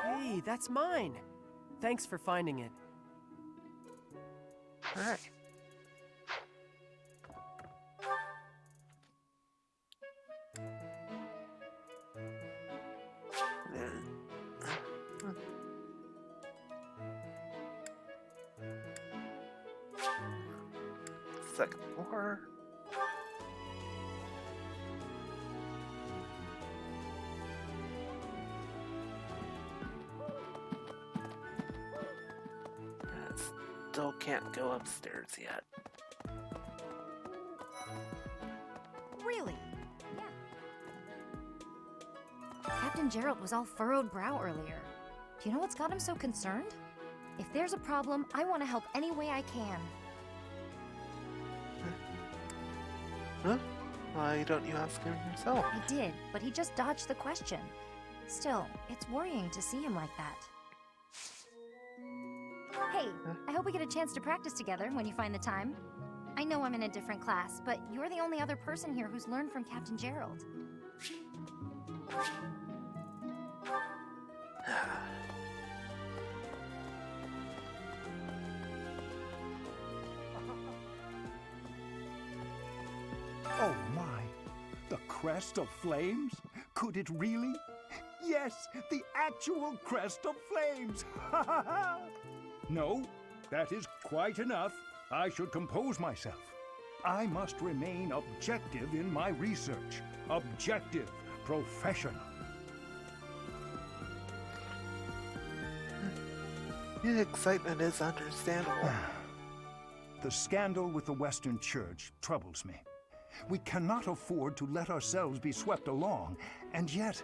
Hey, that's mine. Thanks for finding it. Alright. Second floor. Still can't go upstairs yet. Really? Yeah. Captain Gerald was all furrowed brow earlier. Do you know what's got him so concerned? If there's a problem, I want to help any way I can. Huh? Why don't you ask him yourself? I did, but he just dodged the question. Still, it's worrying to see him like that. Hey, I hope we get a chance to practice together when you find the time. I know I'm in a different class, but you're the only other person here who's learned from Captain Gerald. Oh my! The crest of flames? Could it really? Yes, the actual crest of flames! Ha ha ha! No, that is quite enough. I should compose myself. I must remain objective in my research. Objective, professional. The excitement is understandable. The scandal with the Western Church troubles me. We cannot afford to let ourselves be swept along, and yet...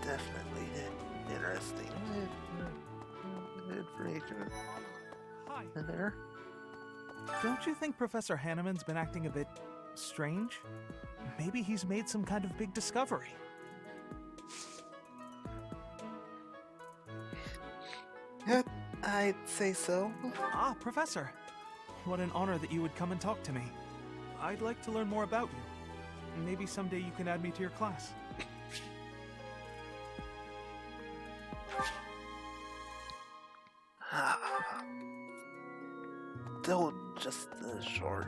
definitely interesting information there. Don't you think Professor Hanneman's been acting a bit strange? Maybe he's made some kind of big discovery. I'd say so. Ah, Professor. What an honor that you would come and talk to me. I'd like to learn more about you. Maybe someday you can add me to your class. Don't just short.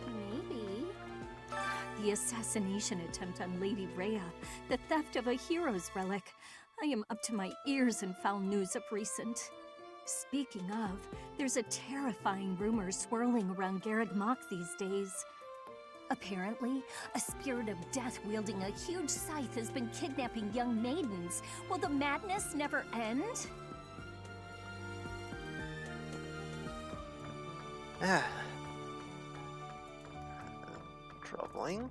Maybe. The assassination attempt on Lady Rhea, the theft of a hero's relic. I am up to my ears in foul news of recent. Speaking of, there's a terrifying rumor swirling around Garreg Mach these days. Apparently, a spirit of death wielding a huge scythe has been kidnapping young maidens. Will the madness never end? Troubling.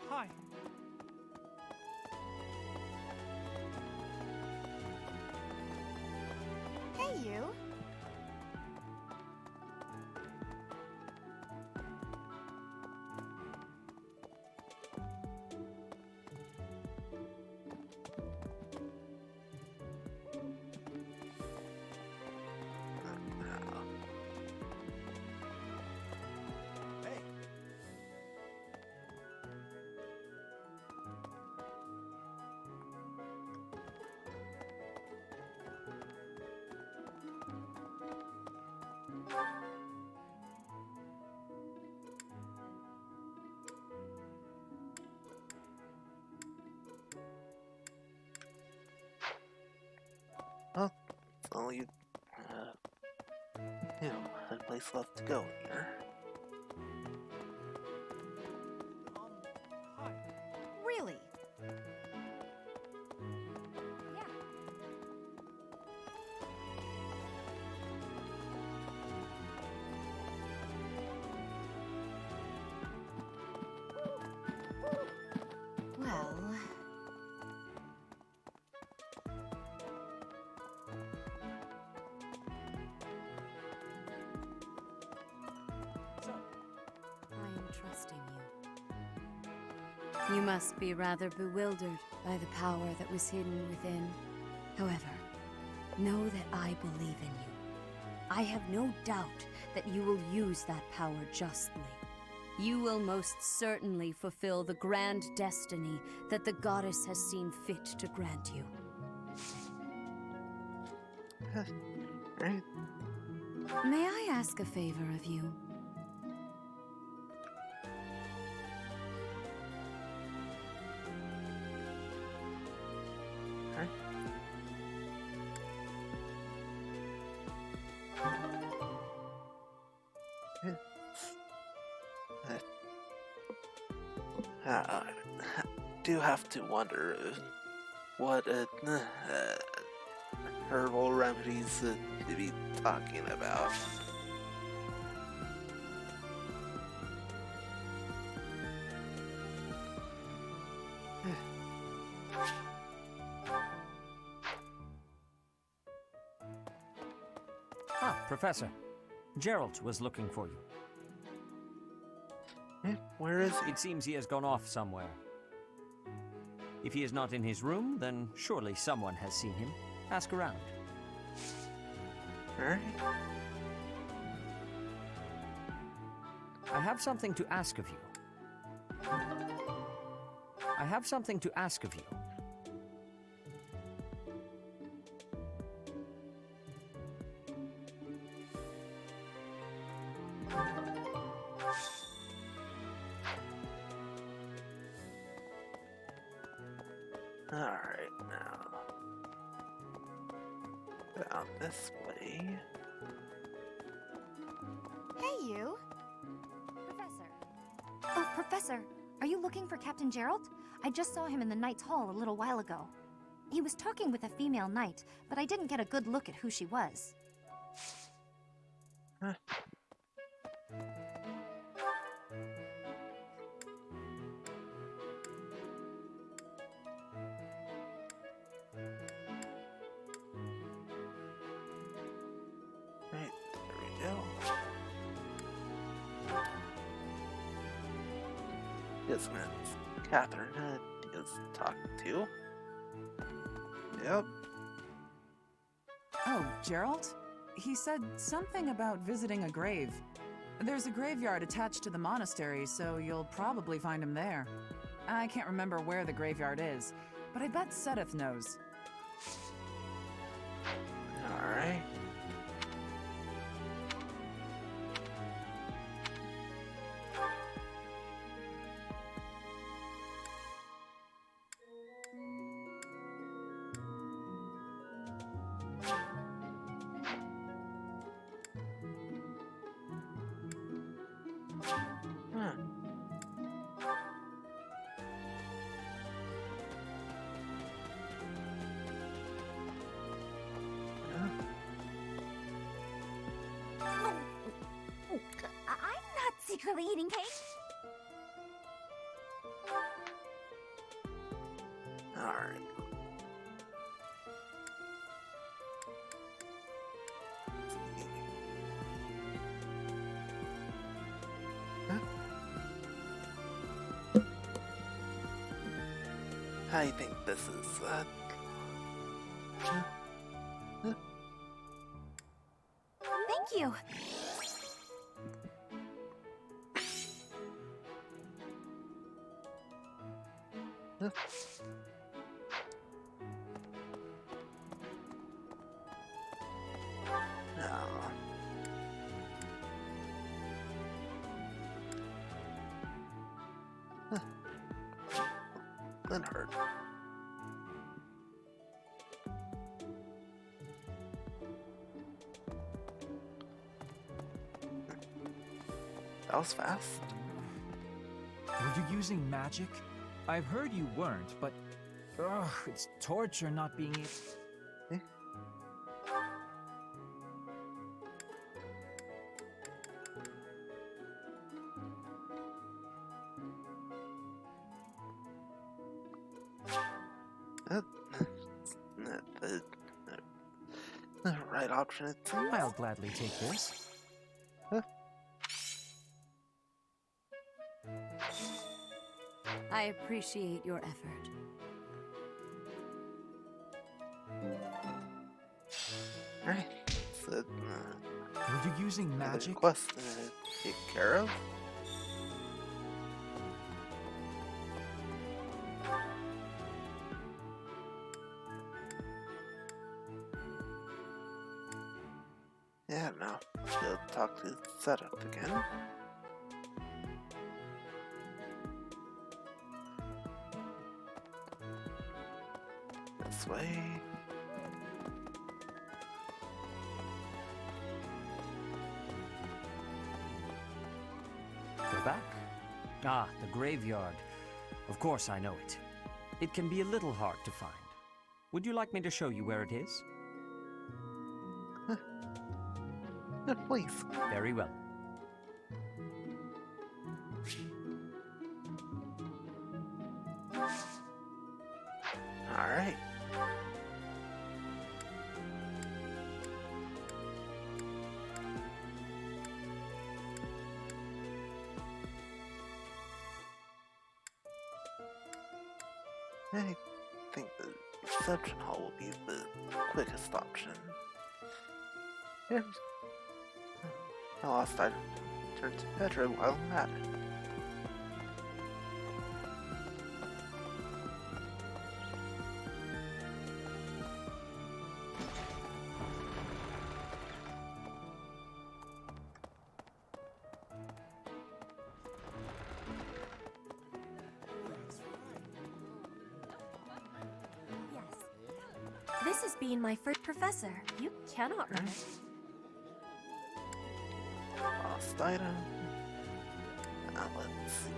Hi. Hey, you. Well, it's only, a place left to go here. Really? Well... I am trusting you. You must be rather bewildered by the power that was hidden within. However, know that I believe in you. I have no doubt that you will use that power justly. You will most certainly fulfill the grand destiny that the goddess has seen fit to grant you. Right. May I ask a favor of you? I do have to wonder what herbal remedies to be talking about. Ah, Professor. Gerald was looking for you. Where is he? It seems he has gone off somewhere. If he is not in his room, then surely someone has seen him. Ask around. Alright. I have something to ask of you. I have something to ask of you. Alright, now. Down this way. you. Professor. Oh, Professor, are you looking for Captain Gerald? I just saw him in the Knight's Hall a little while ago. He was talking with a female knight, but I didn't get a good look at who she was. Right, there we go. This man's Catherine is talking to. Yep. Oh, Gerald? He said something about visiting a grave. There's a graveyard attached to the monastery, so you'll probably find him there. I can't remember where the graveyard is, but I bet Sedith knows. Alright. I'm not secretly eating cake. Alright. I think this is, Thank you. no. That hurt. That was fast. Were you using magic? I've heard you weren't, but... Ugh, it's torture not being able... The right option, it seems. I'll gladly take this. I appreciate your effort. Right. So, Were you using magic? Quest to take care of. Yeah, no. We'll talk to setup again. This way. We're back. Ah, the graveyard. Of course I know it. It can be a little hard to find. Would you like me to show you where it is? Please. Very well. Alright. I think the reception hall will be the quickest option. Here's my last item. Turn to Petra while I'm at it. This has been my first professor. You cannot remember. Lost item. Let's see.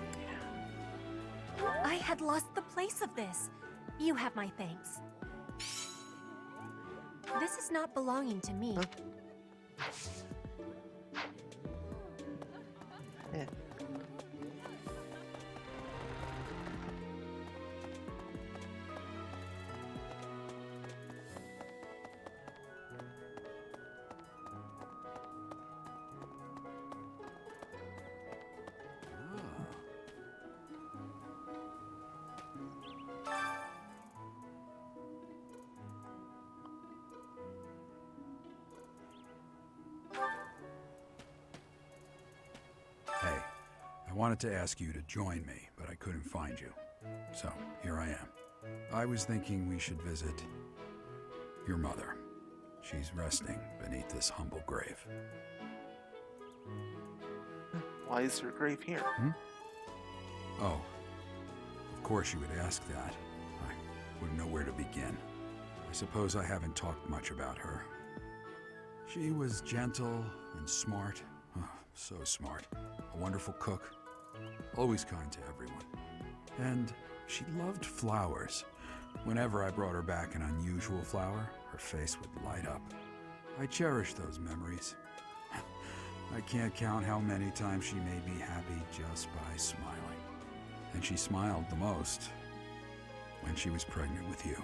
I had lost the place of this. You have my thanks. This is not belonging to me. Yeah. Hey, I wanted to ask you to join me, but I couldn't find you. So, here I am. I was thinking we should visit your mother. She's resting beneath this humble grave. Why is her grave here? Oh, of course you would ask that. I wouldn't know where to begin. I suppose I haven't talked much about her. She was gentle and smart. Oh, so smart. A wonderful cook. Always kind to everyone. And she loved flowers. Whenever I brought her back an unusual flower, her face would light up. I cherish those memories. I can't count how many times she made me happy just by smiling. And she smiled the most when she was pregnant with you.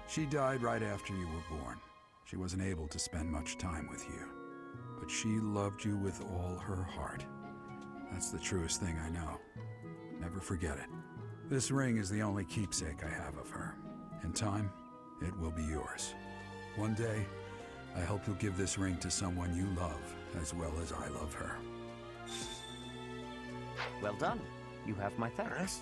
She died right after you were born. She wasn't able to spend much time with you. But she loved you with all her heart. That's the truest thing I know. Never forget it. This ring is the only keepsake I have of her. In time, it will be yours. One day, I hope you'll give this ring to someone you love as well as I love her. Well done. You have my thanks.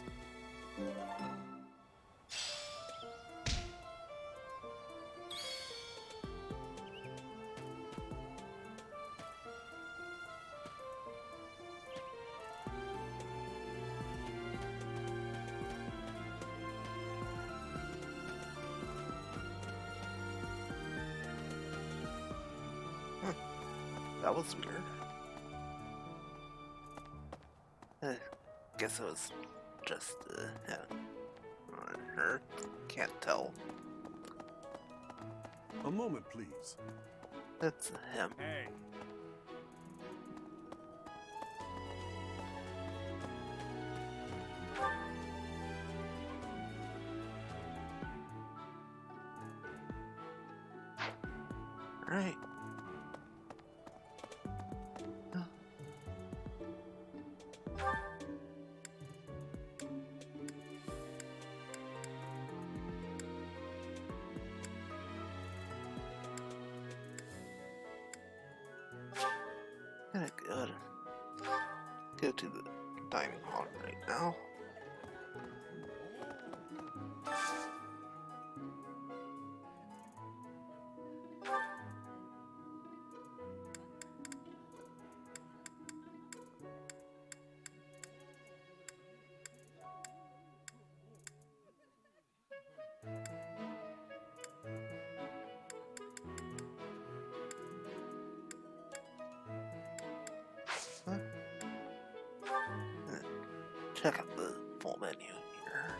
That was weird. Guess it was just her. Can't tell. A moment, please. That's him. Hey. Right. Gonna go to the dining hall right now. Check out the full menu here.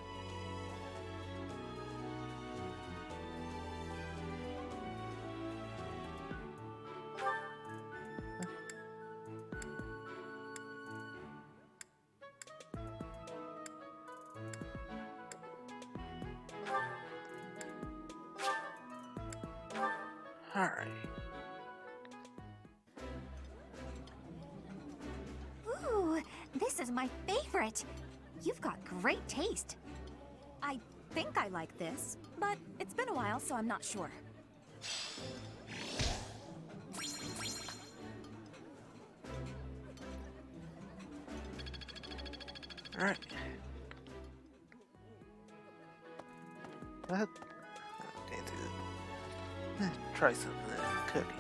Alright. Ooh, this is my favorite. You've got great taste. I think I like this, but it's been a while, so I'm not sure. Alright. That need to try some cooking.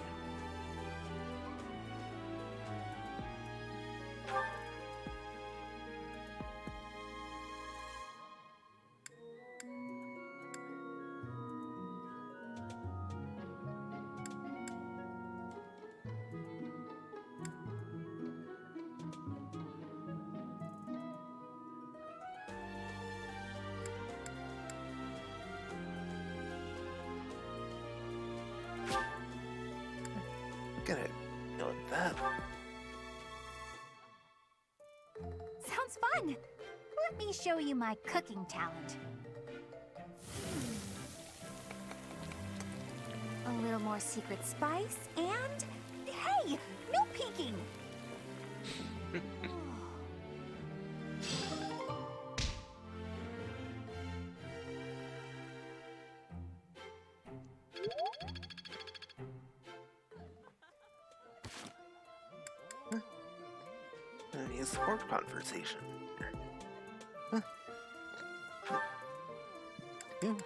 Gonna go with that. Sounds fun! Let me show you my cooking talent. A little more secret spice, and... Hey! No peeking! A sport conversation. Huh. Humor.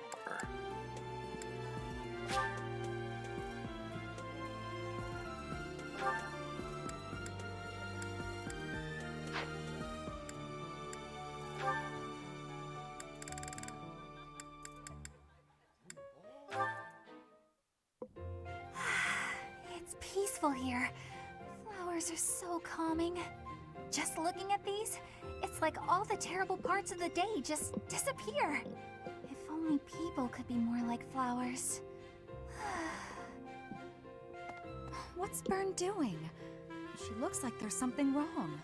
It's peaceful here. Flowers are so calming. Just looking at these, it's like all the terrible parts of the day just disappear. If only people could be more like flowers. What's Byrne doing? She looks like there's something wrong.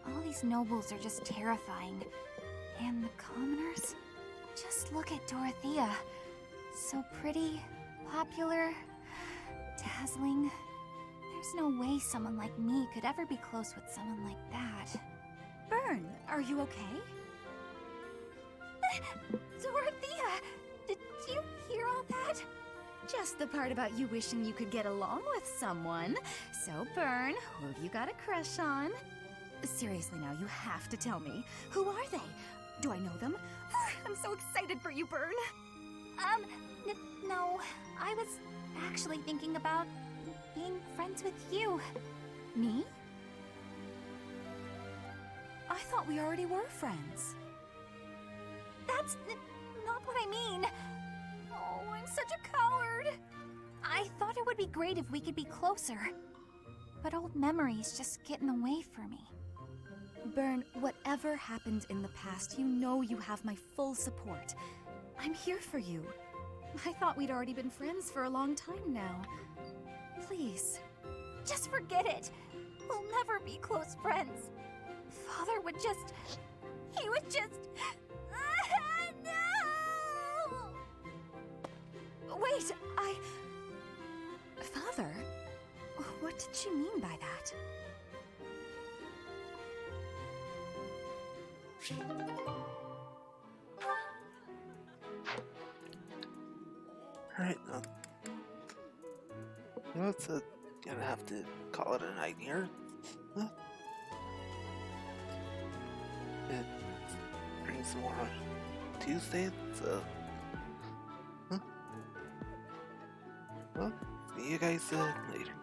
All these nobles are just terrifying. And the commoners? Just look at Dorothea. So pretty, popular, dazzling. There's no way someone like me could ever be close with someone like that. Byrne, are you okay? Dorothea! Did you hear all that? Just the part about you wishing you could get along with someone. So, Byrne, who have you got a crush on? Seriously now, you have to tell me. Who are they? Do I know them? I'm so excited for you, Byrne. No. I was actually thinking about being friends with you. Me? I thought we already were friends. That's not what I mean. Oh, I'm such a coward. I thought it would be great if we could be closer. But old memories just get in the way for me. Byrne, whatever happened in the past, you know you have my full support. I'm here for you. I thought we'd already been friends for a long time now. Please. Just forget it. We'll never be close friends. Father would just... He would just... No! Wait, Father? What did she mean by that? Alright, let's gonna have to call it a night here. Huh? It brings more on Tuesday, so... Huh? Well, see you guys later.